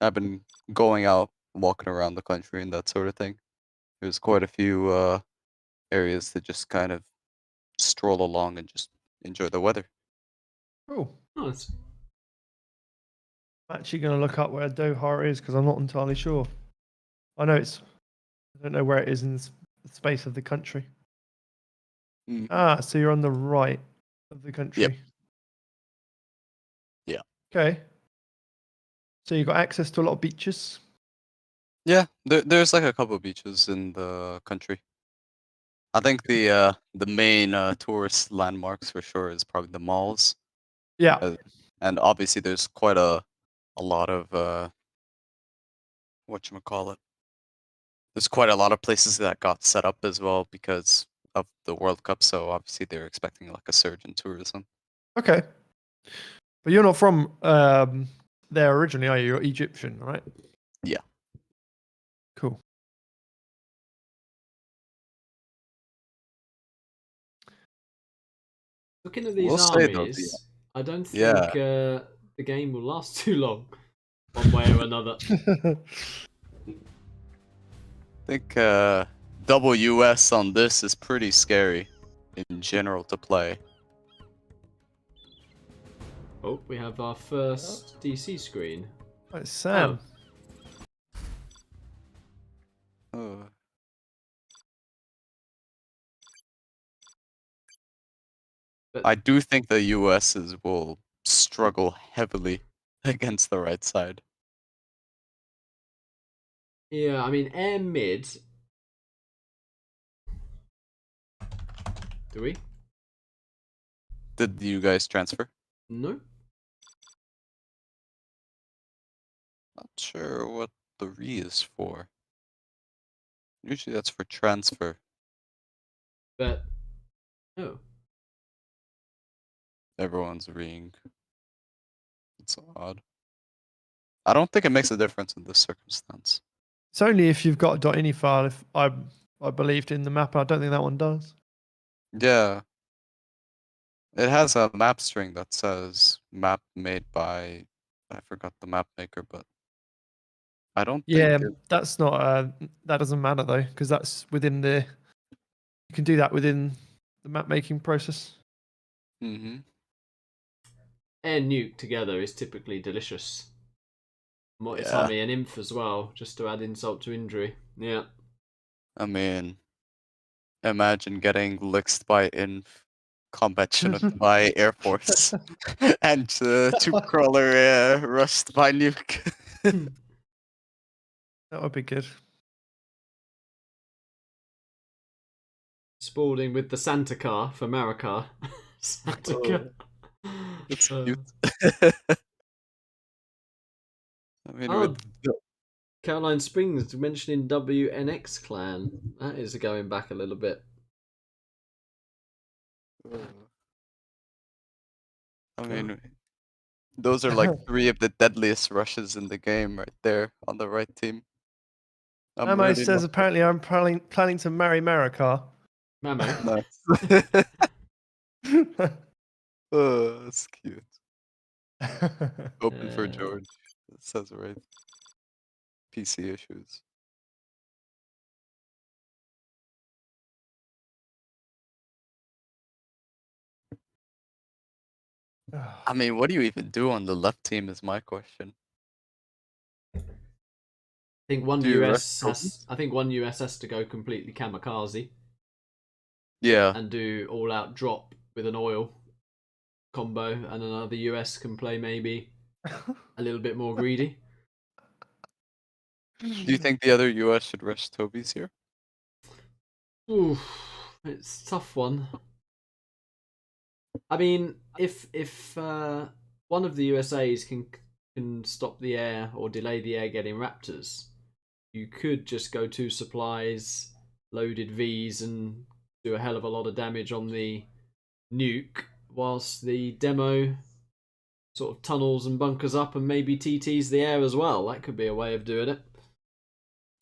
I've been going out, walking around the country and that sort of thing. There's quite a few areas to just kind of stroll along and just enjoy the weather. Cool. Nice. I'm actually going to look up where Doha is because I'm not entirely sure. I don't know where it is in the space of the country. Mm. So you're on the right of the country. Yep. Yeah. Okay. So you've got access to a lot of beaches. Yeah, there's like a couple of beaches in the country. I think the main tourist landmarks for sure is probably the malls. Yeah. And obviously there's quite a lot of whatchamacallit. There's quite a lot of places that got set up as well because of the World Cup, so obviously they're expecting like a surge in tourism. Okay. But you're not from there originally, are you? You're Egyptian, right? Yeah. Cool. Looking at these We'll say though, armies, I don't think yeah. the game will last too long, one way or another. I think double US on this is pretty scary in general to play. Oh, we have our first DC screen. Oh, it's Sam. Oh. I do think the US's will struggle heavily against the right side. Yeah, I mean, air mid. Do we? Did you guys transfer? No. Not sure what the re is for. Usually that's for transfer. But oh, Everyone's reing. It's odd. I don't think it makes a difference in this circumstance. It's only if you've got a .ini file. If I believed in the map, I don't think that one does. Yeah. It has a map string that says map made by, I forgot the map maker, but I don't Yeah, think that's not. That doesn't matter though, because that's within the. You can do that within the map making process. Mm-hmm. air nuke together is typically delicious. It's Yeah. HuMMi and Inf as well, just to add insult to injury. Yeah. I mean, imagine getting licked by Inf, combat Chinook by Air Force, and Troop Crawler rushed by Nuke. That would be good. Spalding with the Santa car for Maricar. Santa car. It's cute. I mean, Oh, with Caroline Springs mentioning WNX clan. That is going back a little bit. I mean, those are like 3 of the deadliest rushes in the game right there on the right team. Mamo says apparently I'm planning to marry Maricar. Mamo. Nice. Oh, that's cute. Open for George. It says it right. PC issues. I mean, what do you even do on the left team is my question. I think one Do you US rush has. I think one US has to go completely kamikaze. Yeah. And do all-out drop with an oil. combo, and another US can play maybe a little bit more greedy. Do you think the other US should rush Toby's here? Ooh, it's a tough one. I mean, if one of the USA's can stop the air or delay the air getting Raptors, you could just go 2 supplies, loaded Vs, and do a hell of a lot of damage on the nuke, whilst the demo sort of tunnels and bunkers up and maybe TTs the air as well. That could be a way of doing it.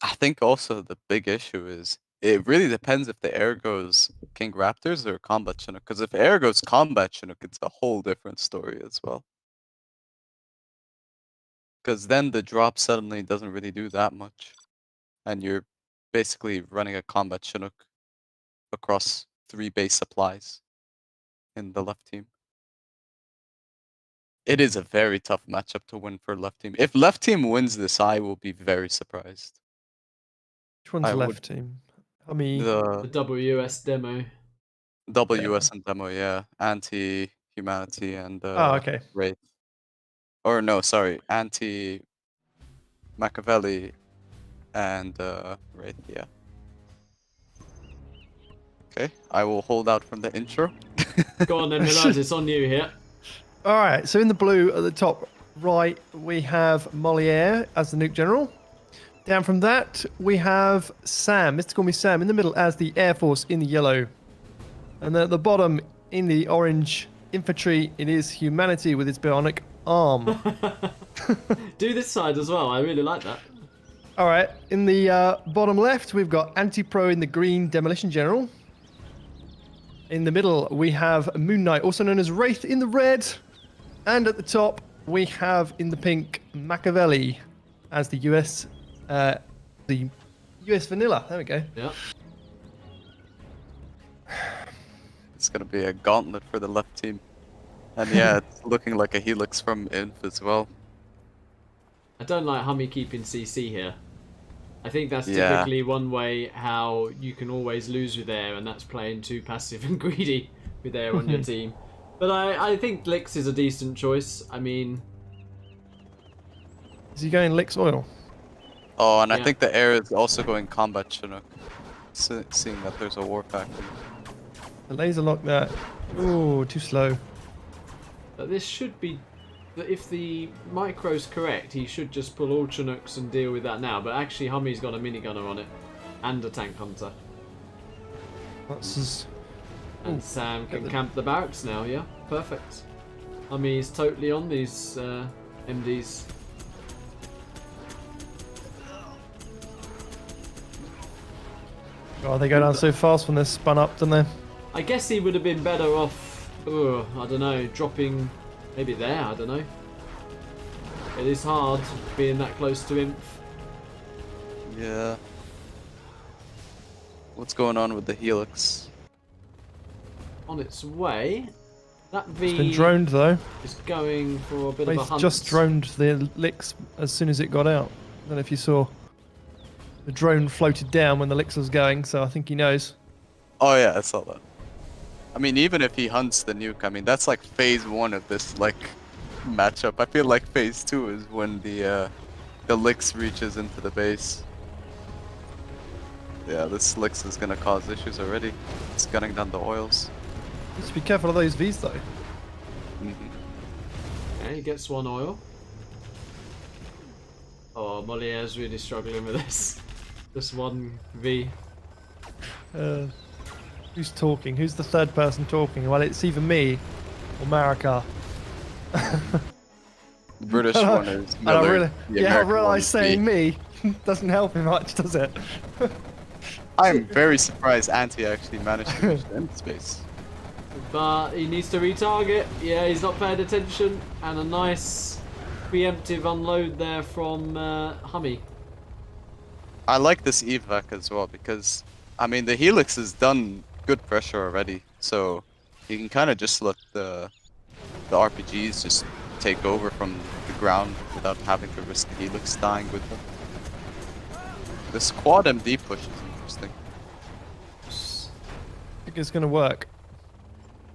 I think also the big issue is it really depends if the air goes King Raptors or Combat Chinook. Because if air goes Combat Chinook, it's a whole different story as well. Because then the drop suddenly doesn't really do that much. And you're basically running a Combat Chinook across 3 base supplies in the left team. It is a very tough matchup to win for left team. If left team wins this, I will be very surprised. Which one's the left team? HuMMi. The WS demo. WS and demo, yeah. Anti-humanity and okay. Wraith. Or no, sorry, anti-Makaveli and Wraith, yeah. Okay, I will hold out from the intro. Go on then, Milad, it's on you here. All right, so in the blue at the top right, we have Moliere as the nuke general. Down from that, we have Sam, Mr. CallMeSam, in the middle as the Air Force in the yellow. And then at the bottom, in the orange infantry, it is humanity with its bionic arm. Do this side as well, I really like that. All right, in the bottom left, we've got Anti-Pro in the green demolition general. In the middle, we have Moon Knight, also known as Wraith, in the red. And at the top, we have in the pink Makaveli as the US vanilla. There we go. Yeah. It's gonna be a gauntlet for the left team. And yeah, it's looking like a Helix from Inf as well. I don't like HuMMi keeping CC here. I think that's typically one way how you can always lose with air, and that's playing too passive and greedy with air on your team. But I think Lix is a decent choice. I mean... Is he going Lix oil? Oh, and I think the air is also going Combat Chinook, seeing that there's a war factory. The laser lock that. Ooh, too slow. But this should be... If the micro's correct, he should just pull all Chinooks and deal with that now. But actually, HuMMi's got a minigunner on it. And a tank hunter. That's... And Sam can camp the barracks now, yeah? Perfect. HuMMi's totally on these MDs. Oh, they go down so fast when they're spun up, don't they? I guess he would have been better off, I don't know, dropping maybe there, I don't know. It is hard being that close to him. Yeah. What's going on with the Helix? On its way. That V It's been droned though. is going for a bit of a hunt. Just droned the Lix as soon as it got out. I don't know if you saw. The drone floated down when the Lix was going, so I think he knows. Oh yeah, I saw that. I mean, even if he hunts the nuke, I mean, that's like phase 1 of this, like, matchup. I feel like phase 2 is when the Lix reaches into the base. Yeah, this Lix is gonna cause issues already. It's gunning down the oils. Just be careful of those Vs though. Okay, he gets one oil. Oh, Moliere's really struggling with this. Just one V. Who's talking? Who's the third person talking? Well, it's either me or Marika. The British one is Miller. I realise saying me doesn't help him much, does it? I'm very surprised Anti actually managed to reach the end space. But he needs to retarget. Yeah, he's not paying attention. And a nice preemptive unload there from HuMMi. I like this evac as well because, I mean, the Helix has done good pressure already, so you can kind of just let the RPGs just take over from the ground without having to risk the Helix dying with them. This quad MD push is interesting. I think it's going to work.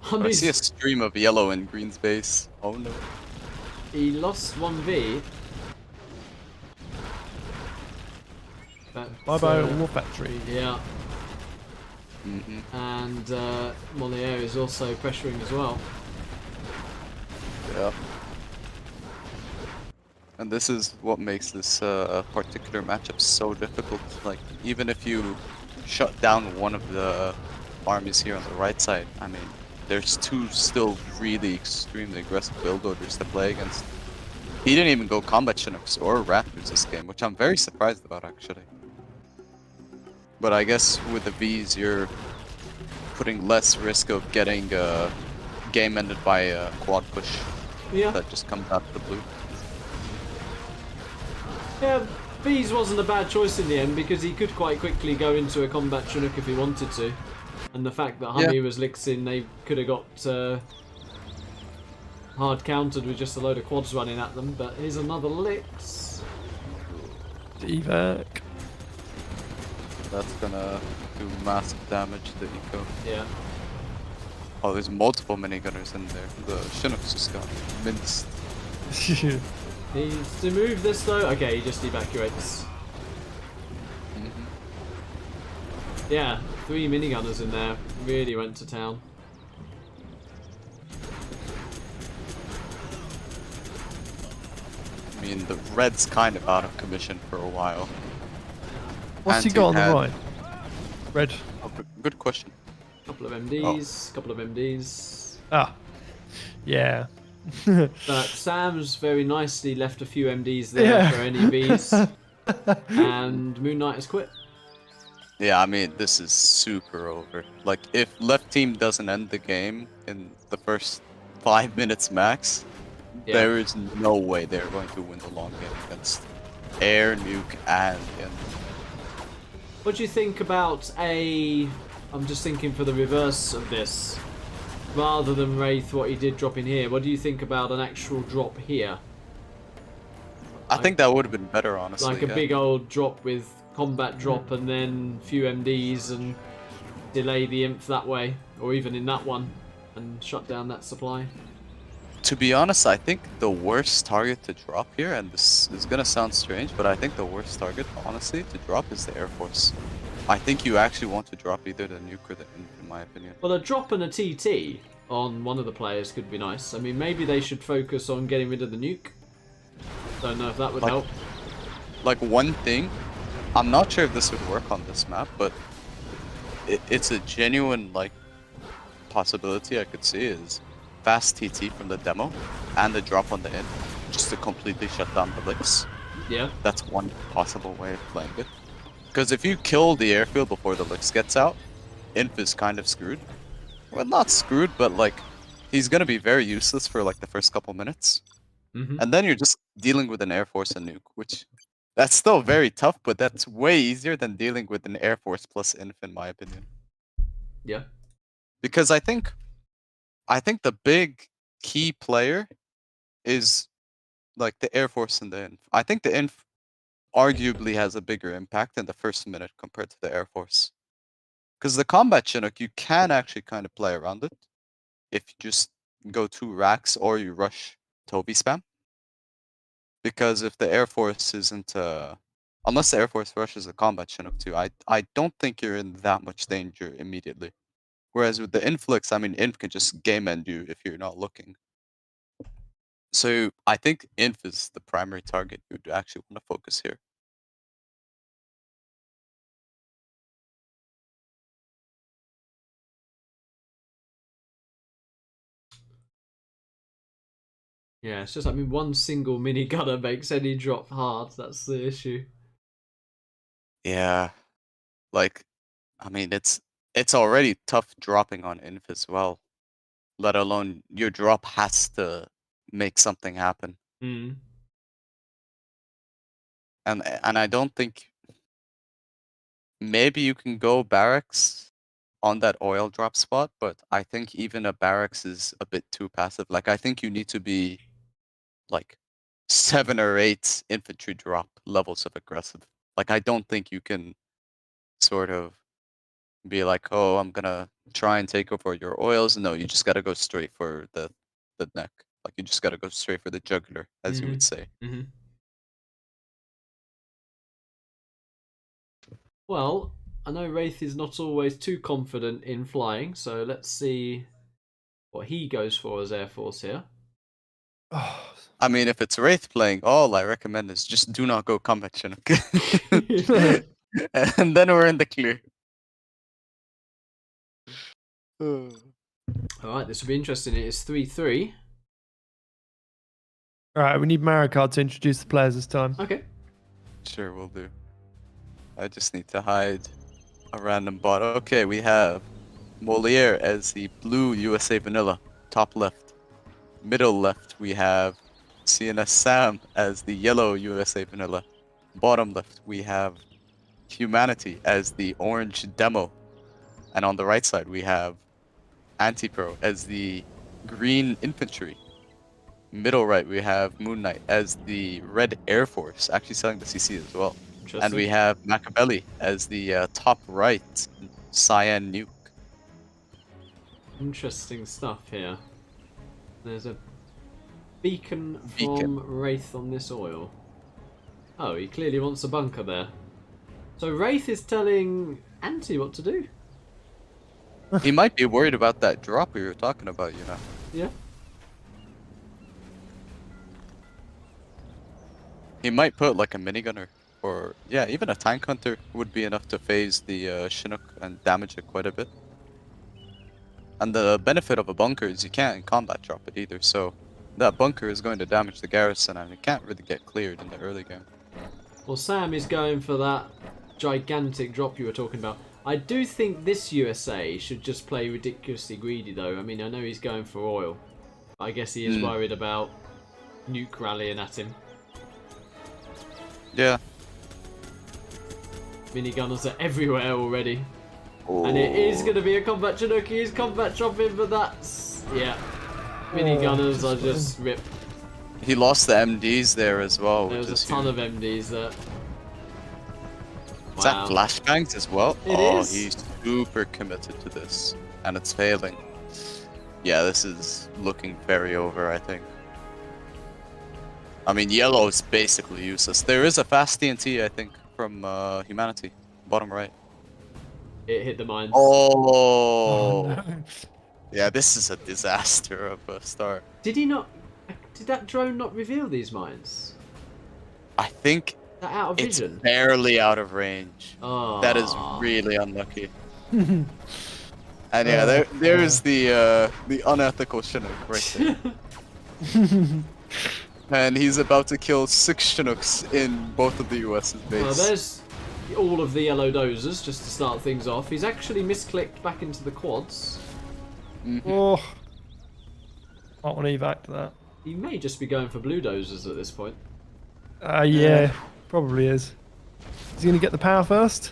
I see a HuMMi's, stream of yellow in green's base. Oh no. he lost 1v. But, Bye bye, War Factory. yeah. Mm-hmm. And Moliere is also pressuring as well. Yeah. And this is what makes this particular matchup so difficult. Like, even if you shut down one of the armies here on the right side, I mean, there's two still really extremely aggressive build orders to play against. He didn't even go combat Chinooks or Raptors this game, which I'm very surprised about, actually. But I guess with the Vs, you're putting less risk of getting game ended by a quad push that just comes out of the blue. Yeah, Bees wasn't a bad choice in the end because he could quite quickly go into a combat Chinook if he wanted to. And the fact that HuMMi was Lixin, they could have got hard countered with just a load of quads running at them. But here's another Lix. Evac. That's gonna do massive damage to the eco. Yeah. Oh, there's multiple minigunners in there. The Chinooks just got minced. Needs to move this though. Okay, he just evacuates. Yeah, 3 minigunners in there. Really went to town. I mean, the red's kind of out of commission for a while. What's he got on the right? Red. Oh, good question. Couple of MDs, couple of MDs. Ah, yeah. But Sam's very nicely left a few MDs there for any Vs. And Moon Knight has quit. Yeah, I mean, this is super over. Like, if left team doesn't end the game in the first 5 minutes max, there is no way they're going to win the long game against Air, Nuke, and Yen. What do you think about I'm just thinking for the reverse of this. Rather than Wraith, what he did drop in here, what do you think about an actual drop here? I think that would have been better, honestly. Like a big old drop with combat drop and then a few MDs and delay the imp that way, or even in that one, and shut down that supply. To be honest, I think the worst target to drop here, and this is gonna sound strange, but I think the worst target, honestly, to drop is the Air Force. I think you actually want to drop either the nuke or the imp, in my opinion. Well, a drop and a TT on one of the players could be nice. I mean, maybe they should focus on getting rid of the nuke. Don't know if that would help. Like, one thing, I'm not sure if this would work on this map, but it's a genuine, like, possibility I could see is fast TT from the demo and the drop on the end, just to completely shut down the Licks. Yeah. That's one possible way of playing it. Because if you kill the airfield before the Licks gets out, Inf is kind of screwed. Well, not screwed, but like, he's gonna be very useless for like the first couple minutes. And then you're just dealing with an Air Force and nuke, which that's still very tough, but that's way easier than dealing with an Air Force plus Inf, in my opinion. Yeah. Because I think the big key player is like the Air Force and the Inf. I think the Inf arguably has a bigger impact in the first minute compared to the Air Force. Because the combat Chinook, you can actually kind of play around it if you just go 2 racks or you rush Toby spam. Because if the Air Force isn't, unless the Air Force rushes a combat Chinook too, I don't think you're in that much danger immediately. Whereas with the Influx, I mean, Inf can just game end you if you're not looking. So I think Inf is the primary target you'd actually want to focus here. Yeah, it's just, I mean, one single minigunner makes any drop hard. That's the issue. Yeah. Like, I mean, it's already tough dropping on Inf as well. Let alone your drop has to make something happen. Mm. And I don't think maybe you can go barracks on that oil drop spot, but I think even a barracks is a bit too passive. Like, I think you need to be like 7 or 8 infantry drop levels of aggressive. Like, I don't think you can sort of be like, oh, I'm gonna try and take over your oils. No, you just gotta go straight for the neck. Like you just gotta go straight for the jugular, as you would say. Mm-hmm. Well, I know Wraith is not always too confident in flying, so let's see what he goes for as Air Force here. Oh, I mean, if it's Wraith playing, all I recommend is just do not go combat Chinook. And then we're in the clear. Alright, this will be interesting. It is 3-3. all right, we need Maricard to introduce the players this time. Okay. Sure, we'll do. I just need to hide a random bot. Okay, we have Moliere as the blue USA Vanilla, top left. Middle left, we have CNC as the yellow USA Vanilla. Bottom left, we have Humanity as the orange demo. And on the right side, we have Anti-Pro as the green infantry. Middle right, we have Moon Knight as the red Air Force, actually selling the CC as well. And we have Makaveli as the top right cyan nuke. Interesting stuff here. There's a beacon from Wraith on this oil. Oh, he clearly wants a bunker there. So Wraith is telling Anti what to do. He might be worried about that drop we were talking about, you know. Yeah. He might put like a minigunner, or yeah, even a tank hunter would be enough to phase the Chinook and damage it quite a bit. And the benefit of a bunker is you can't combat drop it either, so that bunker is going to damage the garrison and it can't really get cleared in the early game. Well, Sam is going for that gigantic drop you were talking about. I do think this USA should just play ridiculously greedy though. I mean, I know he's going for oil, but I guess he is worried about nuke rallying at him. Yeah. Minigunners are everywhere already. Oh. And it is going to be a combat Chinook. He's combat dropping, but that's... yeah. Minigunners are just ripped. He lost the MDs there as well. There was a ton of MDs there. Is that flashbangs as well? It is. He's super committed to this. And it's failing. Yeah, this is looking very over, I think. I mean, yellow is basically useless. There is a fast TNT, I think, from Humanity. Bottom right. It hit the mines. Oh! No. Yeah, this is a disaster of a start. Did he not... did that drone not reveal these mines? I think That out of it's vision? barely out of range. Oh. That is really unlucky. And yeah, there's the unethical Chinook right there. And he's about to kill 6 Chinooks in both of the US's base. Well, there's all of the yellow dozers, just to start things off. He's actually misclicked back into the quads. Oh, might want to evac to that. He may just be going for blue dozers at this point. Yeah, probably is. Is he going to get the power first?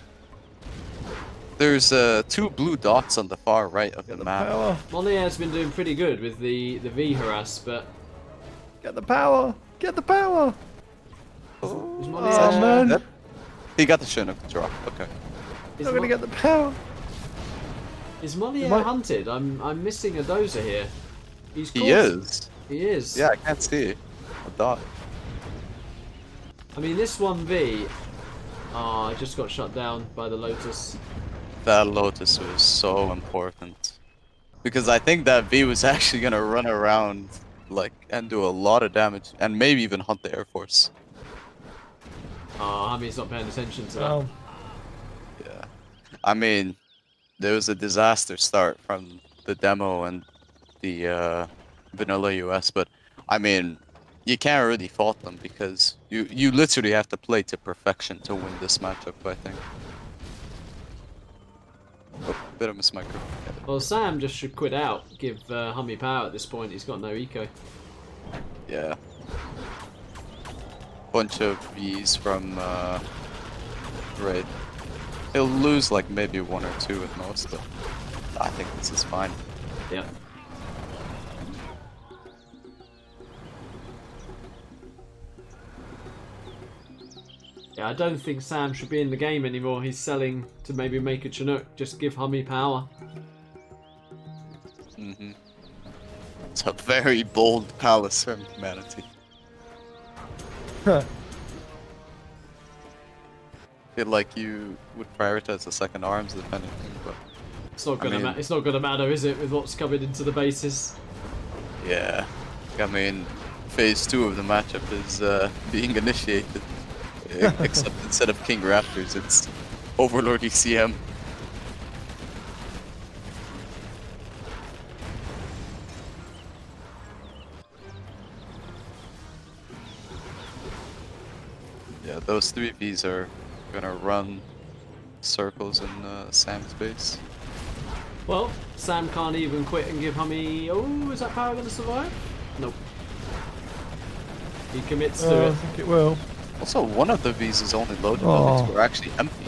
There's 2 blue dots on the far right of the map. Power. Moliere's been doing pretty good with the V harass, but... Get the power! Get the power! Is Oh Moliere, man! Yep. He got the Chinook drop. Okay. is I'm gonna Mo- get the power! is Moliere Might- hunted? I'm missing a dozer here. He's He caught- is. He is. Yeah, I can't see a dot. I mean, this 1v... I just got shut down by the Lotus. That Lotus was so important. Because I think that V was actually gonna run around like and do a lot of damage and maybe even hunt the Air Force. HuMMi's not paying attention to that. Oh, Yeah. I mean, there was a disaster start from the demo and the vanilla US, but I mean, you can't really fault them because you literally have to play to perfection to win this matchup, I think. Oh, bit of a micro. Well, Sam just should quit out, give HuMMi power at this point. He's got no eco. Yeah. Bunch of V's from Raid. He'll lose like maybe 1 or 2 at most, but I think this is fine. Yeah. Yeah, I don't think Sam should be in the game anymore. He's selling to maybe make a Chinook. Just give HuMMi power. Mm-hmm. It's a very bold palace from humanity. Huh. Feel like you would prioritize the second arms if anything, but It's not gonna. It's not gonna matter, is it, with what's coming into the bases? yeah. I mean, phase 2 of the matchup is being initiated. Except instead of King Raptors, it's Overlord ECM. Yeah, those 3Vs are gonna run circles in Sam's base. Well, Sam can't even quit and give HuMMi. Oh, is that power gonna survive? Nope. He commits to I it. think it will. Also, one of the Vs is only loaded, others were actually empty.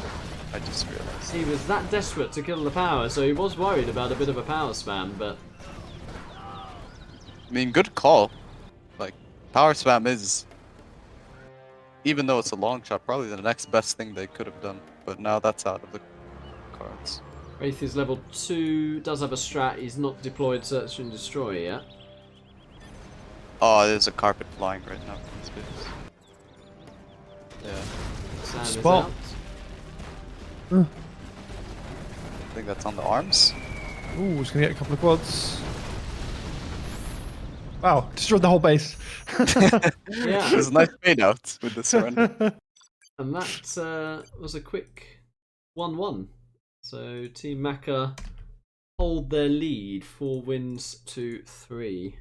I just realized. He was that desperate to kill the power, so he was worried about a bit of a power spam, but... I mean, good call. Like, power spam is, even though it's a long shot, probably the next best thing they could have done. But now that's out of the cards. Wraith is level 2, does have a strat, he's not deployed Search and Destroy yet. Oh, there's a carpet flying right now in space. Yeah. Sam is Spot. out. I think that's on the arms. Ooh, just gonna get a couple of quads. Wow, destroyed the whole base. Yeah, There's a nice fade out with the surrender. and that was a quick 1-1. So Team Maka hold their lead, 4 wins to 3.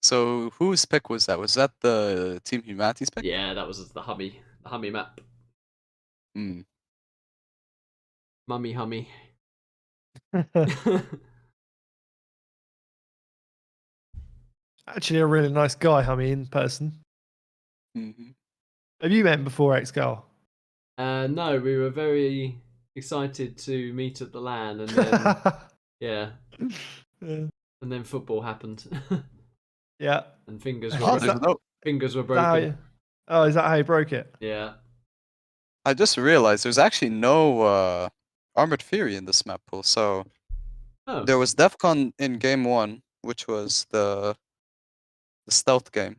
So whose pick was that? Was that the Team Humanity's pick? Yeah, that was the HuMMi map. Mm. Mummy HuMMi. Actually, a really nice guy, HuMMi, in person. Mm-hmm. Have you met him before, Xgal? No, we were very excited to meet at the LAN, and then yeah, Yeah. and then football happened, Yeah. and fingers Oh, were is that- fingers were Is that how broken. you- Oh, is that how you broke it? Yeah. I just realized there's actually no Armored Fury in this map pool. So Oh. there was Defcon in game 1, which was the stealth game.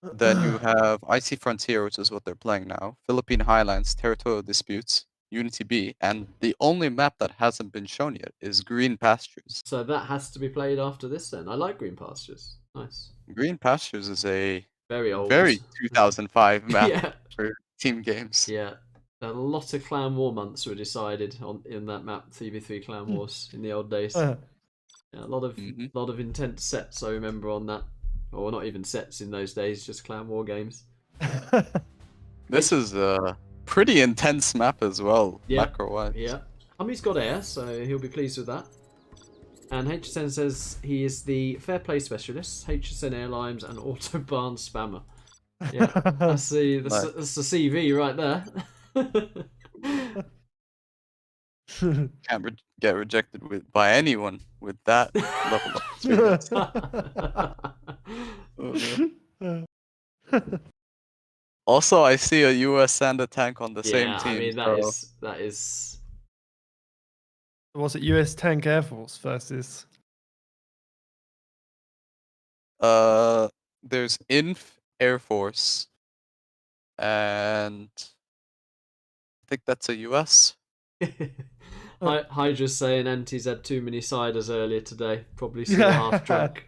Then you have Icy Frontier, which is what they're playing now. Philippine Highlands, Territorial Disputes, Unity B, and the only map that hasn't been shown yet is Green Pastures. So that has to be played after this then. I like Green Pastures. Nice. Green Pastures is a Very old. very 2005 map Yeah. for team games. Yeah. A lot of Clan War months were decided in that map, 3v3 Clan Wars in the old days. Yeah, a lot of intense sets I remember on that. Or not even sets in those days, just Clan War games. This is a pretty intense map as well, Yeah. macro-wise. Yeah. HuMMi's got air, so he'll be pleased with that. And HSN says he is the fair play specialist, HSN Airlines and Autobahn spammer. Yeah, that's the CV right there. Can't get rejected by anyone with that level of experience. Also, I see a US and a tank on the same team. I mean, that is. Was it US Tank Air Force versus? There's Inf Air Force, and I think that's a US. Hydra's saying Anti's had too many ciders earlier today. Probably still half track.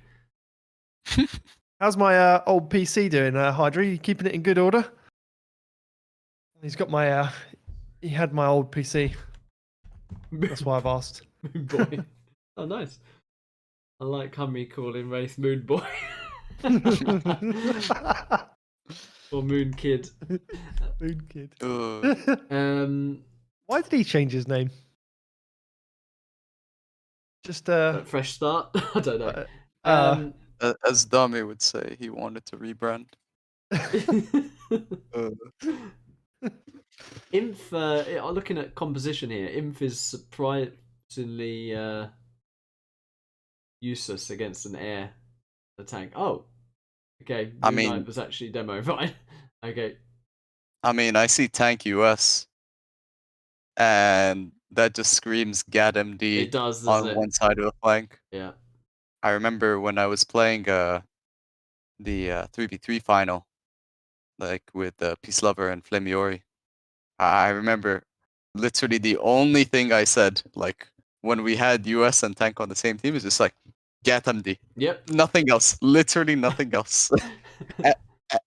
How's my old PC doing, Hydra? You keeping it in good order? He's got my. He had my old PC. That's why I've asked. Moon Boy. Oh, nice. I like HuMMi calling Wraith Moon Boy. Or Moon Kid. Moon Kid. Why did he change his name? Just fresh start. I don't know. As Dami would say, he wanted to rebrand. Inf, looking at composition here, Inf is surprisingly useless against an air tank. Oh, Okay, I Moonlight mean- was actually demo, fine. Okay. I mean, I see Tank US, and that just screams GAD-MD It does, doesn't on it? one side of the flank. Yeah. I remember when I was playing the 3v3 final, like with Peace Lover and Flamiori. I remember literally the only thing I said, like when we had US and Tank on the same team, is just like GAD-MD. Yep. Nothing else. Literally nothing else.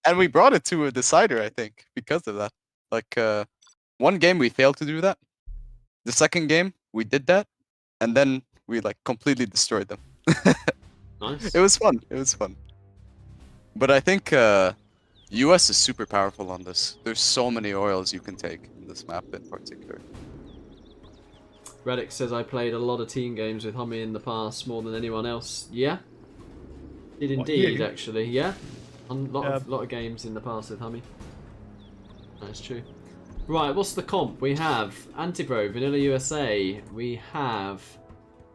And we brought it to a decider, I think, because of that. Like one game we failed to do that. The second game we did that, and then we like completely destroyed them. Nice. It was fun. It was fun. But I think US is super powerful on this. There's so many oils you can take in this map in particular. Reddick says I played a lot of team games with HuMMi in the past, more than anyone else. Yeah. Did indeed, you? actually. Yeah. A lot of games in the past with HuMMi. That's true. Right, what's the comp? We have Antipro, Vanilla USA. We have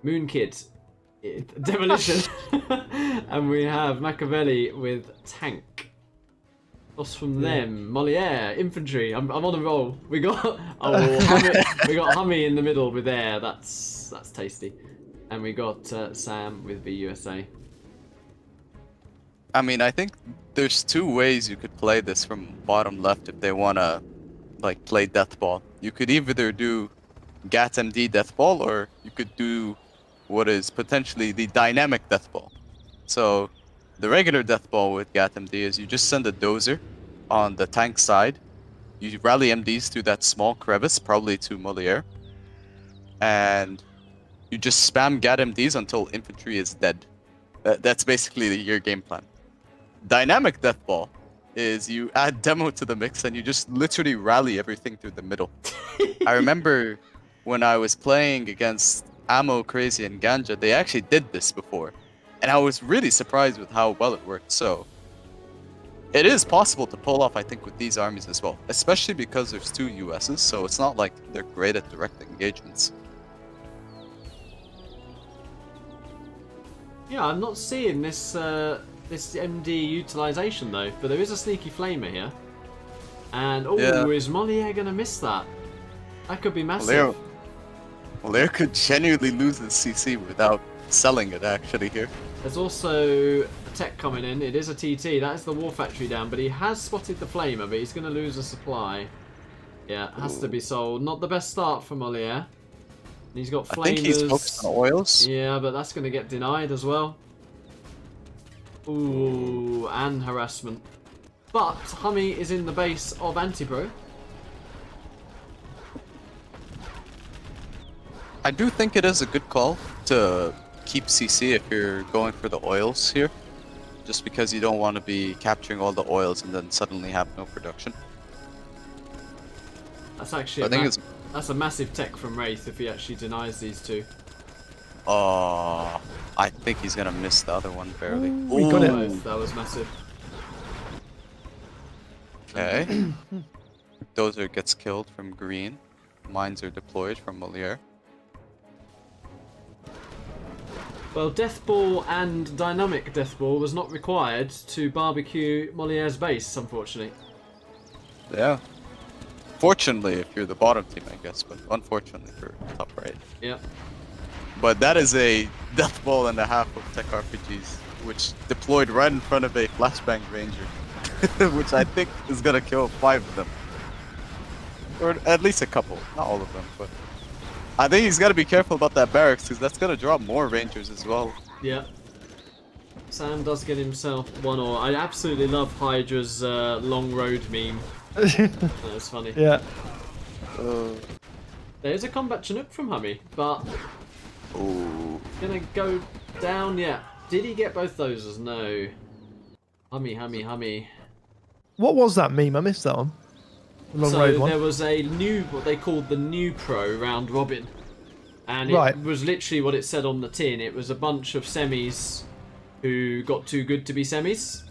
Moonkid, Demolition. And we have Makaveli with Tank. What's from them? Moliere, Infantry. I'm on a roll. We got HuMMi, we got HuMMi in the middle with Air. That's tasty. And we got Sam with VUSA. I mean, I think there's two ways you could play this from bottom left if they wanna like play Deathball. You could either do GAT-MD Deathball, or you could do what is potentially the dynamic Deathball. So the regular Deathball with GAT-MD is you just send a dozer on the tank side. You rally MDs through that small crevice, probably to Moliere, and you just spam GAT-MDs until infantry is dead. That's basically your game plan. Dynamic Deathball is you add demo to the mix and you just literally rally everything through the middle. I remember when I was playing against Ammo, Crazy, and Ganja, they actually did this before. And I was really surprised with how well it worked. So it is possible to pull off, I think, with these armies as well. Especially because there's two USs, so it's not like they're great at direct engagements. Yeah, I'm not seeing this this MD utilization though, but there is a sneaky flamer here. And is Moliere gonna miss that? That could be massive. Moliere could genuinely lose the CC without selling it actually here. There's also a tech coming in. It is a TT. That is the War Factory down, but he has spotted the flamer, but he's gonna lose a supply. Yeah, it has to be sold. Not the best start for Moliere. He's got flamers. I think he's focused on oils. Yeah, but that's going to get denied as well. Ooh, and harassment. But HuMMi is in the base of Antipro. I do think it is a good call to keep CC if you're going for the oils here. Just because you don't want to be capturing all the oils and then suddenly have no production. That's actually that's a massive tech from Wraith if he actually denies these two. Oh, I think he's gonna miss the other one barely. We got it. That was massive. Okay. Dozer gets killed from green. Mines are deployed from Moliere. Well, Deathball and Dynamic Deathball was not required to barbecue Moliere's base, unfortunately. Yeah. Fortunately, if you're the bottom team, I guess, but unfortunately for top right. Yep. But that is a death ball and a half of tech RPGs, which deployed right in front of a flashbang ranger, which I think is gonna kill 5 of them, or at least a couple, not all of them. But I think he's gotta be careful about that barracks, because that's gonna draw more rangers as well. Yeah. Sam does get himself one or. I absolutely love Hydra's long road meme. That was funny. Yeah. There's a combat Chinook from HuMMi, but gonna go down. Yeah. Did he get both those? No. HuMMi. What was that meme? I missed that one. The long road one. There was a new, what they called the new pro round robin, and it was literally what it said on the tin. It was a bunch of semis who got too good to be semis.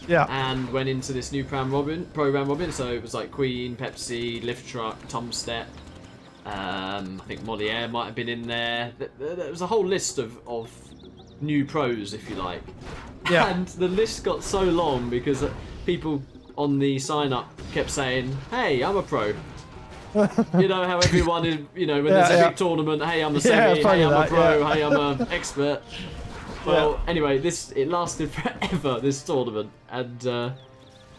Yeah. And went into this new pro round robin. So it was like Queen, Pepsi, Lift Truck, Tom Step. I think Moliere might have been in there. There was a whole list of new pros, if you like. Yeah. And the list got so long because people on the sign up kept saying, "Hey, I'm a pro." You know how everyone is, you know, when there's a big tournament, "Hey, I'm a semi, hey, I'm a pro, hey, I'm an expert." Well, anyway, it lasted forever, this tournament, and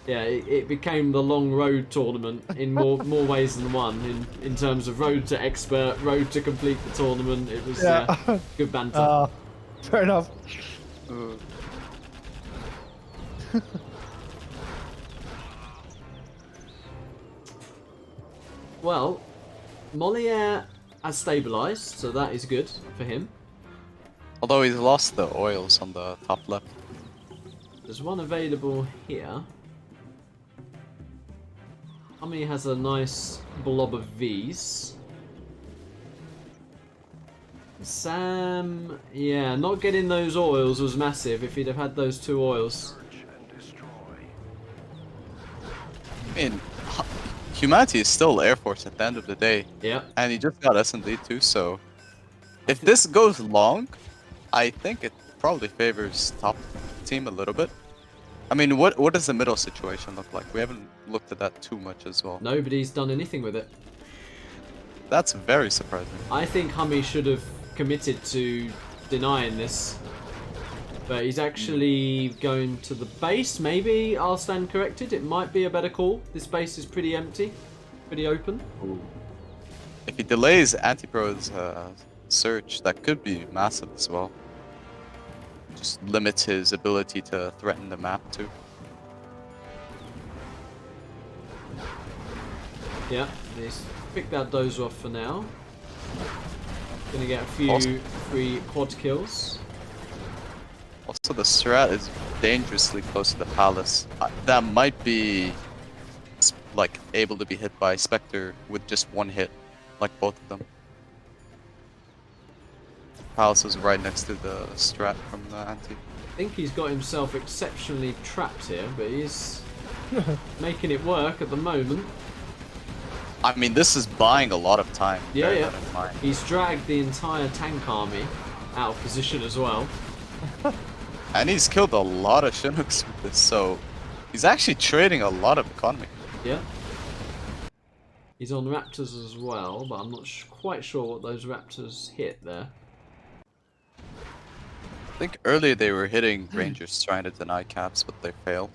yeah, it became the long road tournament in more ways than one, in terms of road to expert, road to complete the tournament. It was good banter. Fair enough. Well, Moliere has stabilised, so that is good for him. Although he's lost the oils on the top left. There's one available here. HuMMi has a nice blob of V's. Sam, yeah, not getting those oils was massive if he'd have had those 2 oils. I mean, humanity is still Air Force at the end of the day. Yeah. And he just got S&D too, so... If this goes long, I think it probably favors top team a little bit. I mean, what does the middle situation look like? We haven't looked at that too much as well. Nobody's done anything with it. That's very surprising. I think HuMMi should have committed to denying this. But he's actually going to the base, maybe. I'll stand corrected. It might be a better call. This base is pretty empty, pretty open. Ooh. If he delays Antipro's search, that could be massive as well. Just limits his ability to threaten the map too. Yeah, he's picked that dozer off for now. Gonna get a few free quad kills. Also, the strat is dangerously close to the palace. That might be like able to be hit by Spectre with just one hit, like both of them. Palace is right next to the strat from the anti. I think he's got himself exceptionally trapped here, but he's making it work at the moment. I mean, this is buying a lot of time. Yeah, yeah. He's dragged the entire tank army out of position as well. And he's killed a lot of Chinooks with this, so he's actually trading a lot of economy. Yeah. He's on Raptors as well, but I'm not quite sure what those Raptors hit there. I think earlier they were hitting Rangers trying to deny caps, but they failed.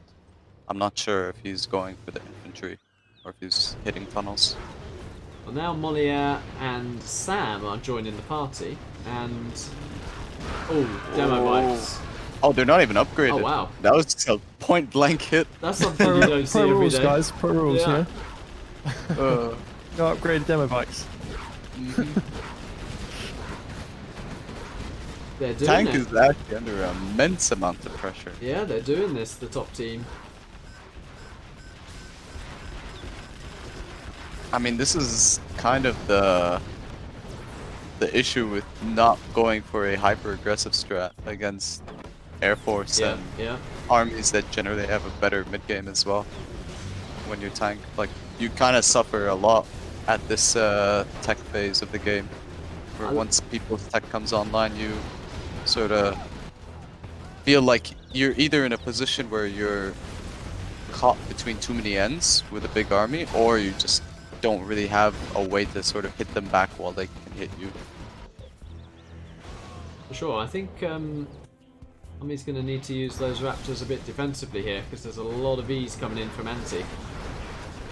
I'm not sure if he's going for the infantry or if he's hitting tunnels. Well, now Moliere and Sam are joining the party, and... Oh, demo bikes. Oh, they're not even upgraded. Oh, wow. That was just a point-blank hit. That's something you don't see every rules, day. guys. Pro rules, Yeah. No upgraded demo bikes. They're doing Tank it. is actually under an immense amount of pressure. Yeah, they're doing this, the top team. I mean, this is kind of the issue with not going for a hyper-aggressive strat against Air Force and armies that generally have a better mid-game as well. When you tank, like, you kind of suffer a lot at this tech phase of the game. Where once people's tech comes online, you sort of feel like you're either in a position where you're caught between too many ends with a big army, or you just don't really have a way to sort of hit them back while they can hit you. For sure, I think HuMMi's going to need to use those Raptors a bit defensively here, because there's a lot of E's coming in from Anti.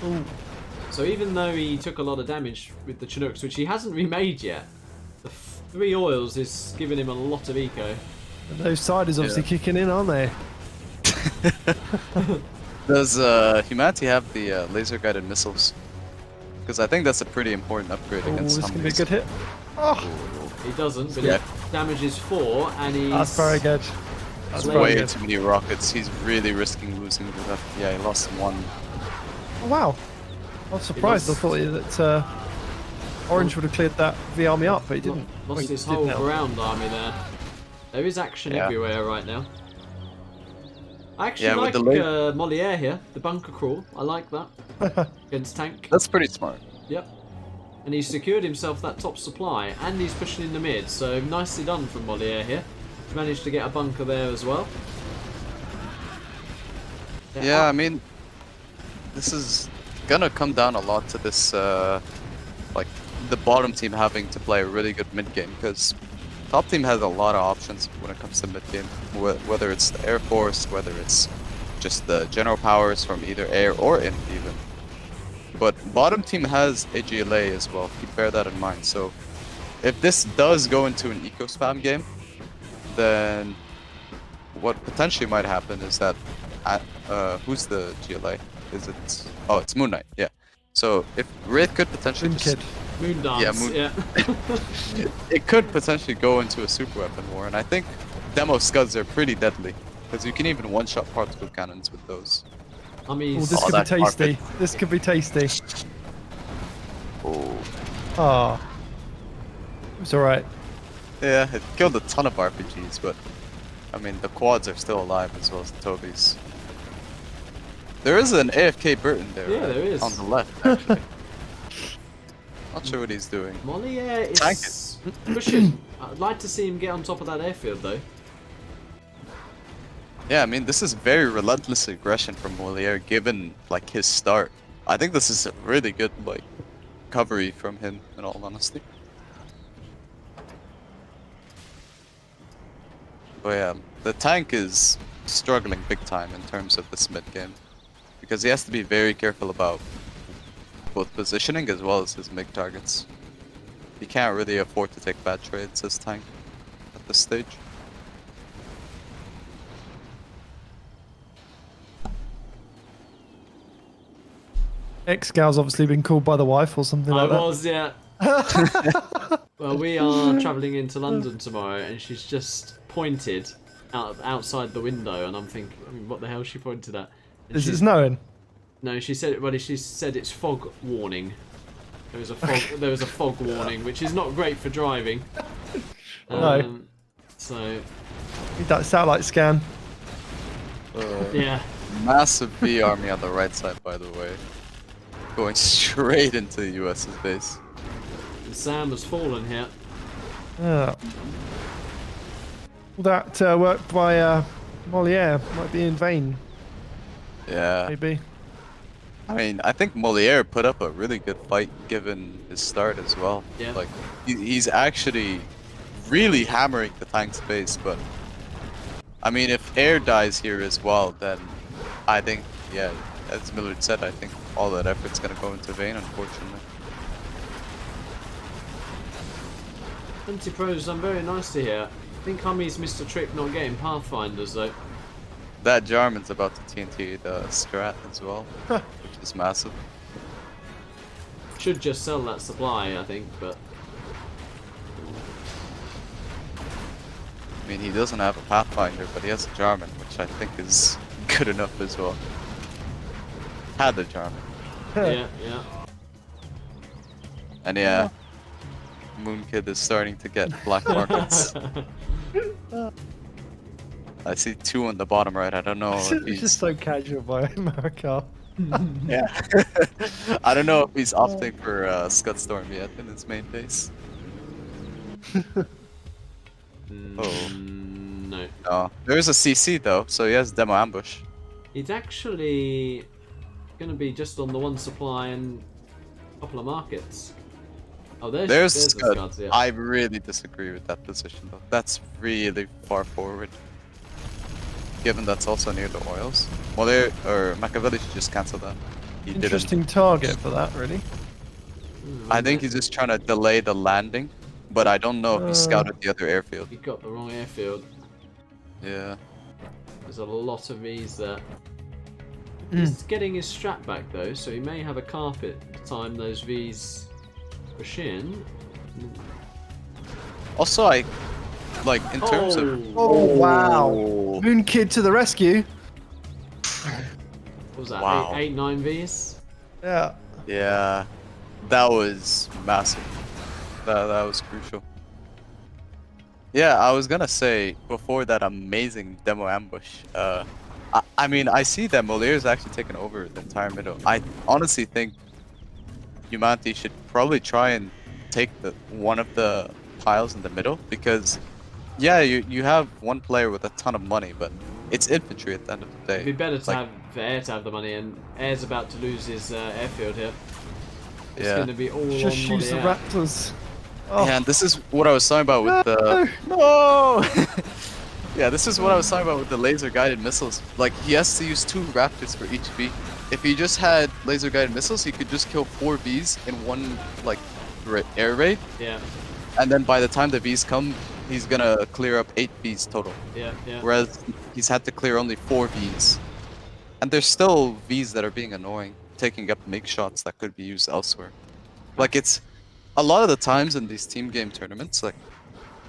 Ooh. So even though he took a lot of damage with the Chinooks, which he hasn't remade yet, the 3 oils is giving him a lot of eco. And those siders obviously kicking in, aren't they? Does Humanity have the laser-guided missiles? Because I think that's a pretty important upgrade against this can be a HuMMis. good hit. Oh, He doesn't, but he damages 4, and he's... that's very good. That's very way good. too many rockets. He's really risking losing with that. Yeah, he lost 1. Oh, wow. I was surprised. I thought that Orange would have cleared that V army up, but he didn't. Lost Well, he his did whole now. ground army there. There is action everywhere right now. I actually with like the Moliere here, the bunker crawl. I like that against tank. That's pretty smart. Yep. And he's secured himself that top supply, and he's pushing in the mid, so nicely done from Moliere here. He's managed to get a bunker there as well. Yeah, I mean, this is gonna come down a lot to this, like, the bottom team having to play a really good mid game, because top team has a lot of options when it comes to mid game, whether it's the Air Force, whether it's just the general powers from either air or in even. But bottom team has a GLA as well, bear that in mind. So if this does go into an eco spam game, then what potentially might happen is that who's the GLA? Is it? Oh, it's Moon Knight. Yeah. So if Wraith could potentially Moon Dance. Yeah. It could potentially go into a super weapon war, and I think demo scuds are pretty deadly because you can even one-shot particle cannons with those. I mean, this could be tasty. This could be tasty. Oh. Ah. It's alright. Yeah, it killed a ton of RPGs, but I mean the quads are still alive as well as the Tobies. There is an AFK Burton there. Yeah, there is. On the left, actually. Not sure what he's doing. Moliere is pushing. I'd like to see him get on top of that airfield, though. Yeah, I mean, this is very relentless aggression from Moliere, given, like, his start. I think this is a really good, like, recovery from him, in all honesty. But yeah, the tank is struggling big time in terms of this mid game, because he has to be very careful about both positioning as well as his mid targets. He can't really afford to take bad trades as tank at this stage. X-Gal's obviously been called by the wife or something like that. I was, yeah. Well, we are travelling into London tomorrow, and she's just pointed outside the window, and I'm thinking, I mean, what the hell she pointed at? And Is it snowing? No, she said. Well, she said it's fog warning. There was a fog. There was a fog warning, which is not great for driving. No. So. Need that satellite scan. Yeah. Massive V army on the right side, by the way. Going straight into the US's base. And Sam has fallen here. Yeah. All that work by Moliere might be in vain. Yeah. Maybe. I mean, I think Moliere put up a really good fight given his start as well. Yeah. Like, he's actually really hammering the tank's base, but I mean, if air dies here as well, then I think, yeah, as Millard said, I think all that effort's gonna go into vain, unfortunately. Anti-Pros done very nicely here. I think HuMMi's missed a trick not getting Pathfinders though. That Jarman's about to TNT the Strat as well, which is massive. Should just sell that supply, I think, but... I mean, he doesn't have a Pathfinder, but he has a Jarman, which I think is good enough as well. Had the Jarman. yeah. And yeah, Moon Kid is starting to get black markets. I see 2 on the bottom right. I don't know if It's he's just so casual by America. yeah. I don't know if he's opting for Scud Storm yet in his main base. Oh. No. No. There's a CC though, so he has demo ambush. It's actually going to be just on the one supply and a couple of markets. Oh, there's the Scud. Scuds, yeah. I really disagree with that position though. That's really far forward. Given that's also near the oils. Moliere or Makaveli should just cancel that. He Interesting target for that, really. I think he's just trying to delay the landing, but I don't know if he scouted the other airfield. He got the wrong airfield. Yeah. There's a lot of V's there. He's getting his strat back though, so he may have a carpet to time those V's push in. Also, like in terms of Oh wow! Moon Kid to the rescue. What was that? Wow. 8-9 V's? Yeah. yeah, that was massive. That was crucial. Yeah, I was gonna say before that amazing demo ambush. I mean, I see that Moliere's actually taken over the entire middle. I honestly think humanity should probably try and take one of the piles in the middle, because yeah, you have one player with a ton of money, but it's infantry at the end of the day. It'd be better to Like, have for Air to have the money, and Air's about to lose his airfield here. It's yeah. going to be all Just on use the Moliere. Raptors. Oh, Yeah, and this is what I was talking about with the no. Yeah, this is what I was talking about with the laser guided missiles. Like, he has to use 2 Raptors for each V. If he just had laser guided missiles, he could just kill 4 Vs in one like air raid, Yeah, and then by the time the Vs come, he's gonna clear up 8 Vs total. yeah. Whereas he's had to clear only 4 Vs, and there's still Vs that are being annoying, taking up make shots that could be used elsewhere. Like, it's a lot of the times in these team game tournaments, like,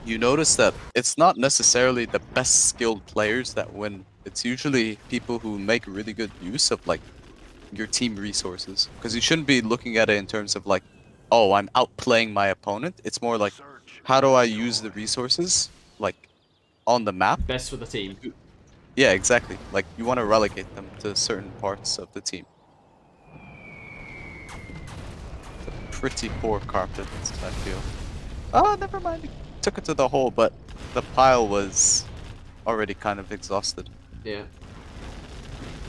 you notice that it's not necessarily the best skilled players that win. It's usually people who make really good use of like your team resources, because you shouldn't be looking at it in terms of like, oh, I'm outplaying my opponent. It's more like, how do I use the resources like on the map? Best for the team. Yeah, exactly. Like, you want to relegate them to certain parts of the team. It's a pretty poor carpet, I feel. Oh, never mind. Took it to the hole, but the pile was already kind of exhausted. Yeah.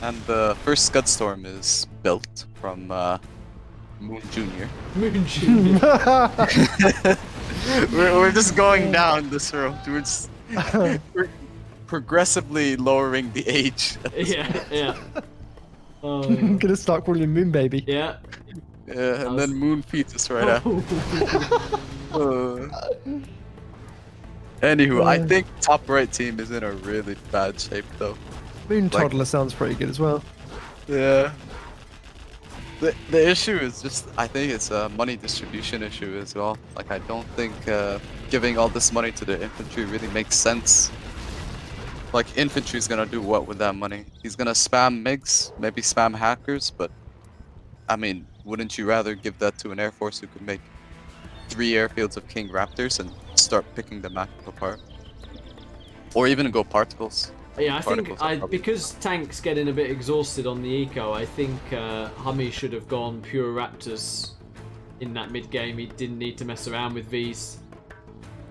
And the first Scud Storm is built from Moon Jr. Moon Junior. we're just going down this road. We're progressively lowering the age. Yeah. Oh, I'm gonna start calling him Moon Baby. yeah. Yeah, and then Moon Fetus right after. Anywho, I think top right team is in a really bad shape though. Moon Like- Toddler sounds pretty good as well. Yeah. The issue is just, I think it's a money distribution issue as well. Like, I don't think giving all this money to the infantry really makes sense. Like, infantry's gonna do what with that money? He's gonna spam MiGs, maybe spam hackers, but I mean, wouldn't you rather give that to an air force who could make 3 airfields of King Raptors and start picking the map apart? Or even go particles. Yeah, I think Particles are probably- because Tank's getting a bit exhausted on the eco, I think HuMMi should have gone pure Raptors in that mid game. He didn't need to mess around with Vs.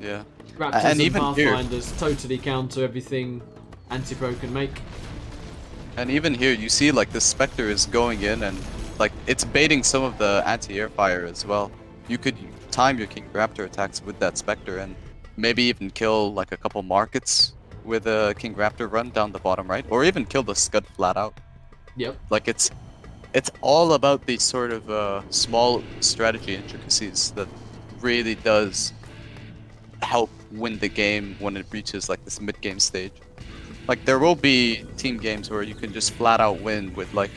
Yeah. Raptors And and even here- Pathfinders totally counter everything Anti-Pro can make. And even here, you see like the Spectre is going in and like it's baiting some of the anti-air fire as well. You could time your King Raptor attacks with that Spectre and maybe even kill like a couple markets with a King Raptor run down the bottom right, or even kill the Scud flat out. Yep. Like, it's all about these sort of small strategy intricacies that really does help win the game when it reaches like this mid-game stage. Like, there will be team games where you can just flat out win with like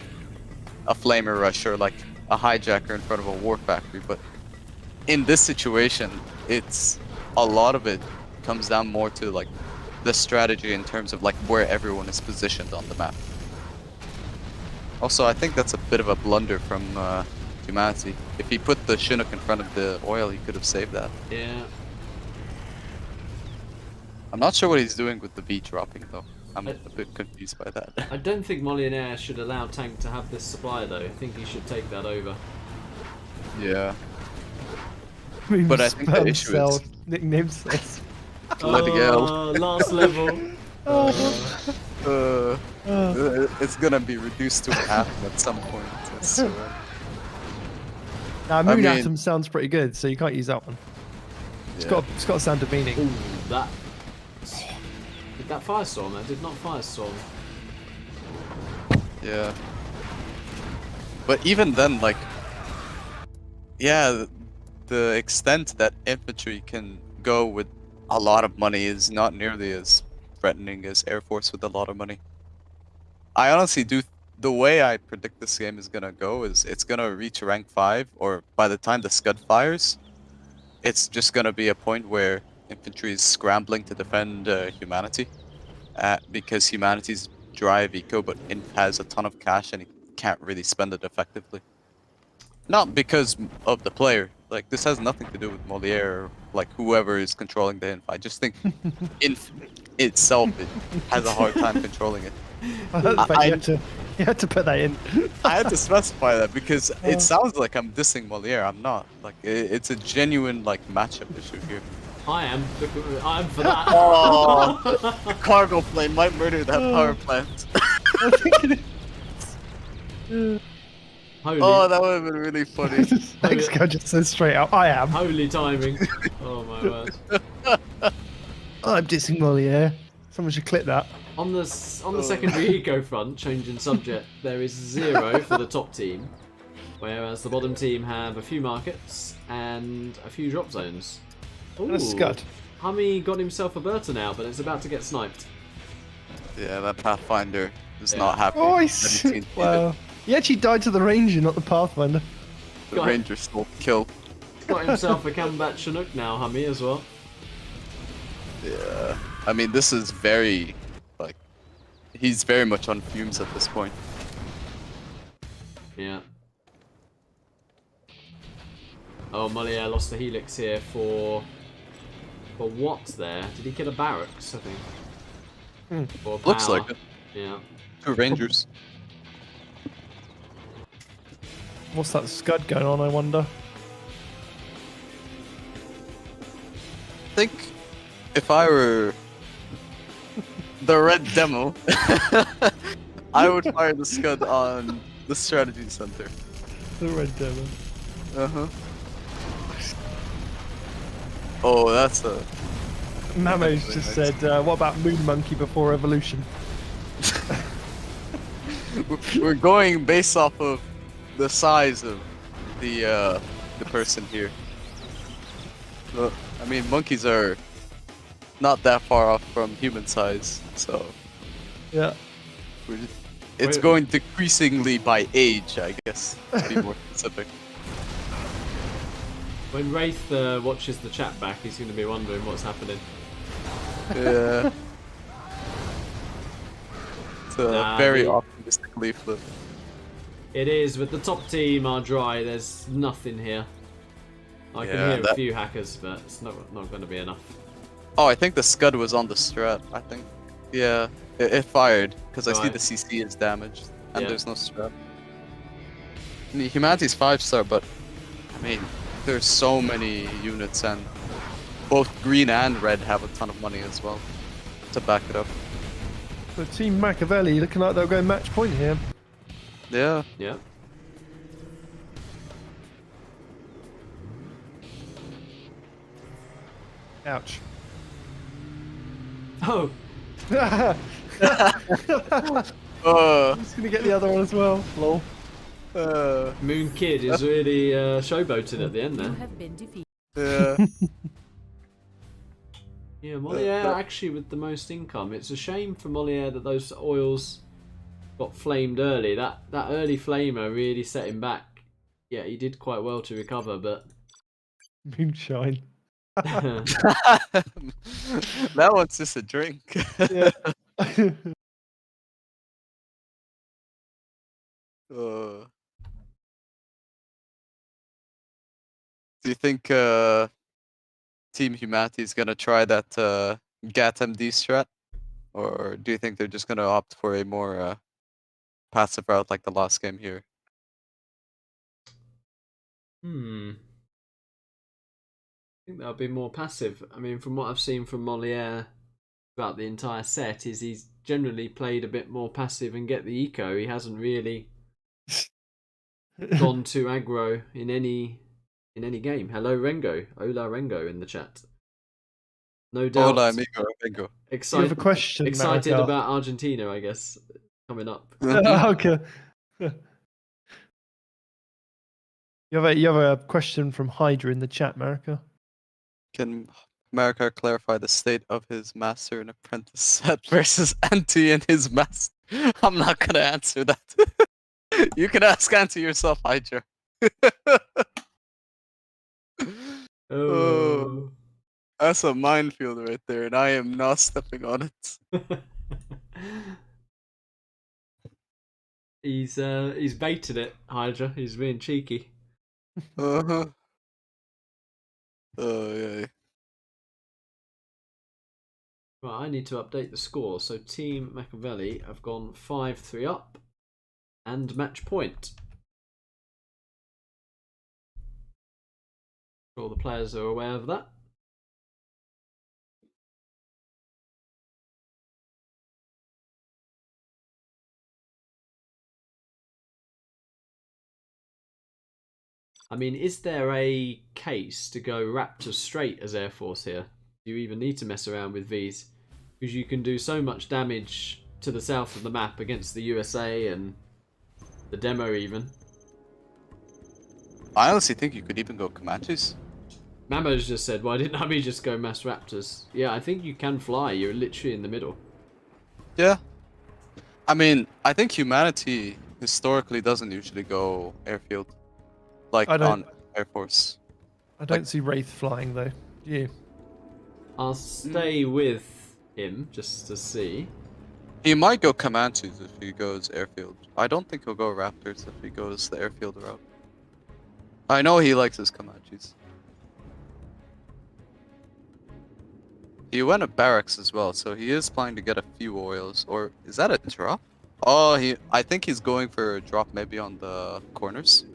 a Flamer Rush or like a Hijacker in front of a War Factory, but in this situation, it's a lot of it comes down more to like the strategy in terms of like where everyone is positioned on the map. Also, I think that's a bit of a blunder from HuMMi. If he put the Chinook in front of the oil, he could have saved that. Yeah. I'm not sure what he's doing with the V dropping though. I'm a bit confused by that. I don't think Moliere should allow Tank to have this supply though. I think he should take that over. Yeah. Moon But I think the Sperm issue Cell is- nickname says. Bloody hell. Last level. It's gonna be reduced to an atom at some point. I swear. Nah, Moon mean- Atom sounds pretty good, so you can't use that one. It's got a sound of meaning. Ooh, that. Did that Firestorm? That did not Firestorm. Yeah. But even then, like, yeah, the extent that infantry can go with a lot of money is not nearly as threatening as Air Force with a lot of money. I honestly do. The way I predict this game is gonna go is it's gonna reach rank 5, or by the time the Scud fires, it's just gonna be a point where infantry is scrambling to defend humanity, because humanity's drive eco, but Inf has a ton of cash and he can't really spend it effectively. Not because of the player. Like, this has nothing to do with Moliere or like whoever is controlling the Inf. I just think Inf itself has a hard time controlling it. You had to put that in. I had to specify that because it sounds like I'm dissing Moliere. I'm not. Like, it's a genuine like matchup issue here. I am. I'm for that. Oh, the cargo plane might murder that power plant. I think it is. Holy, Oh, that would have been really funny. Next guy just says straight out, I am. holy timing. Oh my word. I'm dissing Moliere. Someone should clip that. On the secondary eco front, changing subject, there is 0 for the top team, whereas the bottom team have a few markets and a few drop zones. Ooh, And a scud. HuMMi got himself a Berta now, but it's about to get sniped. Yeah, that Pathfinder is Yeah. not happy. Oh, that he's seen wow. He actually died to the Ranger, not the Pathfinder. the Got- Ranger stole the kill. Got himself a Cambat Chinook now, HuMMi as well. Yeah. I mean, this is very, like, he's very much on fumes at this point. Yeah. Oh, Moliere lost the Helix here for what there? Did he kill a barracks, I think? Or Looks power. like it. Yeah. 2 Rangers. What's that scud going on, I wonder? I think if I were the red demo, I would fire the scud on the strategy center. The red devil. Uh-huh. Oh, that's a... Mamo's just said, what about Moon Monkey before evolution? We're going based off of the size of the person here. I mean, monkeys are not that far off from human size, so Yeah. it's Wait. going decreasingly by age, I guess, to be more specific. When Wraith watches the chat back, he's going to be wondering what's happening. Yeah. It's a Nah, very the- optimistic leaflet. It is, but the top team are dry. There's nothing here. I can Yeah, hear a that- few hackers, but it's not going to be enough. Oh, I think the scud was on the strat, I think. Yeah, it fired, because I see Right. the CC is damaged, and Yeah. there's no strat. I mean, Humanity's 5-star, but, I mean, there's so many units, and both green and red have a ton of money as well, to back it up. The team Makaveli looking like they'll go match point here. Yeah. Yeah. Ouch. Oh, He's Uh, gonna get the other one as well. Lol. Moon Kid is really showboating at the end You there. have been defeated. yeah. Yeah, Moliere actually with the most income. It's a shame for Moliere that those oils got flamed early. That early flamer really set him back. Yeah, he did quite well to recover, but Moonshine. That one's just a drink. Yeah. Uh, do you think Team Humanity is gonna try that GAT-MD strat, or do you think they're just gonna opt for a more passive route like the last game here? I think that'll be more passive. I mean, from what I've seen from Moliere throughout the entire set, is he's generally played a bit more passive and get the eco. He hasn't really gone too aggro in any game. Hello Rengo, Hola Rengo in the chat. No doubt. Hola, amigo. Amigo. You have a Excited question, Marika. about Argentina, I guess, coming up. Okay. You have a question from Hydra in the chat, Marika. Can America clarify the state of his master and apprentice set versus Anti and his master? I'm not gonna answer that. You can ask Anti yourself, Hydra. Oh. That's a minefield right there, and I am not stepping on it. He's baited it, Hydra. He's being cheeky. Uh-huh. Oh, yeah. Right, I need to update the score. So Team Makaveli have gone 5-3 up and match point. All the players are aware of that. I mean, is there a case to go Raptor straight as Air Force here? Do you even need to mess around with Vs? Because you can do so much damage to the south of the map against the USA and the demo even. I honestly think you could even go Comanches. Mamo's just said, why didn't HuMMi just go Mass Raptors? Yeah, I think you can fly. You're literally in the middle. Yeah. I mean, I think humanity historically doesn't usually go airfield. Like on Air Force. I don't see Wraith flying though. You? I'll stay with him just to see. He might go Comanches if he goes airfield. I don't think he'll go Raptors if he goes the airfield route. I know he likes his Comanches. He went to barracks as well, so he is planning to get a few oils. Or is that a drop? Oh, I think he's going for a drop maybe on the corners.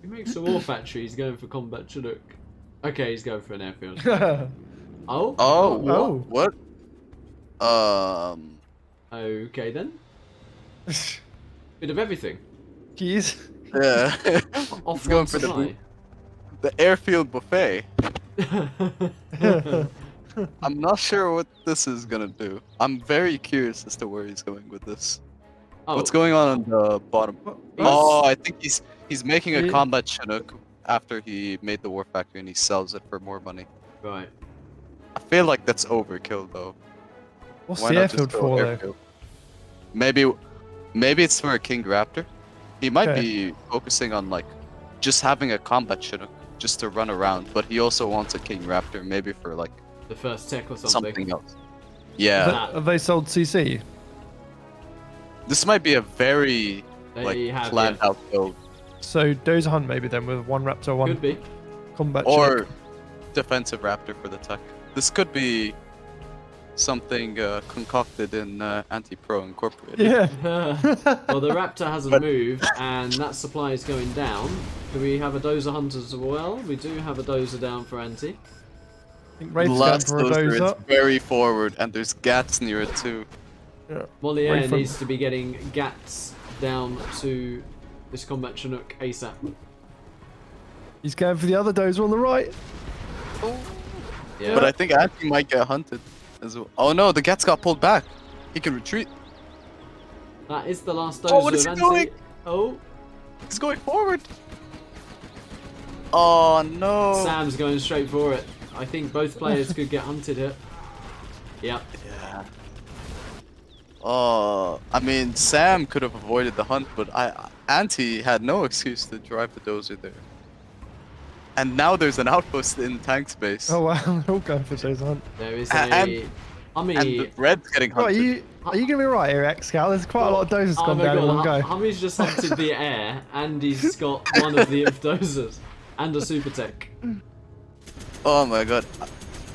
He makes a war factory. He's going for combat Chinook. Okay, he's going for an airfield. Oh. What? Okay then. Bit of everything. Keys. Yeah. Off He's going for the airfield buffet. I'm not sure what this is gonna do. I'm very curious as to where he's going with this. Oh. What's going on the bottom? Oh, I think he's making a combat Chinook after he made the war factory and he sells it for more money. Right. I feel like that's overkill though. What's Why the not airfield just go for airfield? Maybe it's for a King Raptor. He might be focusing on like just having a combat Chinook just to run around, but he also wants a King Raptor maybe for like The first tech or something. something else. Yeah. Have they sold CC? This might be a very They have, planned out build. So Dozer Hunt maybe then with one Raptor, one Could be. combat Or Chinook. defensive Raptor for the tech. This could be something concocted in Anti-Pro Incorporated. Yeah. Well, the Raptor hasn't moved, and that supply is going down. Do we have a Dozer Hunt as well? We do have a Dozer down for Anti. I think Wraith's going Last for a Dozer, Dozer. it's very forward, and there's gats near it too. Yeah. Moliere Wraith from- needs to be getting gats down to this combat Chinook ASAP. He's going for the other Dozer on the right. Yeah. But I think Anti might get hunted as well. Oh no, the gats got pulled back. He can retreat. That is the last Dozer Oh, what is he of doing? Anti. Oh, He's going forward. Oh no. Sam's going straight for it. I think both players could get hunted here. Yep. Yeah. Oh, I mean, Sam could have avoided the hunt, but Anti had no excuse to drive the Dozer there. And now there's an outpost in tank space. Oh wow, they're all going for Dozer Hunt. There is And- a And HuMMi. the red's getting Right, hunted. are you going to be right here, X-Cal? There's quite a lot of Dozers Oh gone my down in one god, go. HuMMi's just hunted the air, and he's got one of the Dozers and a super tech. Oh my god.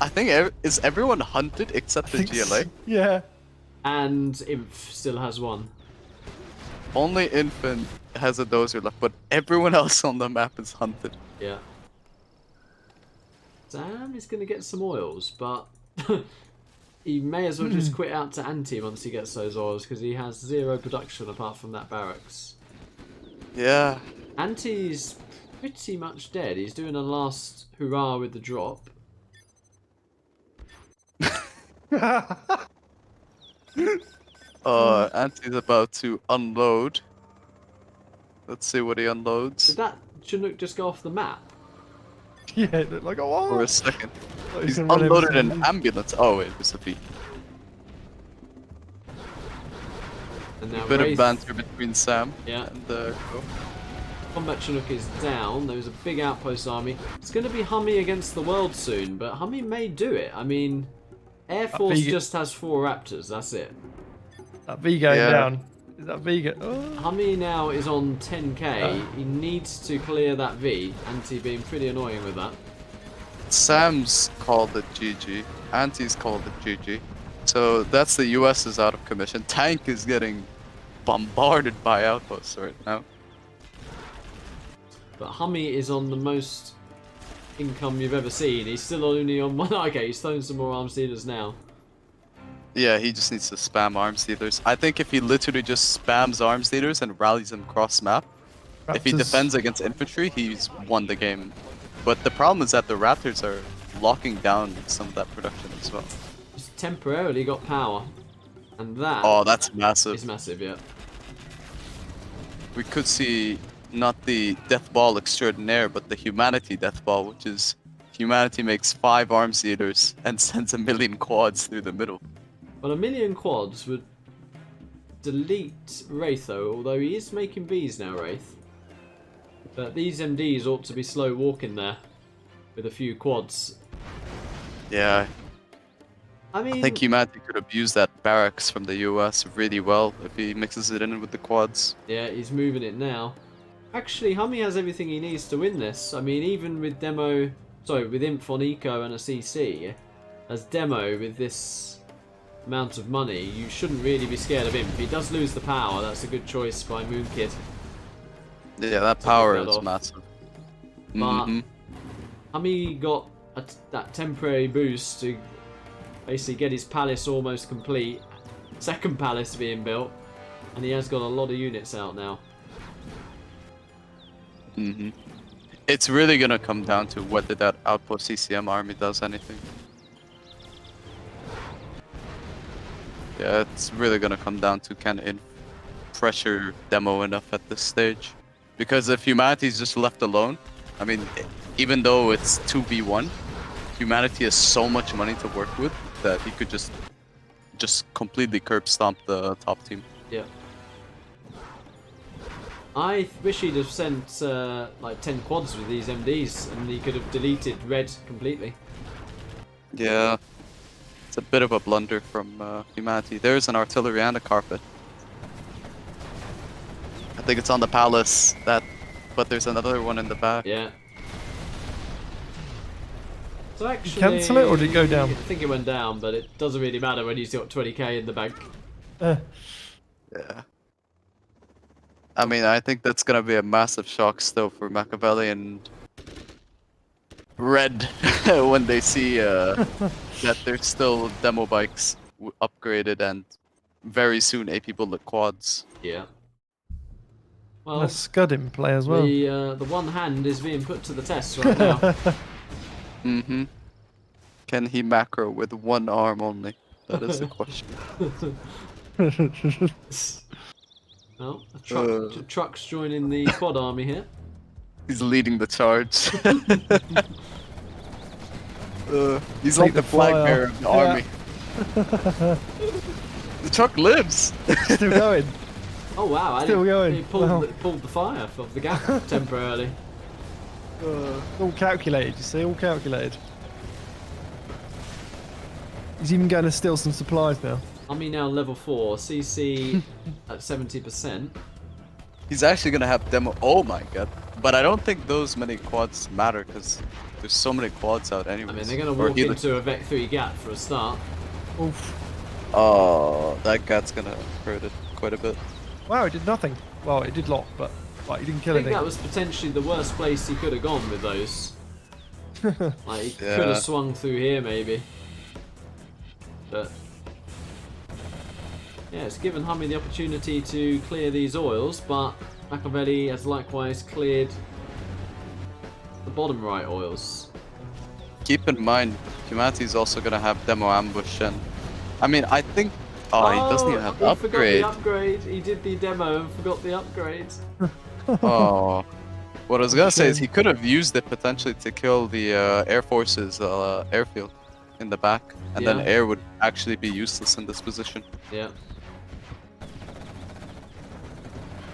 I think is everyone hunted except the GLA? Yeah. And Inf still has one. Only Infant has a Dozer left, but everyone else on the map is hunted. Yeah. Sam is going to get some oils, but he may as well just quit out to Anti once he gets those oils, because he has zero production apart from that barracks. Yeah. Anti's pretty much dead. He's doing a last hurrah with the drop. Anti's about to unload. Let's see what he unloads Did that Chinook just go off the map? Yeah, it looked like, oh, for a second. oh, He's gonna run over unloaded an somebody. ambulance. Oh, it was a V. And now Bit of Wraith- banter between Sam Yeah. and Go. Combat Chinook is down. There was a big outpost army. It's going to be HuMMi against the world soon, but HuMMi may do it. I mean, Air Force Vega- just has 4 Raptors. That's it. That V going Yeah. down. Is that V go? Oh. HuMMi now is on 10k. He needs to clear that V. Anti being pretty annoying with that. Sam's called it GG. Anti's called it GG. So that's the US is out of commission. Tank is getting bombarded by outposts right now. But HuMMi is on the most income you've ever seen. He's still only on one. Okay, he's throwing some more arms dealers now. Yeah, he just needs to spam arms dealers. I think if he literally just spams arms dealers and rallies them cross map, If he Raptors- defends against infantry, he's won the game. But the problem is that the Raptors are locking down some of that production as well. He's temporarily got power. And that Oh, that's is massive. massive, yeah. We could see not the death ball extraordinaire, but the humanity death ball, which is humanity makes 5 arms eaters and sends 1,000,000 quads through the middle. Well, 1,000,000 quads would delete Wraith, though, although he is making bees now, Wraith. But these MDs ought to be slow walking there with a few quads. Yeah, I mean, I think humanity could abuse that barracks from the US really well if he mixes it in with the quads. yeah, he's moving it now. Actually, HuMMi has everything he needs to win this. I mean, even with with Imp on Eco and a CC, as demo with this amount of money, you shouldn't really be scared of him. If he does lose the power, that's a good choice by Moonkid. Yeah, that power pick that is off. massive. But Mhm. HuMMi got that temporary boost to basically get his palace almost complete. Second palace being built, and he has got a lot of units out now. It's really gonna come down to whether that outpost CCM army does anything. Yeah, it's really gonna come down to can it pressure demo enough at this stage. Because if humanity's just left alone, I mean, even though it's 2v1, humanity has so much money to work with that he could just completely curb stomp the top team. Yeah. I wish he'd have sent like 10 quads with these MDs, and he could have deleted red completely. Yeah, it's a bit of a blunder from humanity. There's an artillery and a carpet. I think it's on the palace, but there's another one in the back. Yeah. So actually, cancel it, or did it go down? I think it went down, but it doesn't really matter when he's got 20k in the bank. Uh, Yeah. I mean, I think that's gonna be a massive shock still for Makaveli and Red when they see that there's still demo bikes upgraded and very soon AP bullet quads. Yeah. a Well, Scud in play as well. the one hand is being put to the test right now. Mm-hmm. Can he macro with one arm only? That is the question. Well, a truck's joining the quad army here. He's leading the charge. He's Take like the flag fire. bearer of the Yeah. army. The truck lives. Still going. Oh wow! Still going. He pulled, Wow. pulled the fire off the gap temporarily. All calculated, you see, all calculated. He's even going to steal some supplies now. HuMMi now level 4, CC at 70%. He's actually gonna have demo. Oh my god! But I don't think those many quads matter because there's so many quads out anyway. I mean, they're going to walk into a Vec 3 gap for a start. Oof. Oh, that gut's gonna hurt it quite a bit. Wow, it did nothing. Well, it did lot, but like, he didn't I kill think anything. that was potentially the worst place he could have gone with those. Like, he could Yeah. have swung through here maybe. But yeah, it's given HuMMi the opportunity to clear these oils, but Makaveli has likewise cleared the bottom right oils. Keep in mind, humanity's also gonna have demo ambush and. I mean, I think. Oh, he doesn't even have he upgrade. forgot the upgrade. He did the demo and forgot the upgrade. Oh. What I was gonna say is he could have used it potentially to kill the Air Force's airfield in the back, and then Yeah. air would actually be useless in this position. Yeah.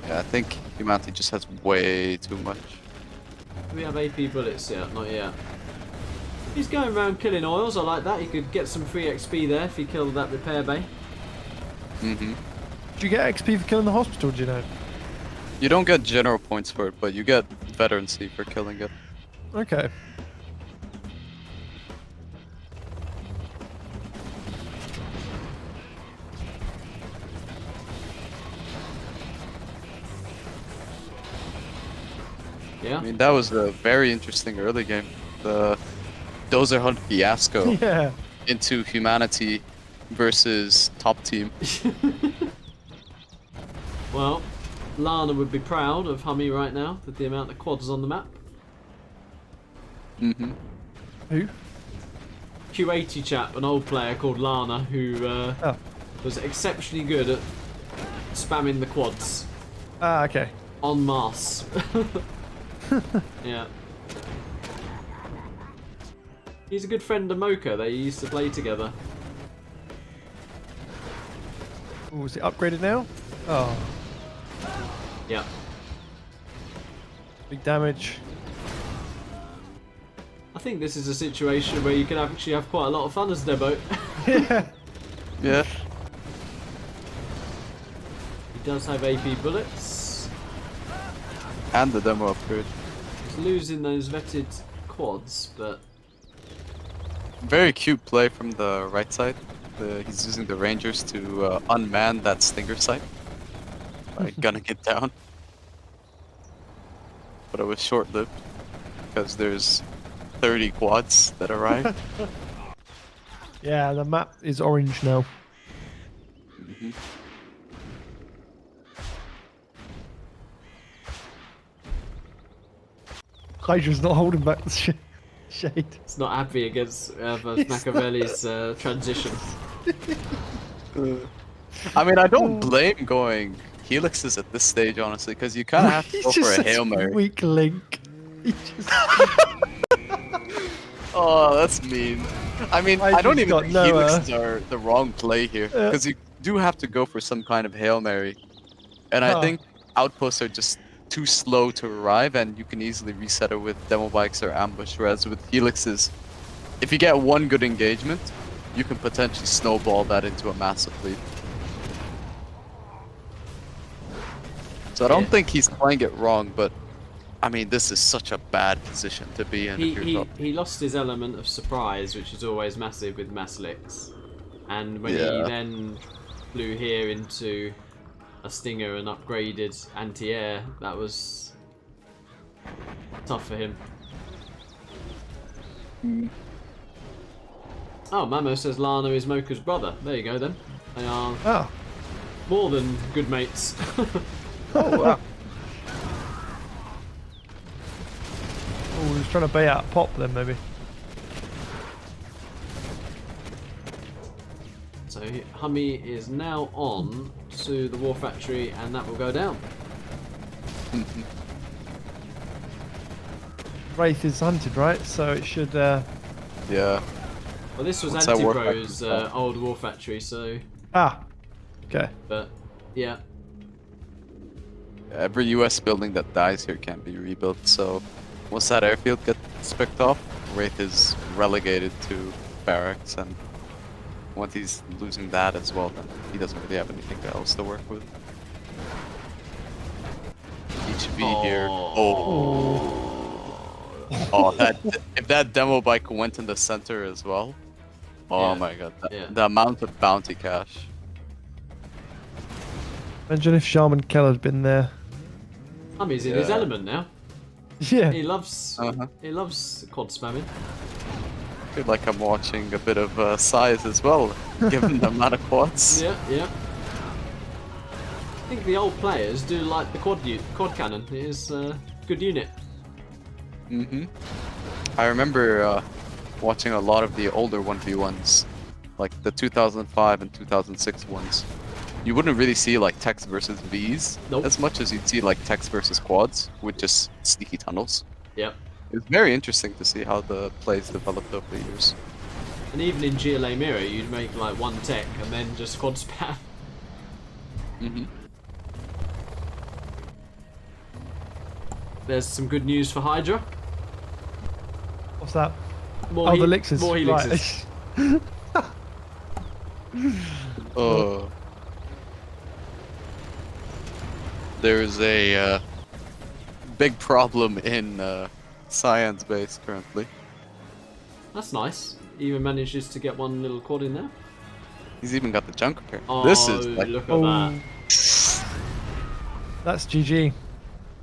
Yeah, I think humanity just has way too much. Do we have AP bullets yet? Not yet. He's going around killing oils. I like that. He could get some free XP there if he killed that repair bay. Mm-hmm. Did you get XP for killing the hospital, do you know? You don't get general points for it, but you get veterancy for killing it. Okay. Yeah. I mean, that was a very interesting early game. The Dozer Hunt fiasco Yeah. into humanity versus top team. Well, Lana would be proud of HuMMi right now with the amount of quads on the map. Mm-hmm. Who? Q80 chap, an old player called Lana, who was exceptionally good at spamming the quads Ah, okay. en masse. Yeah. He's a good friend of Mocha. They used to play together. Oh, is it upgraded now? Oh, Yeah. big damage. I think this is a situation where you can actually have quite a lot of fun as Debo. Yeah. Yeah. He does have AP bullets. And the demo upgrade. He's losing those vetted quads, but Very cute play from the right side. He's using the Rangers to unman that Stinger site by gunning it down. But it was short-lived because there's 30 quads that arrive. Yeah, the map is orange now. Mhm. Hydra's not holding back the shade. it's not happy against Makaveli's transition. I mean, I don't blame going Helixes at this stage, honestly, because you kind of have to He's go just for a such Hail Mary. weak link. He just... Oh, that's mean. I mean, I don't even think Helixes are the wrong play here, because you do have to go for some kind of Hail Mary. And I think outposts are just too slow to arrive, and you can easily reset it with demo bikes or ambush, whereas with Helixes, if you get one good engagement, you can potentially snowball that into a massive lead. So I don't think he's playing it wrong, but I mean, this is such a bad position to be in. He lost his element of surprise, which is always massive with Maslix. And when he then flew here into a Stinger and upgraded anti-air, that was tough for him. Oh, Mamo says Lana is Mocha's brother. There you go then. They are more than good mates. Oh, wow. Oh, he was trying to bait out Pop then, maybe. So HuMMi is now on to the War Factory, and that will go down. Wraith is hunted, right? So it should... Yeah. Well, this was What's that War Anti-Pro's Factory? old War Factory, so... Ah, okay. But, yeah. Every US building that dies here can be rebuilt, so once that airfield gets picked off, Wraith is relegated to barracks, and once he's losing that as well, then he doesn't really have anything else to work with. HV here. Oh, if that demo bike went in the center as well. Oh my god, the amount of bounty cash. Imagine if Shaman Keller had been there. HuMMi's in his element now. Yeah. He loves quad spamming. I feel like I'm watching a bit of size as well, given the amount of quads. Yeah. I think the old players do like the quad cannon. It is a good unit. I remember watching a lot of the older 1v1s, like the 2005 and 2006 ones. You wouldn't really see like techs versus Vs as much as you'd see like techs versus quads with just sneaky tunnels. Yep. It was very interesting to see how the plays developed over the years. And even in GLA Mirror, you'd make like one tech and then just quad spam. There's some good news for Hydra. What's that? More the Elixers. More Helixes. Right. There's a big problem in Cyan's base currently. That's nice. He even manages to get one little quad in there. He's even got the junk repair. Oh, this is like, look at that. That's GG.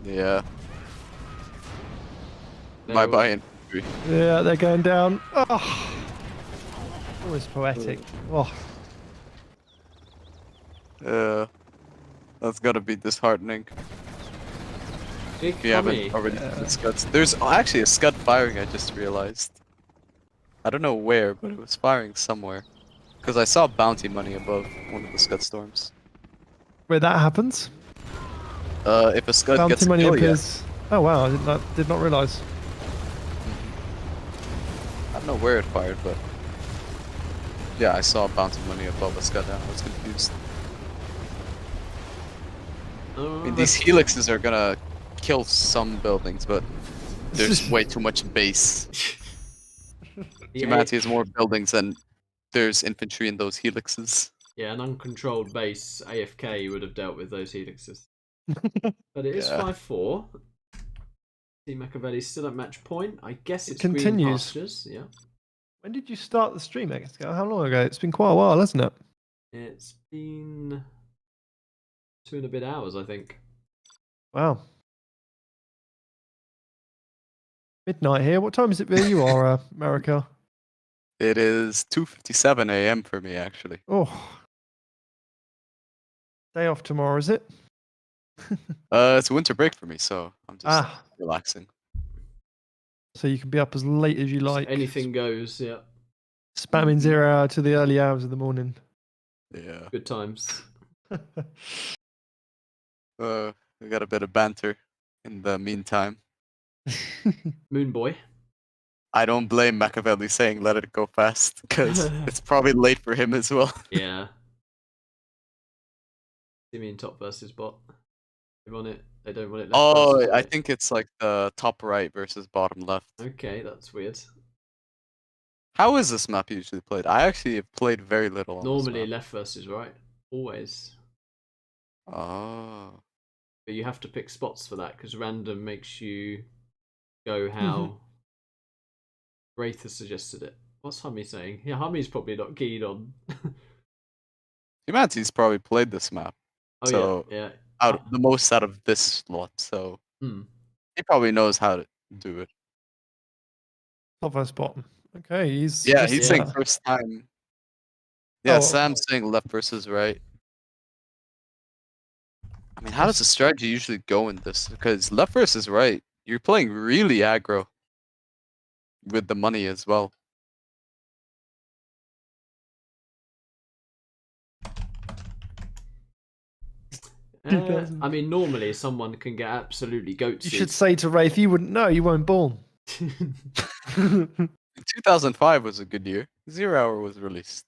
Yeah. My buy infantry. Yeah, they're going down. Oh, always poetic. Oh. That's gotta be disheartening. Big If you haven't already scuds. There's actually a scud firing, I just realized. I don't know where, but it was firing somewhere. Because I saw bounty money above one of the scud storms. Where that happens? If a scud Bounty gets a money kill, yeah. appears. Oh wow, I did not realise. I don't know where it fired, but yeah, I saw bounty money above a scud and I was confused. I mean, these helixes are gonna kill some buildings, but there's way too much base. Humanity has more buildings than there's infantry in those helixes. Yeah, an uncontrolled base AFK would have dealt with those helixes. But it is 5-4. See, Makaveli's still at match point. I guess it's continues. Green Pastures. Yeah. When did you start the stream, Excal? How long ago? It's been quite a while, hasn't it? It's been 2 and a bit hours, I think. Wow. Midnight here. What time is it where you are, Marika? It is 2:57 a.m. for me, actually. Oh. Day off tomorrow, is it? It's a winter break for me, so I'm just relaxing. So you can be up as late as you like. Anything goes, yeah. Spamming 0 hour to the early hours of the morning. Yeah. Good times. We got a bit of banter in the meantime. Moon Boy. I don't blame Makaveli saying let it go fast, because it's probably late for him as well. Yeah. You mean top versus bot? They want it. They don't want it left. Oh, I think it's like the top right versus bottom left. Okay, that's weird. How is this map usually played? I actually have played very little on Normally this map. left versus right. Always. Oh. But you have to pick spots for that because random makes you go how Wraith has suggested it. What's HuMMi saying? Yeah, HuMMi's probably not keen on. Humanity's probably played this map. Oh so yeah. The most out of this lot, so he probably knows how to do it. Top versus bottom. Okay, he's saying first time. Yeah, Sam's saying left versus right. I mean, how does the strategy usually go in this? Because left versus right, you're playing really aggro with the money as well. I mean, normally someone can get absolutely goatsy. You should say to Wraith, you wouldn't know, you weren't born. 2005 was a good year. 0 Hour was released.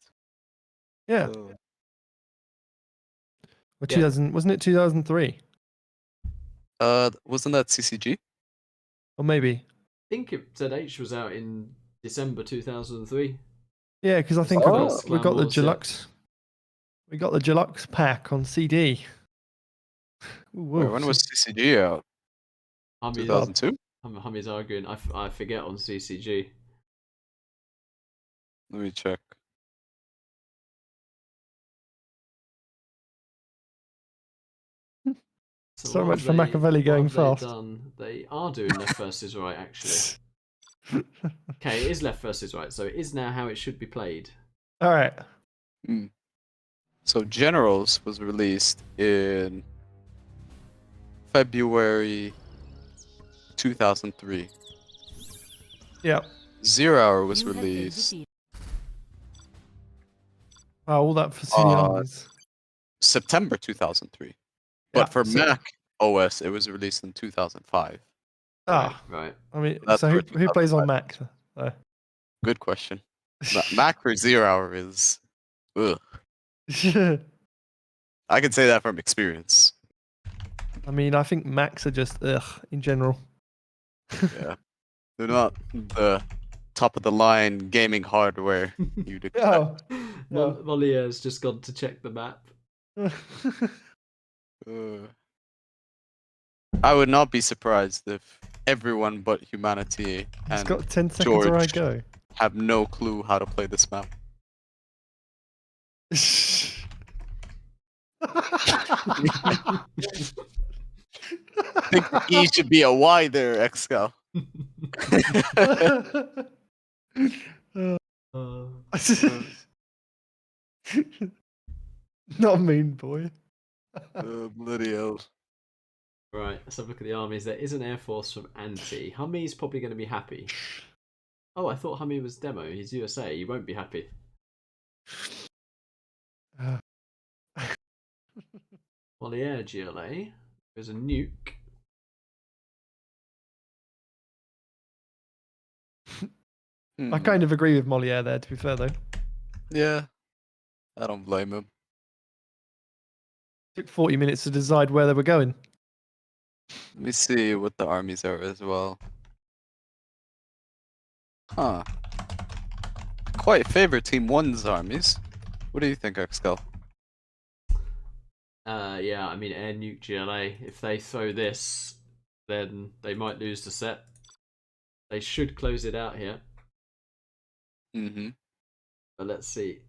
Yeah. Or 2000, wasn't it 2003? Wasn't that CCG? Or maybe. I think ZH was out in December 2003. Yeah, because I think we got the deluxe. We got the deluxe pack on CD. Wait, when was CCG out? 2002? HuMMi's arguing. I forget on CCG. Let me check. So much for Makaveli going fast. They are doing left versus right, actually. Okay, it is left versus right, so it is now how it should be played. All right. So Generals was released in February 2003. Yeah. 0 Hour was released. Oh, all that for CDs. September 2003. But for Mac OS, it was released in 2005. Right. I mean, so who plays on Mac? Good question. Mac for 0 Hour is... Ugh. I can say that from experience. I mean, I think Macs are just ugh in general. Yeah. They're not the top of the line gaming hardware you'd expect. Moliere's just gone to check the map. I would not be surprised if everyone but Humanity and got 10 seconds where I George go. have no clue how to play this map. I think E should be a Y there, Excal. Not mean, boy. Bloody hell. Right, let's have a look at the armies. There is an air force from Anti. HuMMi's probably going to be happy. Oh, I thought HuMMi was demo. He's USA. You won't be happy. Moliere GLA. There's a nuke. I kind of agree with Moliere there, to be fair, though. Yeah. I don't blame him. Took 40 minutes to decide where they were going. Let me see what the armies are as well. Huh. Quite favor Team 1's armies. What do you think, Xcal? Yeah, I mean, air nuke GLA. If they throw this, then they might lose the set. They should close it out here. Mm-hmm. But let's see.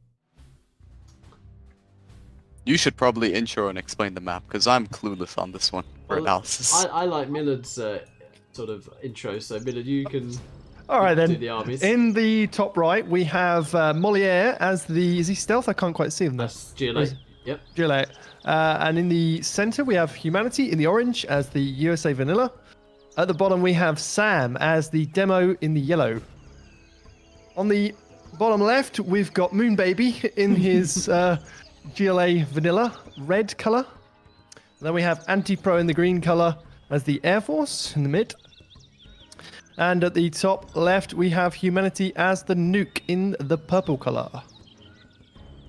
You should probably intro and explain the map, because I'm clueless on this one for analysis. I like Millard's sort of intro, so Millard, you can All right, do then. the armies. In the top right, we have Moliere as the... Is he stealth? I can't quite see him there. That's GLA. Yep. GLA. And in the center, we have HuMMi in the orange as the USA Vanilla. At the bottom, we have Sam as the demo in the yellow. On the bottom left, we've got Moonbaby in his GLA Vanilla red color. Then we have Anti-Pro in the green color as the Air Force in the mid. And at the top left, we have HuMMi as the nuke in the purple color.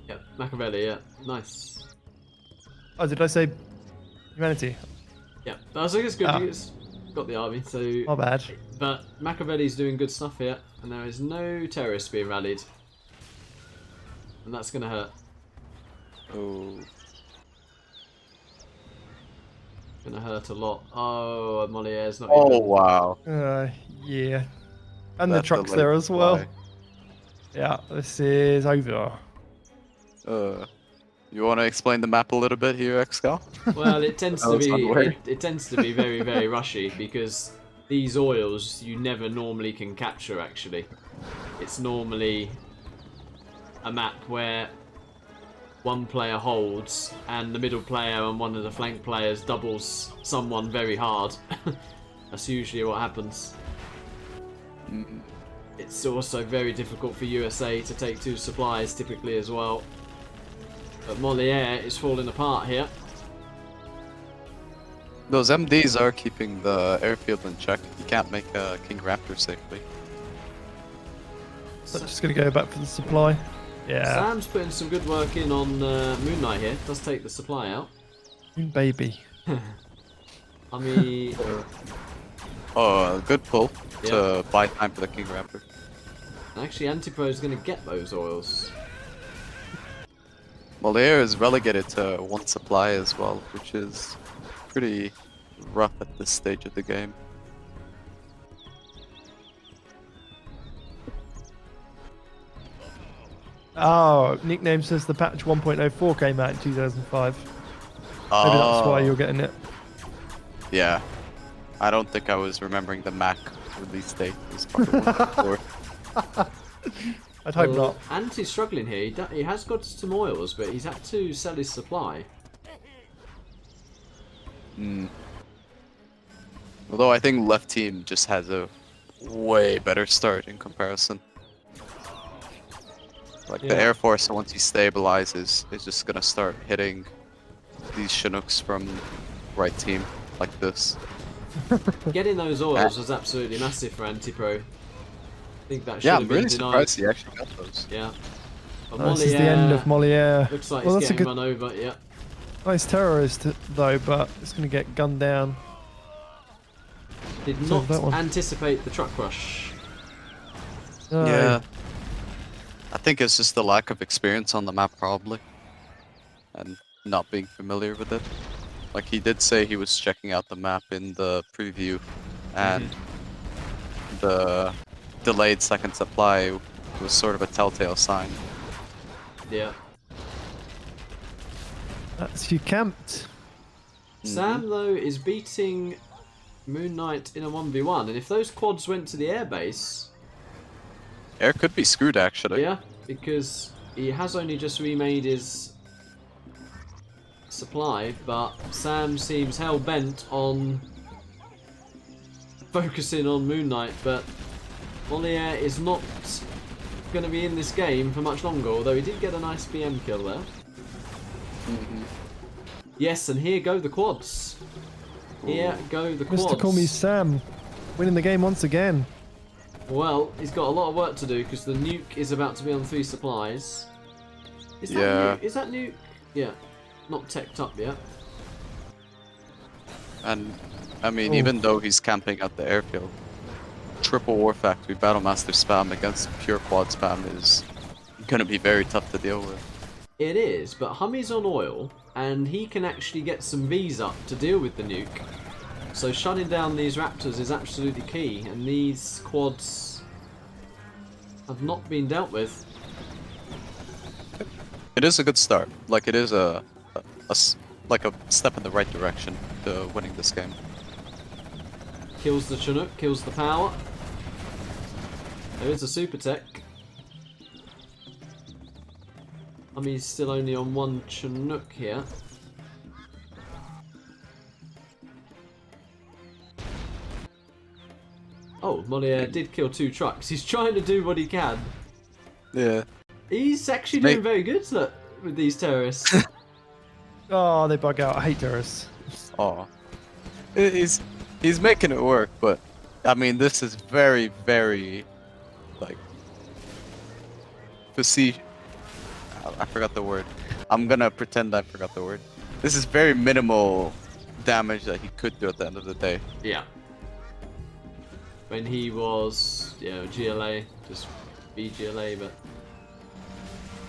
Yep. Makaveli. Yeah. Nice. Oh, did I say HuMMi? Yeah. I think it's good. It's got the army. So. My bad. But Makaveli's doing good stuff here, and there is no terrorists being rallied, and that's gonna hurt. Oh. Gonna hurt a lot. Oh, Moliere's not. Oh, even... wow. Yeah. And That's the trucks a there late as well. reply. Yeah, this is over. You want to explain the map a little bit here, Xcal? Well, it tends That to was be unaware. it tends to be very very rushy because these oils you never normally can capture. Actually, it's normally a map where one player holds and the middle player and one of the flank players doubles someone very hard. That's usually what happens. It's also very difficult for USA to take two supplies typically as well. But Moliere is falling apart here. Those MDs are keeping the airfield in check. You can't make a King Raptor safely. So I'm just going to go back for the supply. Yeah. Sam's putting some good work in on Moon Knight here. Does take the supply out. Baby. I mean, Oh, good pull to buy time for the King Raptor. actually, Antipro is going to get those oils. Moliere is relegated to one supply as well, which is pretty rough at this stage of the game. Oh, nickname says the patch 1.04 came out in 2005. Maybe that's why you're getting it. Yeah. I don't think I was remembering the Mac release date. It was probably 1.4. I'd hope not. Anti's struggling here. He has got some oils, but he's had to sell his supply. Although I think left team just has a way better start in comparison. Like the Air Force, once he stabilizes, is just gonna start hitting these Chinooks from right team like this. Getting those oils was absolutely massive for Antipro. I think that should Yeah, have I'm been really denied. surprised he actually got those. Yeah. But Oh, this is the end of Moliere. Looks like Well, he's that's a getting good- run over. Yeah. Nice terrorist, though, but it's going to get gunned down. Did So not that one. anticipate the truck rush. No. Yeah. I think it's just the lack of experience on the map probably. And not being familiar with it. Like he did say he was checking out the map in the preview and the delayed second supply was sort of a telltale sign. Yeah. That's you camped. Sam though is beating Moon Knight in a 1v1, and if those quads went to the airbase, Air could be screwed actually. yeah, because he has only just remade his supply, but Sam seems hell-bent on focusing on Moon Knight, but Moliere is not going to be in this game for much longer, although he did get a nice BM kill there. Yes, and here go the quads. Here go the quads. Mr. CallMeSam winning the game once again. Well, he's got a lot of work to do because the nuke is about to be on 3 supplies. Is that Yeah. Is that nuke? Yeah, not teched up yet. And I mean, even though he's camping at the airfield, triple War Factory Battlemaster spam against pure quad spam is gonna be very tough to deal with. It is, but HuMMi's on oil, and he can actually get some Vs up to deal with the nuke. So shutting down these Raptors is absolutely key, and these quads have not been dealt with. It is a good start. Like it is like a step in the right direction to winning this game. Kills the Chinook, kills the power. There is a super tech. HuMMi's still only on 1 Chinook here. Oh, Moliere did kill 2 trucks. He's trying to do what he can. Yeah. He's actually doing very good with these terrorists. Oh, they bug out. I hate terrorists. Oh. He's making it work, but I mean, this is very, very like facetious. I forgot the word. I'm gonna pretend I forgot the word. This is very minimal damage that he could do at the end of the day. Yeah. When he was, GLA, just BGLA, but...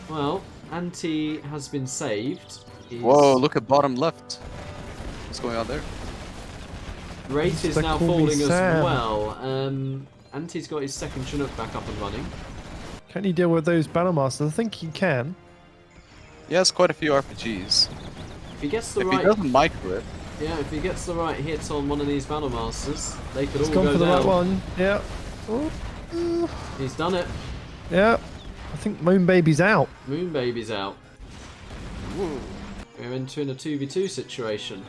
Well, Anti has been saved. Whoa, look at bottom left. What's going on there? Rate is Mr. now falling as CallMeSam. well. Anti's got his second Chinook back up and running. Can he deal with those Battlemasters? I think he can. He has quite a few RPGs. If he gets the If right... he doesn't micro it, Yeah, if he gets the right hits on one of these Battlemasters, they could He's all gone go for the down. right one. Yeah. Oh. He's done it. Yeah. I think Moon Baby's out. Moon Baby's out. We're entering a 2v2 situation.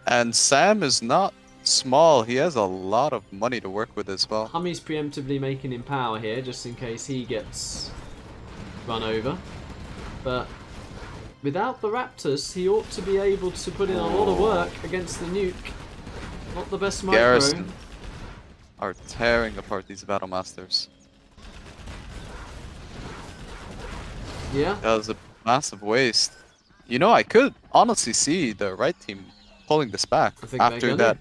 and Sam is not small. He has a lot of money to work with as well. HuMMi's preemptively making him power here, just in case he gets run over. But without the Raptors, he ought to be able to put in a lot of work against the nuke. Not the best micro. Garrison are tearing apart these Battle Masters. Yeah. That was a massive waste. You know, I could honestly see the right team pulling this back I think they're after gonna. that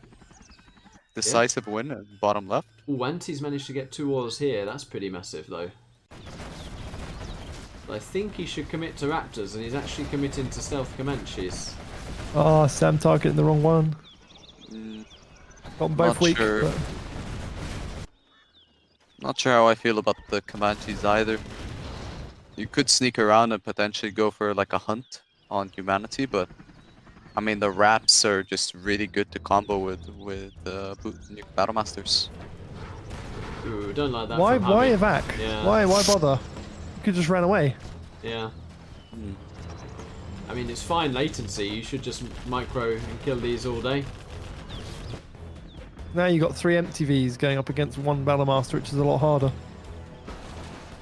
decisive win at bottom left. Ooh, Anti's managed to get 2 wars here. That's pretty massive, though. I think he should commit to Raptors, and he's actually committing to stealth Comanches. Oh, Sam targeting the wrong one. Got them both Not weak. sure. But Not sure how I feel about the Comanches either. You could sneak around and potentially go for like a hunt on humanity, but I mean the Raps are just really good to combo with new Battle Masters. Ooh, don't like that. why from why HuMMi. evac? Yeah. Why bother? You could just ran away. Yeah. Hmm. I mean, it's fine latency. You should just micro and kill these all day. Now you got 3 empty Vs going up against 1 Battlemaster, which is a lot harder.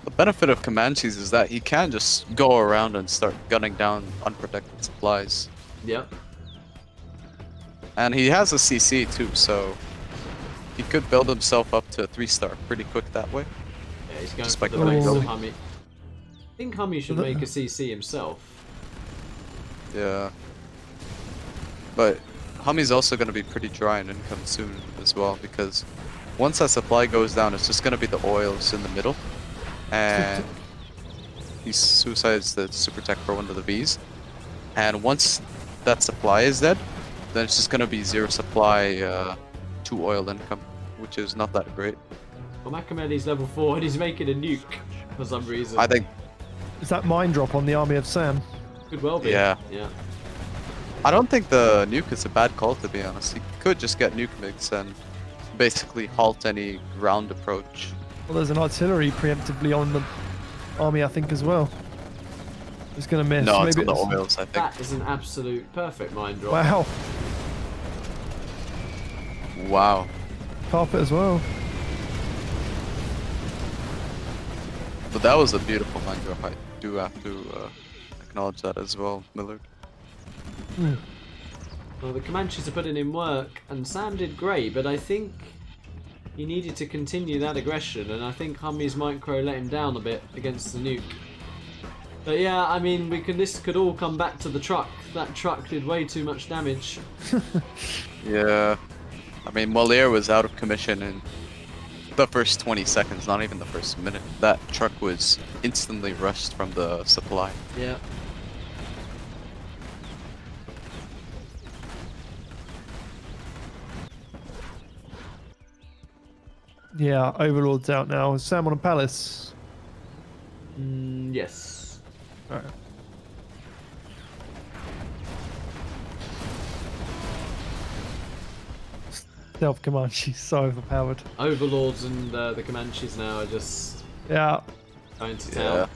The benefit of Comanches is that he can just go around and start gunning down unprotected supplies. Yep. And he has a CC too, so he could build himself up to a 3-star pretty quick that way. Yeah, he's going Just for by the base of going. HuMMi. I think HuMMi should make a CC himself. Yeah. But HuMMi's also going to be pretty dry in income soon as well, because once that supply goes down, it's just going to be the oils in the middle. And he suicides the super tech for one of the Vs. And once that supply is dead, then it's just going to be 0 supply, 2 oil income, which is not that great. Well, Makaveli's level 4 and he's making a nuke for some reason. I think, Is that mine drop on the army of Sam? Could well be. Yeah. Yeah. I don't think the nuke is a bad call, to be honest. He could just get nuke mix and basically halt any ground approach. Well, there's an artillery preemptively on the army, I think, as well. It's gonna miss. No, it's Maybe on the oils, I think. That is an absolute perfect mine drop. Wow. Wow. Carpet as well. But that was a beautiful mine drop. I do have to acknowledge that as well, Millard. Hmm. Well, the Comanches are putting in work, and Sam did great, but I think he needed to continue that aggression, and I think HuMMi's micro let him down a bit against the nuke. But yeah, I mean, this could all come back to the truck. That truck did way too much damage. Yeah. I mean, Moliere was out of commission in the first 20 seconds, not even the first minute. That truck was instantly rushed from the supply. Yeah. Yeah, Overlord's out now. Is Sam on a palace? Yes. Alright. Stealth Comanche, so overpowered. Overlords and the Comanches now are just Yeah. going to town.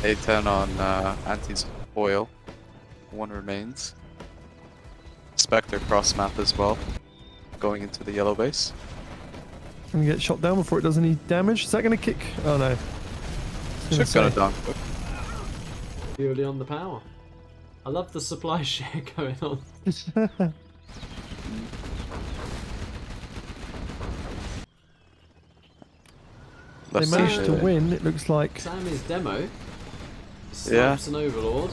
Yeah. A10 on Anti's oil. One remains. Spectre cross map as well. Going into the yellow base. Gonna get shot down before it does any damage. Is that gonna kick? Oh no. Should got it down quick. Purely on the power. I love the supply share going on. They managed to win, it looks like. Sam is demo. Yeah. Snaps an Overlord.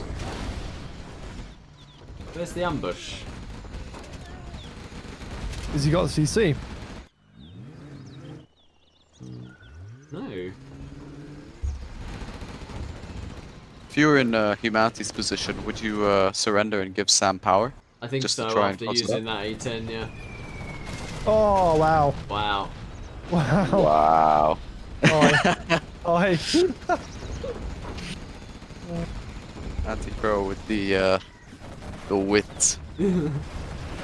Where's the ambush? Has he got CC? No. If you were in Humanity's position, would you surrender and give Sam power? I think Just to so try and after toss it using up? that A10, yeah. Oh wow. Wow. Wow. Wow. Oh, hey. Anti-Pro with the wit.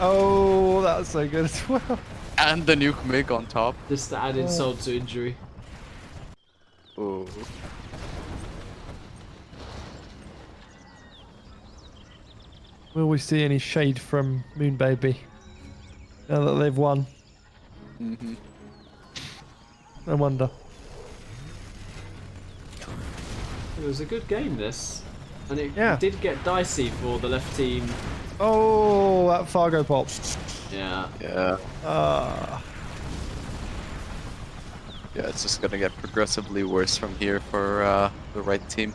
Oh, that was so good as well. And the nuke MiG on top. Just to add insult to injury. Ooh. Will we see any shade from Moon Baby now that they've won? Mm-hmm. I wonder. It was a good game, this. And it Yeah. did get dicey for the left team. Oh, that Fargo pop. Yeah. Yeah. Yeah, it's just gonna get progressively worse from here for the right team.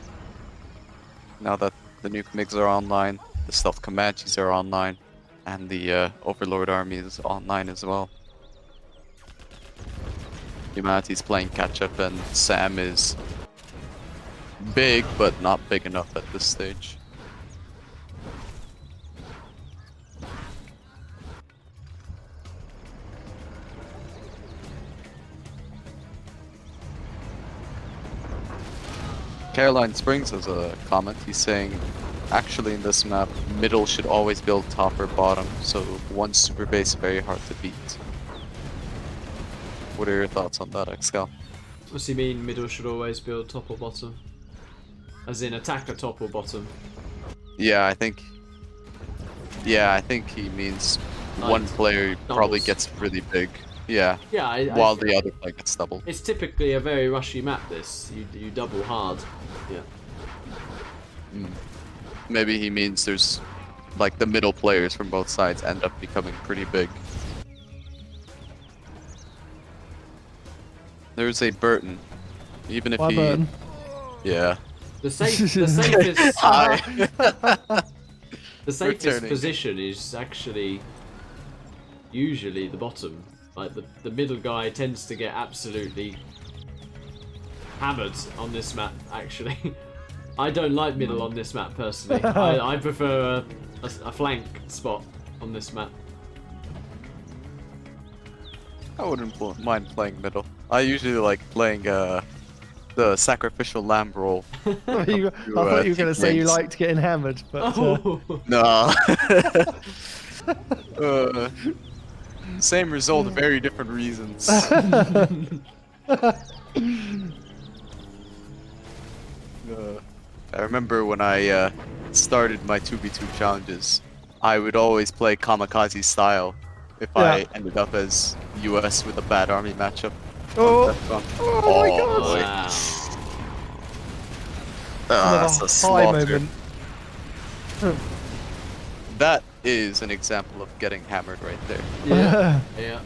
Now that the nuke MiGs are online, the stealth Comanches are online, and the Overlord army is online as well. Humanity's playing catch up, and Sam is big, but not big enough at this stage. Caroline Springs has a comment. He's saying, actually in this map, middle should always build top or bottom, so one super base very hard to beat. What are your thoughts on that, Excal? What's he mean, middle should always build top or bottom? As in attacker top or bottom? Yeah, I think he means Like one player probably doubles. gets really big. Yeah. Yeah, While the other player gets double. it's typically a very rushy map, this. You double hard. Yeah. Maybe he means there's like the middle players from both sides end up becoming pretty big. There's a Burton. Even if Why he Burton? Yeah. The safest Hi. the safest Returning. position is actually usually the bottom. Like the middle guy tends to get absolutely hammered on this map, actually. I don't like middle on this map personally. I prefer a flank spot on this map. I wouldn't mind playing middle. I usually like playing the sacrificial lamb role. I thought you were going to say you wings. liked getting hammered, but Oh, No. Same result, very different reasons. I remember when I started my 2v2 challenges, I would always play kamikaze style if I ended up as US with a bad army matchup. Oh, On Defcon. oh my god! boy. Wow. That's a Another high slaughter. moment. That is an example of getting hammered right there. Yeah. Yeah.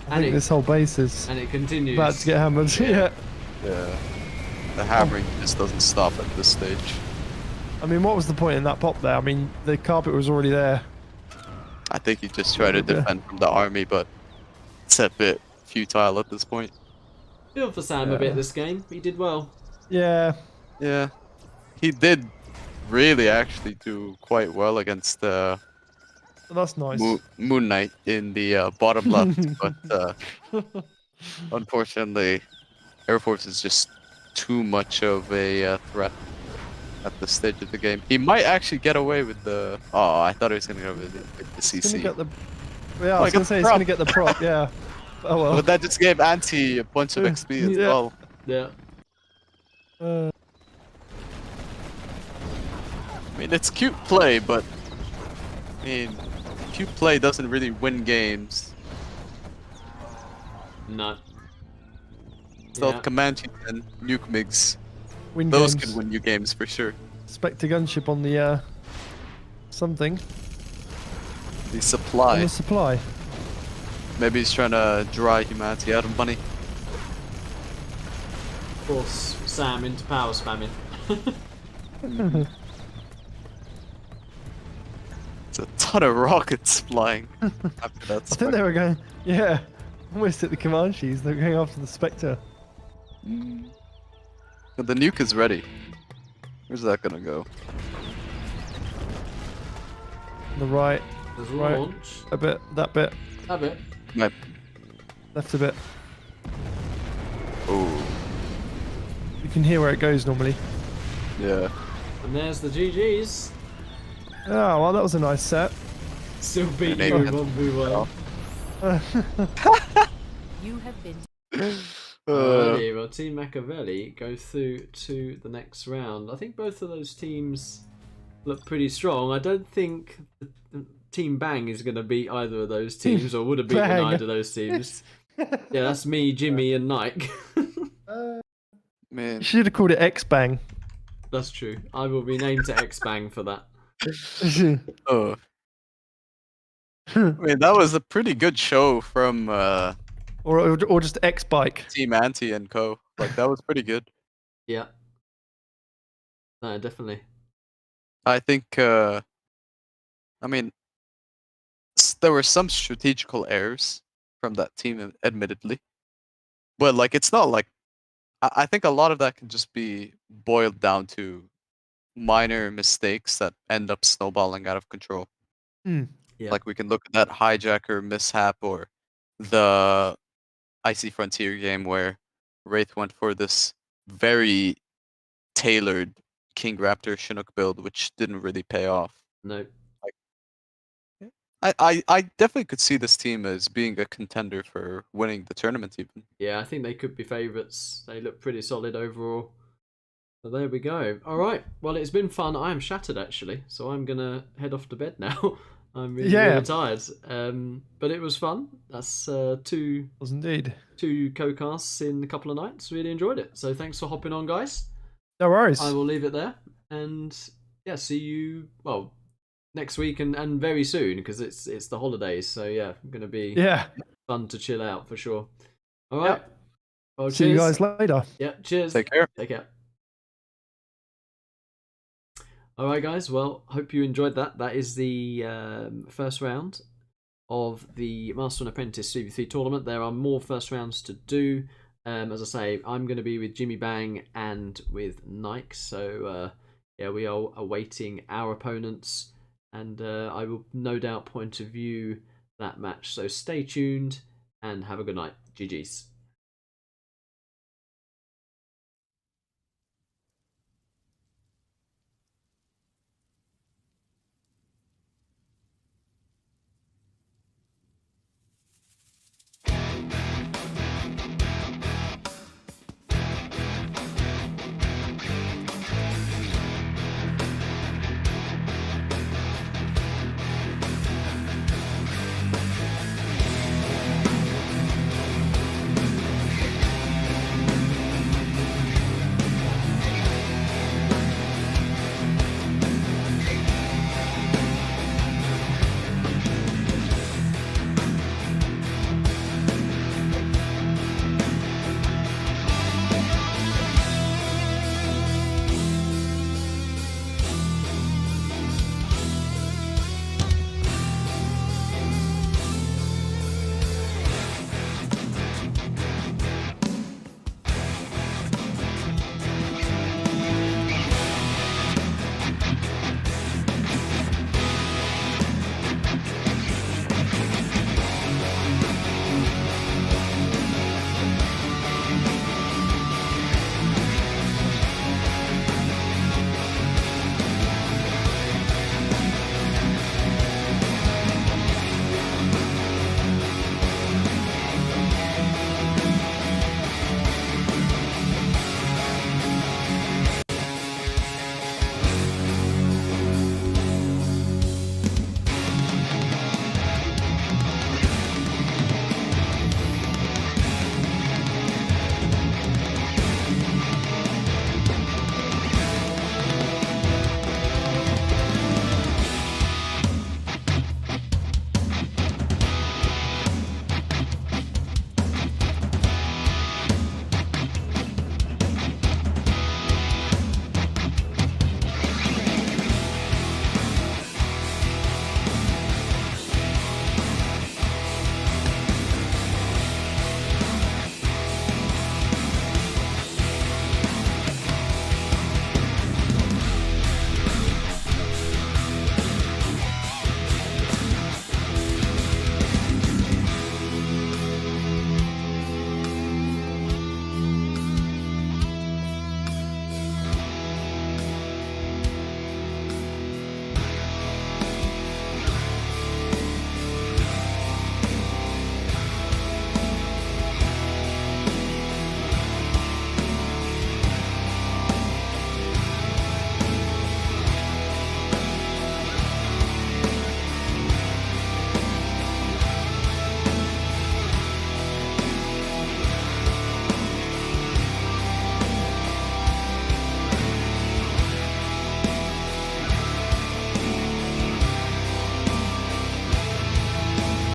I think this whole base is and it continues. about to get hammered. Yeah. Yeah. The hammering just doesn't stop at this stage. I mean, what was the point in that pop there? I mean, the carpet was already there. I think he just tried to defend from the army, but it's a bit futile at this point. Feel for Sam a bit this game. He did well. Yeah. Yeah. He did really actually do quite well against That's nice. Moon Knight in the bottom left, but unfortunately, Air Force is just too much of a threat at this stage of the game. He might actually get away with the... Oh, I thought he was going to go with the CC. Yeah, I was going to say he's going to get the prop, yeah. Oh well. But that just gave Anti a bunch of XP as well. Yeah. I mean, it's cute play, but... I mean, cute play doesn't really win games. No. Stealth Comanche and Nuke MiGs. Win Those games. could win you games for sure. Spectre gunship on the something. The On supply. the supply. Maybe he's trying to dry humanity out of money. Force Sam into power spamming. It's a ton of rockets flying after that. I think they were going, yeah, almost at the Comanches. They were going after the Spectre. But the nuke is ready. Where's that gonna go? On the right. There's Right. launch. A bit. That bit. A bit. My... Left a bit. Oh, You can hear where it goes normally. yeah. And there's the GGs. Oh, well, that was a nice set. Still beating Maybe. you 1v1. You have been. Alrighty, well, Team Makaveli go through to the next round. I think both of those teams look pretty strong. I don't think Team Bang is going to beat either of those teams, or would have beaten Bang. either of those teams. Yeah, that's me, Jimmy, and Nike. Man. You should have called it X-Bang. That's true. I will be named to X Bang for that. Oh. I mean, that was a pretty good show from or just X-Bike. Team Anti and Co. Like, that was pretty good. Yeah. No, definitely. I think, I mean, there were some strategical errors from that team, admittedly. But, like, it's not like... I think a lot of that can just be boiled down to minor mistakes that end up snowballing out of control. Yeah. Like, we can look at that hijacker mishap, or the Icy Frontier game where Wraith went for this very tailored King Raptor Chinook build, which didn't really pay off. No. I definitely could see this team as being a contender for winning the tournament even. Yeah, I think they could be favourites. They look pretty solid overall. So there we go. All right. Well, it's been fun. I am shattered, actually. So I'm going to head off to bed now. I'm really tired. But it was fun. That's two Was indeed. co-casts in a couple of nights. Really enjoyed it. So thanks for hopping on, guys. No worries. I will leave it there. And yeah, see you, well, next week and very soon, because it's the holidays. So yeah, going to be fun to chill out for sure. All right. Yep. Well, See you cheers. guys later. Yeah, cheers. Take care. Take care. All right, guys. Well, hope you enjoyed that. That is the first round of the Master and Apprentice 3v3 tournament. There are more first rounds to do. As I say, I'm going to be with Jimmy Bang and with Nike. So, yeah, we are awaiting our opponents. And I will no doubt point of view that match. So stay tuned and have a good night. GG's.